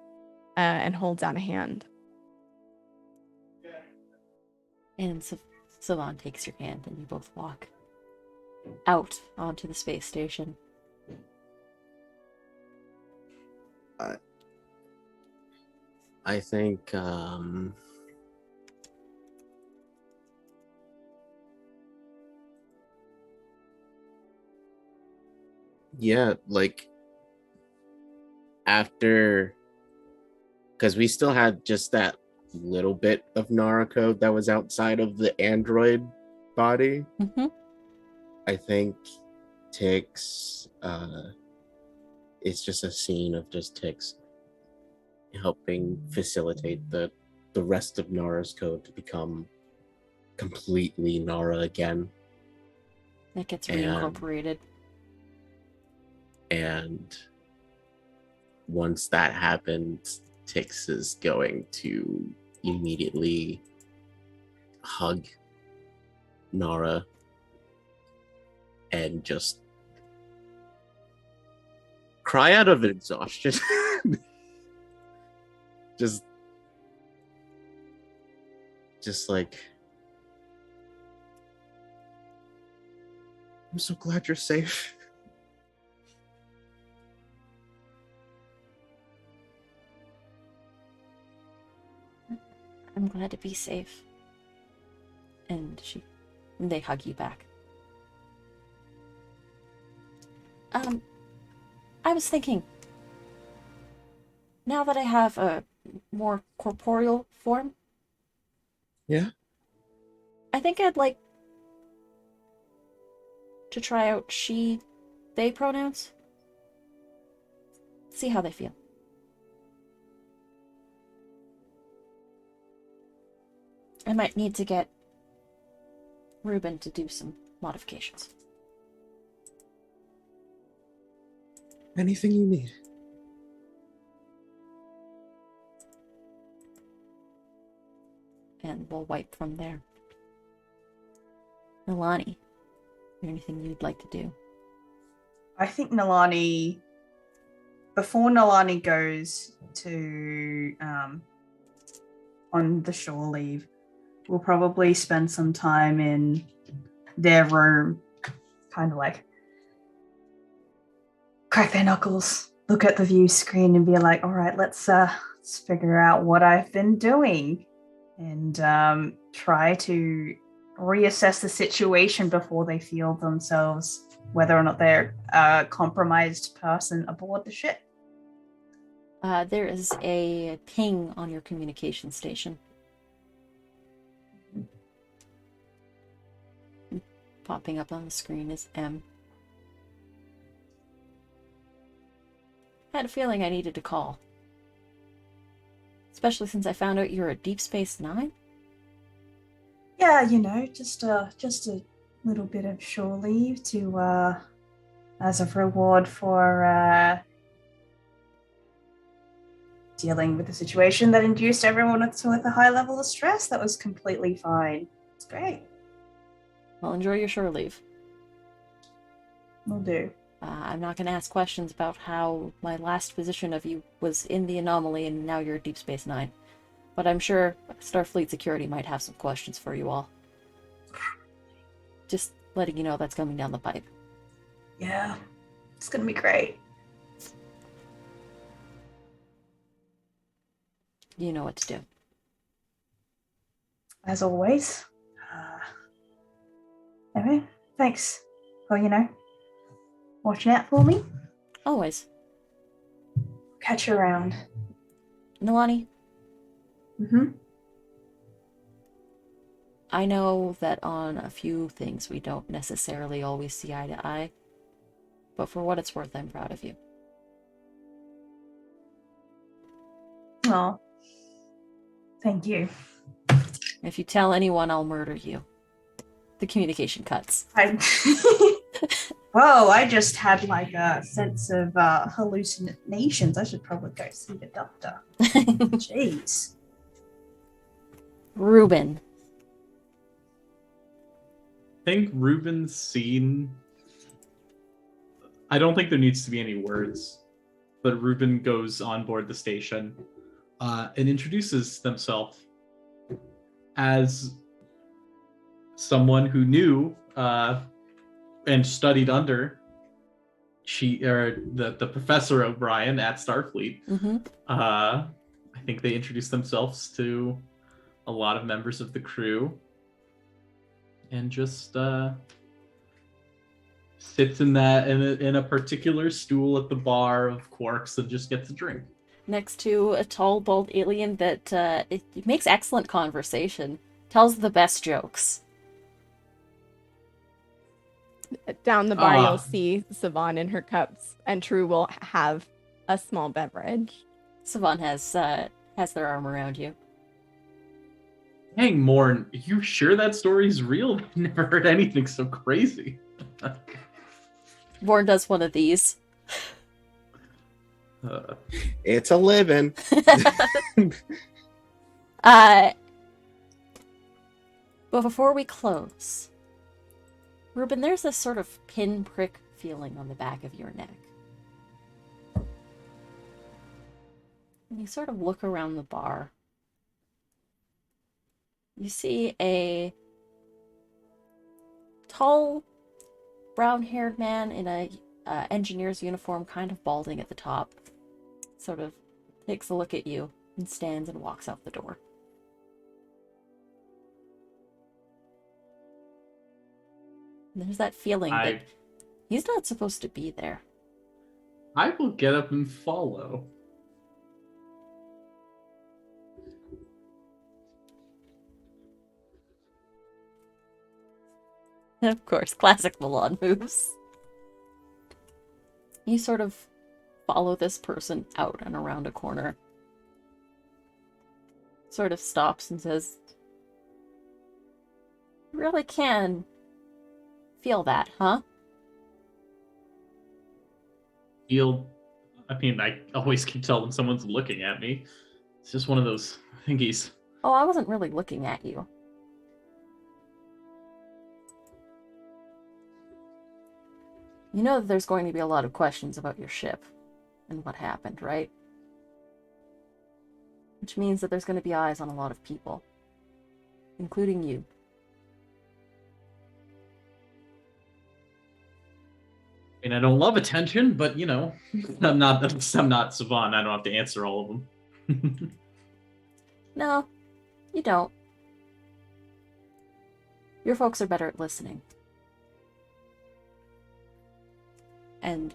and holds out a hand. And Sivan takes your hand and you both walk out onto the space station. I think yeah, like after, because we still had just that little bit of Nara code that was outside of the android body. Mm-hmm. I think Tix, it's just a scene of just Tix helping facilitate the rest of Nara's code to become completely Nara again. It gets reincorporated. And once that happens, Tix is going to immediately hug Nara and just cry out of exhaustion. just like, I'm so glad you're safe. I'm glad to be safe. And they hug you back. I was thinking, now that I have a more corporeal form, Yeah? I think I'd like to try out she, they pronouns. See how they feel. I might need to get Ruben to do some modifications. Anything you need. And we'll wipe from there. Nalani, is there anything you'd like to do? I think Nalani, before Nalani goes to on the shore leave, we'll probably spend some time in their room, kind of like crack their knuckles, look at the view screen and be like, all right, let's figure out what I've been doing and try to reassess the situation before they feel themselves whether or not they're a compromised person aboard the ship. There is a ping on your communication station. Popping up on the screen is M. I had a feeling I needed to call. Especially since I found out you're a Deep Space Nine. Yeah, you know, just a little bit of shore leave to as a reward for dealing with the situation that induced everyone with a high level of stress. That was completely fine. It's great. Well, enjoy your shore leave. Will do. I'm not going to ask questions about how my last position of you was in the anomaly and now you're Deep Space Nine. But I'm sure Starfleet Security might have some questions for you all. Just letting you know that's coming down the pipe. Yeah, it's gonna be great. You know what to do. As always. Anyway, thanks for, watching out for me. Always. Catch you around. Nalani, Mm-hmm. I know that on a few things we don't necessarily always see eye to eye, but for what it's worth, I'm proud of you. Oh, thank you. If you tell anyone, I'll murder you. The communication cuts. Whoa, I just had like a sense of hallucinations. I should probably go see the doctor. Jeez. Ruben. I think Ruben's scene. I don't think there needs to be any words, but Ruben goes on board the station and introduces themselves as someone who knew and studied under the Professor O'Brien at Starfleet. Mm-hmm. I think they introduced themselves to a lot of members of the crew, and just sits in a particular stool at the bar of Quarks and just gets a drink Next to a tall, bald alien that it makes excellent conversation. Tells the best jokes. Down the bar, you'll see Savon in her cups, and True will have a small beverage. Savon has their arm around you. Dang, Morn, you sure that story's real? I've never heard anything so crazy. Vorn does one of these. It's a living. But before we close, Ruben, there's this sort of pinprick feeling on the back of your neck. And you sort of look around the bar. You see a tall, brown-haired man in a engineer's uniform, kind of balding at the top. Sort of takes a look at you and stands and walks out the door. And there's that feeling that he's not supposed to be there. I will get up and follow. And of course, classic Milan moves. You sort of follow this person out and around a corner. Sort of stops and says, "You really can feel that, huh?" I mean, I always can tell when someone's looking at me. It's just one of those thingies. Oh, I wasn't really looking at you. You know that there's going to be a lot of questions about your ship and what happened, right? Which means that there's going to be eyes on a lot of people, including you. I mean, I don't love attention, but you know, I'm not Savant. I don't have to answer all of them. No, you don't. Your folks are better at listening. And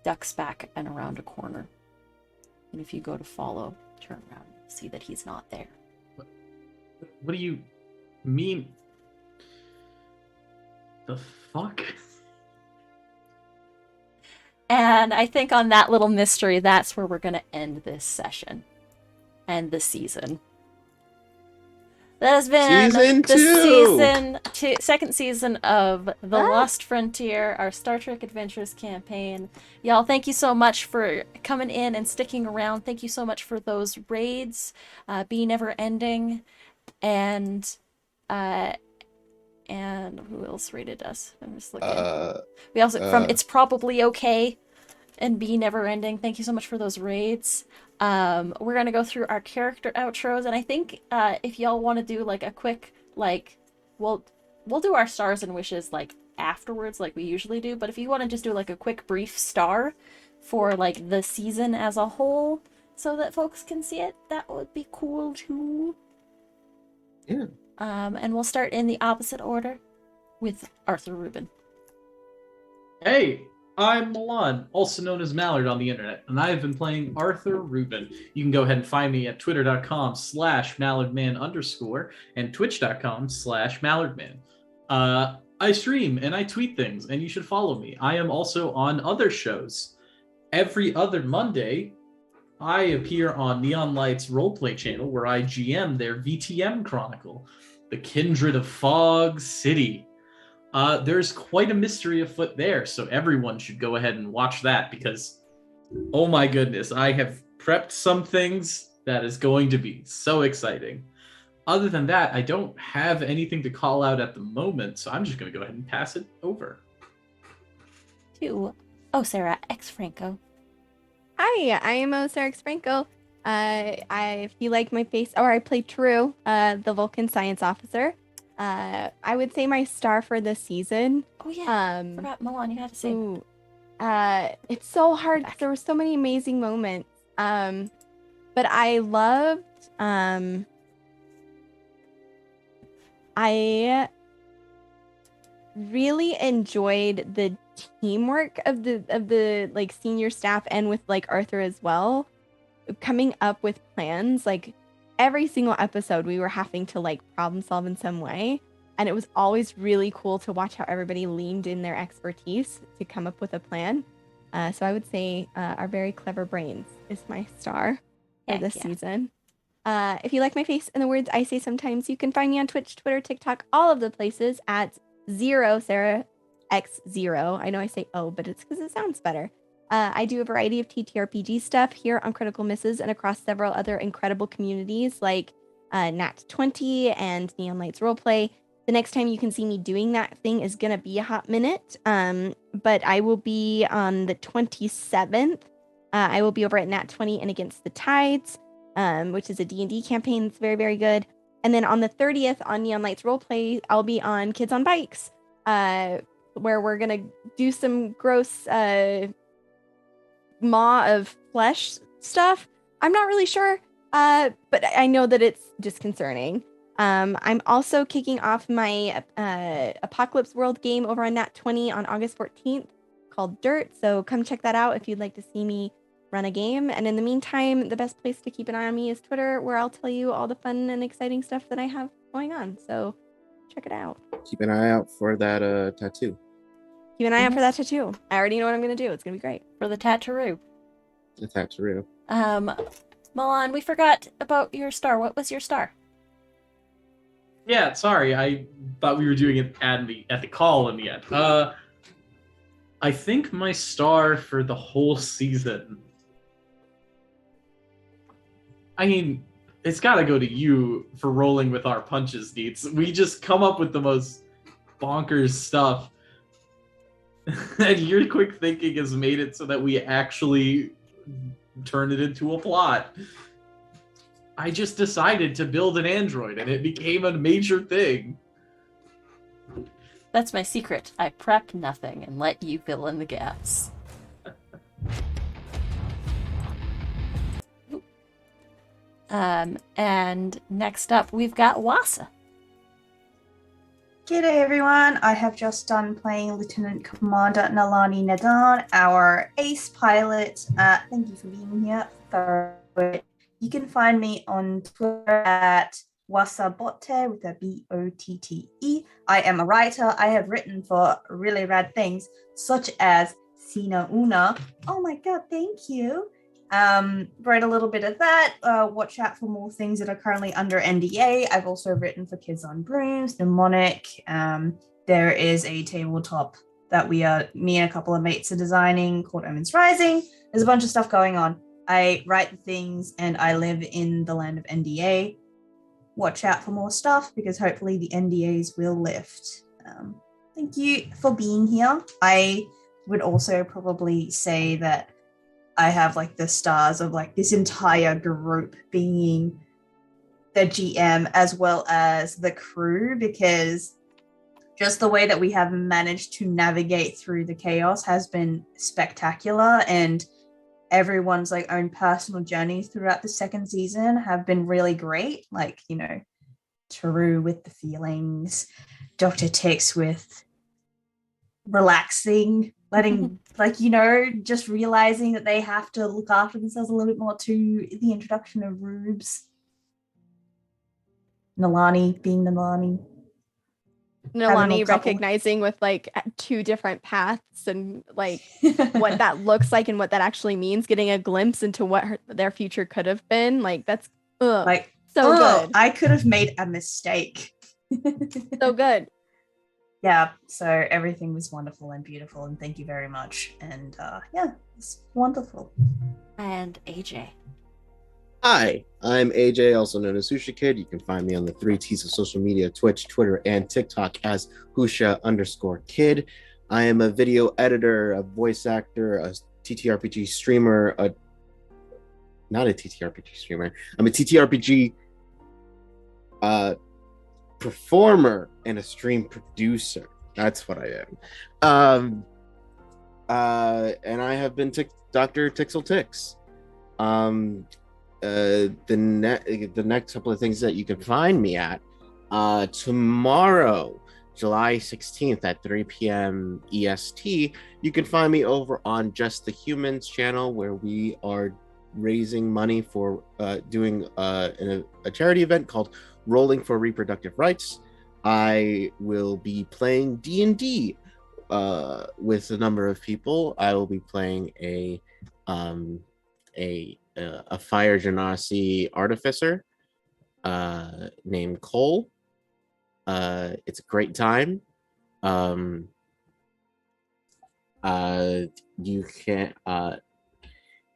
ducks back and around a corner. And if you go to follow, turn around and see that he's not there. What do you mean? The fuck? And I think on that little mystery, that's where we're going to end this session. And the season. That has been Season the two. second season of The Lost Frontier, our Star Trek Adventures campaign. Y'all, thank you so much for coming in and sticking around. Thank you so much for those raids, Be Never Ending, and who else raided us? I'm just looking. We also from It's Probably Okay and Be Never Ending. Thank you so much for those raids. We're gonna go through our character outros, and I think if y'all want to do like a quick we'll do our stars and wishes like afterwards, like we usually do. But if you want to just do like a quick brief star for like the season as a whole, so that folks can see it, that would be cool too. Yeah. And we'll start in the opposite order with Arthur Rubin. Hey, I'm Milan, also known as Mallard on the internet, and I have been playing Arthur Rubin. You can go ahead and find me at twitter.com/mallardman_ and twitch.com/mallardman. I stream and I tweet things, and you should follow me. I am also on other shows. Every other Monday, I appear on Neon Light's roleplay channel, where I GM their VTM Chronicle, The Kindred of Fog City. There's quite a mystery afoot there, so everyone should go ahead and watch that, because, oh my goodness, I have prepped some things that is going to be so exciting. Other than that, I don't have anything to call out at the moment, so I'm just going to go ahead and pass it over. To Sarah X Franco. Hi, I am Sarah X Franco. If you like my face, or I play True, the Vulcan science officer. I would say my star for this season. Oh yeah, forgot Milan. You had to say. Ooh, it's so hard. There were so many amazing moments. But I loved. I really enjoyed the teamwork of the like senior staff and with like Arthur as well, coming up with plans. Like every single episode we were having to like problem solve in some way, and it was always really cool to watch how everybody leaned in their expertise to come up with a plan. So I would say our very clever brains is my star for this season. If you like my face and the words I say sometimes, you can find me on Twitch, Twitter, TikTok, all of the places at Sarah X0. I know I say O, but it's because it sounds better. I do a variety of TTRPG stuff here on Critical Misses and across several other incredible communities like Nat20 and Neon Lights Roleplay. The next time you can see me doing that thing is going to be a hot minute, but I will be on the 27th I will be over at Nat 20 and Against the Tides, which is a D&D campaign that's very, very good. And then on the 30th on Neon Lights Roleplay, I'll be on Kids on Bikes, where we're going to do some gross maw of flesh stuff. I'm not really sure, but I know that it's disconcerting. I'm also kicking off my Apocalypse World game over on Nat 20 on August 14th called Dirt. So come check that out if you'd like to see me run a game. And in the meantime, the best place to keep an eye on me is Twitter, where I'll tell you all the fun and exciting stuff that I have going on. So check it out. Keep an eye out for that tattoo. Keep an eye out for that tattoo. I already know what I'm going to do. It's going to be great. For the tattoo. The tattoo. Milan, we forgot about your star. What was your star? Yeah, sorry. I thought we were doing it at the call in the end. I think my star for the whole season. I mean, it's got to go to you for rolling with our punches, Neats. We just come up with the most bonkers stuff. And your quick thinking has made it so that we actually turn it into a plot. I just decided to build an android and it became a major thing. That's my secret. I prep nothing and let you fill in the gaps. And next up we've got Wassa. G'day everyone, I have just done playing Lieutenant Commander Nalani Nadan, our ace pilot. Thank you for being here. You can find me on Twitter at Wasabotte with a Botte. I am a writer. I have written for really rad things such as Sina Una. Oh my god, thank you. Wrote a little bit of that. Watch out for more things that are currently under NDA. I've also written for Kids on Brooms, Mnemonic. There is a tabletop that me and a couple of mates are designing called Omens Rising. There's a bunch of stuff going on. I write the things and I live in the land of NDA. Watch out for more stuff because hopefully the NDAs will lift. Thank you for being here. I would also probably say that I have like the stars of like this entire group being the GM as well as the crew, because just the way that we have managed to navigate through the chaos has been spectacular, and everyone's like own personal journeys throughout the second season have been really great. Like, you know, Taru with the feelings, Dr. Tix with relaxing, letting like, you know, just realizing that they have to look after themselves a little bit more, to the introduction of Rubes, Nalani being Nalani recognizing with like 2 different paths and like what that looks like and what that actually means, getting a glimpse into what their future could have been. Like that's like so good. I could have made a mistake. So good. Yeah, so everything was wonderful and beautiful, and thank you very much. And yeah, it's wonderful. And AJ. Hi, I'm AJ, also known as Husha Kid. You can find me on the 3 T's of social media, Twitch, Twitter, and TikTok as Husha_Kid. I am a video editor, a voice actor, a TTRPG streamer, not a TTRPG streamer. I'm a TTRPG performer and a stream producer. That's what I am. And I have been Dr. Tixel Tix. The next couple of things that you can find me at tomorrow, July 16th at 3 p.m. EST, you can find me over on Just the Humans channel, where we are raising money for doing a charity event called Rolling for Reproductive Rights. I will be playing D&D with a number of people. I will be playing a Fire Genasi artificer named Cole. It's a great time.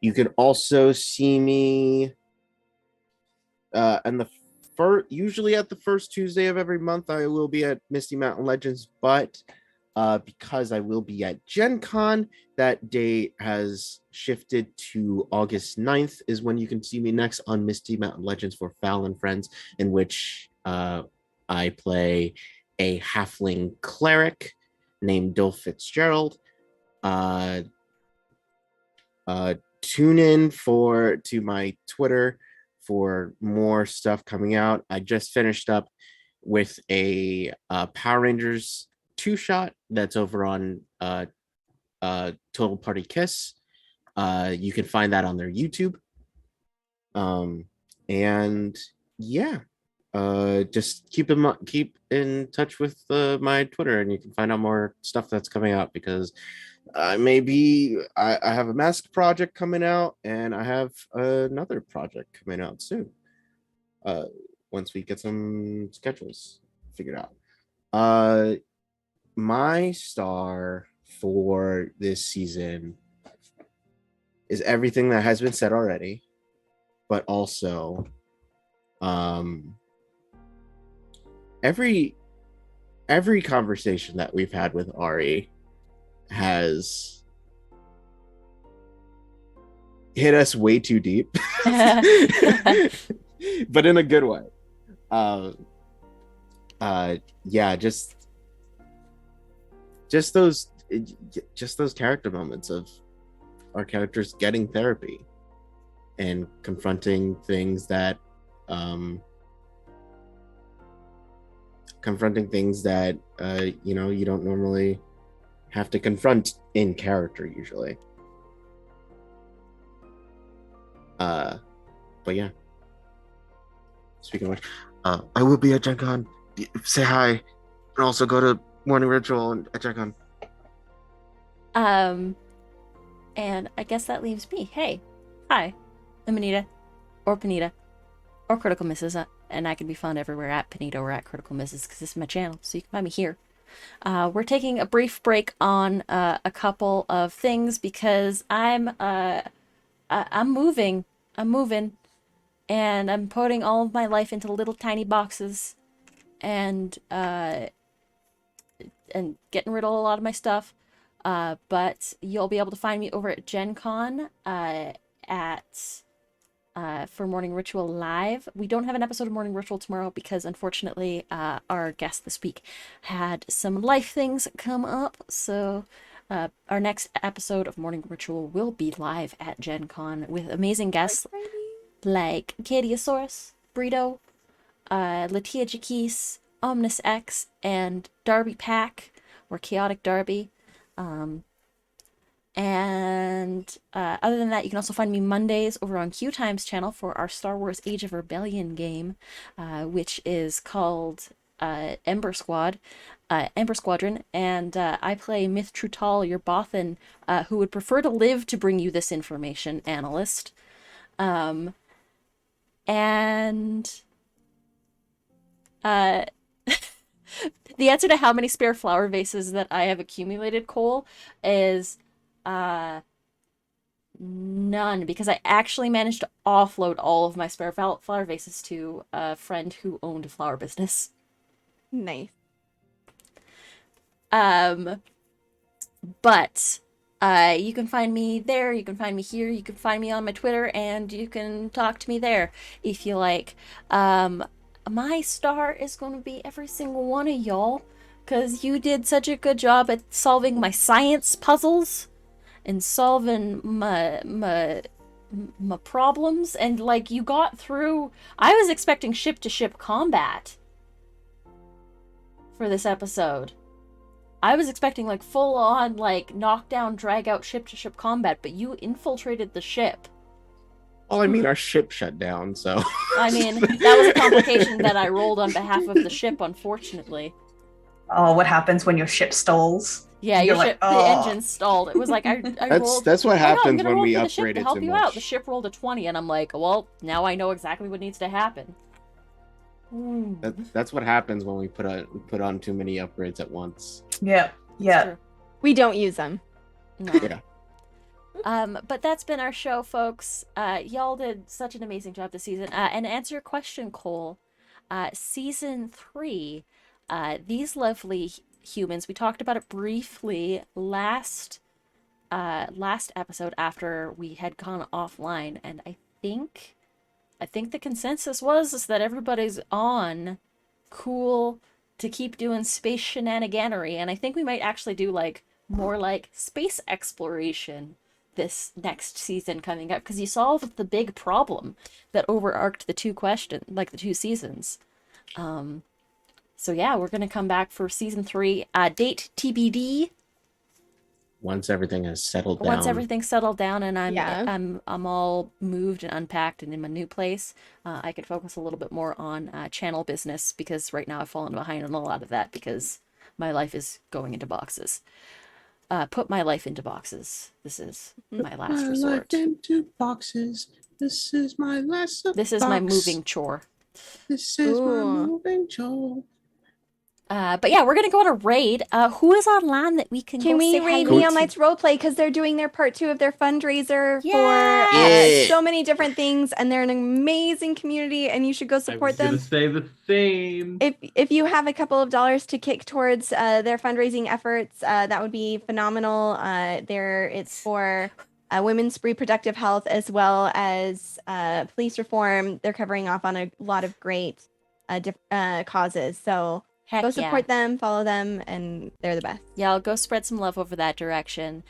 You can also see me usually at the first Tuesday of every month. I will be at Misty Mountain Legends, but because I will be at Gen Con. That date has shifted to August 9th is when you can see me next on Misty Mountain Legends for Foul and Friends, in which I play a halfling cleric named Dol Fitzgerald. Tune in to my Twitter for more stuff coming out. I just finished up with a Power Rangers 2-shot that's over on Total Party Kiss. You can find that on their YouTube. And yeah, just keep in touch with my Twitter, and you can find out more stuff that's coming out, because I have a mask project coming out, and I have another project coming out soon. Once we get some schedules figured out. My star for this season is everything that has been said already, but also every conversation that we've had with Ari has hit us way too deep, but in a good way. Yeah, just those character moments of our characters getting therapy and confronting things that you don't normally have to confront in character usually. But yeah, speaking of which, I will be at Gen Con. Say hi, and also go to Morning Ritual at Gen Con. And I guess that leaves me. Hey, hi, I'm Anita, or Panita, or Critical Misses, and I can be found everywhere at Panita or at Critical Misses, because this is my channel, so you can find me here. We're taking a brief break on a couple of things because I'm moving, and I'm putting all of my life into little tiny boxes, and getting rid of a lot of my stuff. But you'll be able to find me over at Gen Con for Morning Ritual Live. We don't have an episode of Morning Ritual tomorrow because, unfortunately, our guest this week had some life things come up. So our next episode of Morning Ritual will be live at Gen Con with amazing guests like Cadiosaurus, Brito, Latia Jaquise, Omnis X, and Darby Pack, or Chaotic Darby. And other than that, you can also find me Mondays over on Q Times channel for our Star Wars Age of Rebellion game, which is called Ember Squadron, and I play Myth Trutal, your Bothan, who would prefer to live to bring you this information, analyst. The answer to how many spare flower vases that I have accumulated, Cole, is none, because I actually managed to offload all of my spare flower vases to a friend who owned a flower business. Nice. But you can find me there, you can find me here, you can find me on my Twitter, and you can talk to me there if you like. My star is going to be every single one of y'all, because you did such a good job at solving my science puzzles and solving my problems, and like you got through. I was expecting ship-to-ship combat for this episode. I was expecting like full-on like knockdown, drag-out ship-to-ship combat, but you infiltrated the ship. Well, I mean, our ship shut down, so... I mean, that was a complication that I rolled on behalf of the ship, unfortunately. Oh, what happens when your ship stalls? Yeah, You're your like, ship, the "Oh." engine stalled. It was like I rolled... That's what "Oh, no, I'm happens gonna when roll we for the ship upgrade to it help too you out. much. The ship rolled a 20, and I'm like, well, now I know exactly what needs to happen. That's what happens when we put on too many upgrades at once. Yep. It's Yeah. true. We don't use them. No. Yeah. But that's been our show, folks. Y'all did such an amazing job this season. And to answer your question, Cole, season 3, these lovely humans. We talked about it briefly last episode after we had gone offline, and I think the consensus was that everybody's on cool to keep doing space shenaniganery, and I think we might actually do like more like space exploration this next season coming up, because you solved the big problem that overarched the two seasons. So yeah, we're gonna come back for season 3. Date TBD. Once everything has settled down. Once everything's settled down and Yeah. I'm all moved and unpacked and in my new place, I could focus a little bit more on channel business, because right now I've fallen behind on a lot of that because my life is going into boxes. Put my life into boxes. This is my last My resort. life into boxes. This is my last. This is my box. moving chore. This is my Ooh. moving chore. But yeah, we're gonna go on a raid. Who is online that we can Can go we say hi raid to? Neon Lights Roleplay, because they're doing their part 2 of their fundraiser for Yeah. so many different things, and they're an amazing community, and you should go I support was gonna them. say the same. If you have a couple of dollars to kick towards their fundraising efforts, that would be phenomenal. It's for women's reproductive health as well as police reform. They're covering off on a lot of great causes. So Heck go yeah. support them, follow them, and they're the best. Yeah, I'll go spread some love over that direction.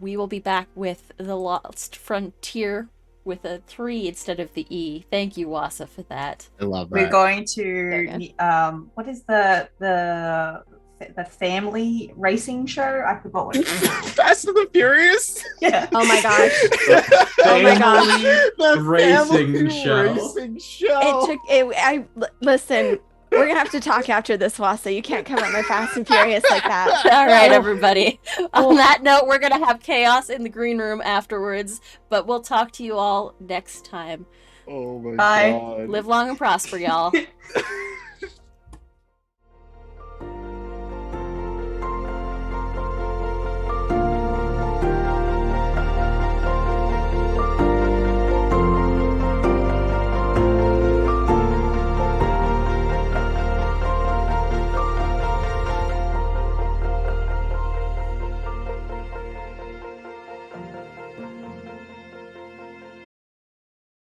We will be back with The Lost Frontier with a 3 instead of the E. Thank you, Wasa, for that. I love We're that. going Very to what is the family racing show? I forgot what it's called. Fast and the Furious. Yeah. Oh my gosh. Oh my gosh. The Racing family show. Racing show. Listen, we're gonna have to talk after this, Wasa. You can't come at my Fast and Furious like that. All right, everybody. On that note, we're going to have chaos in the green room afterwards, but we'll talk to you all next time. Oh my Bye. god. Live long and prosper, y'all.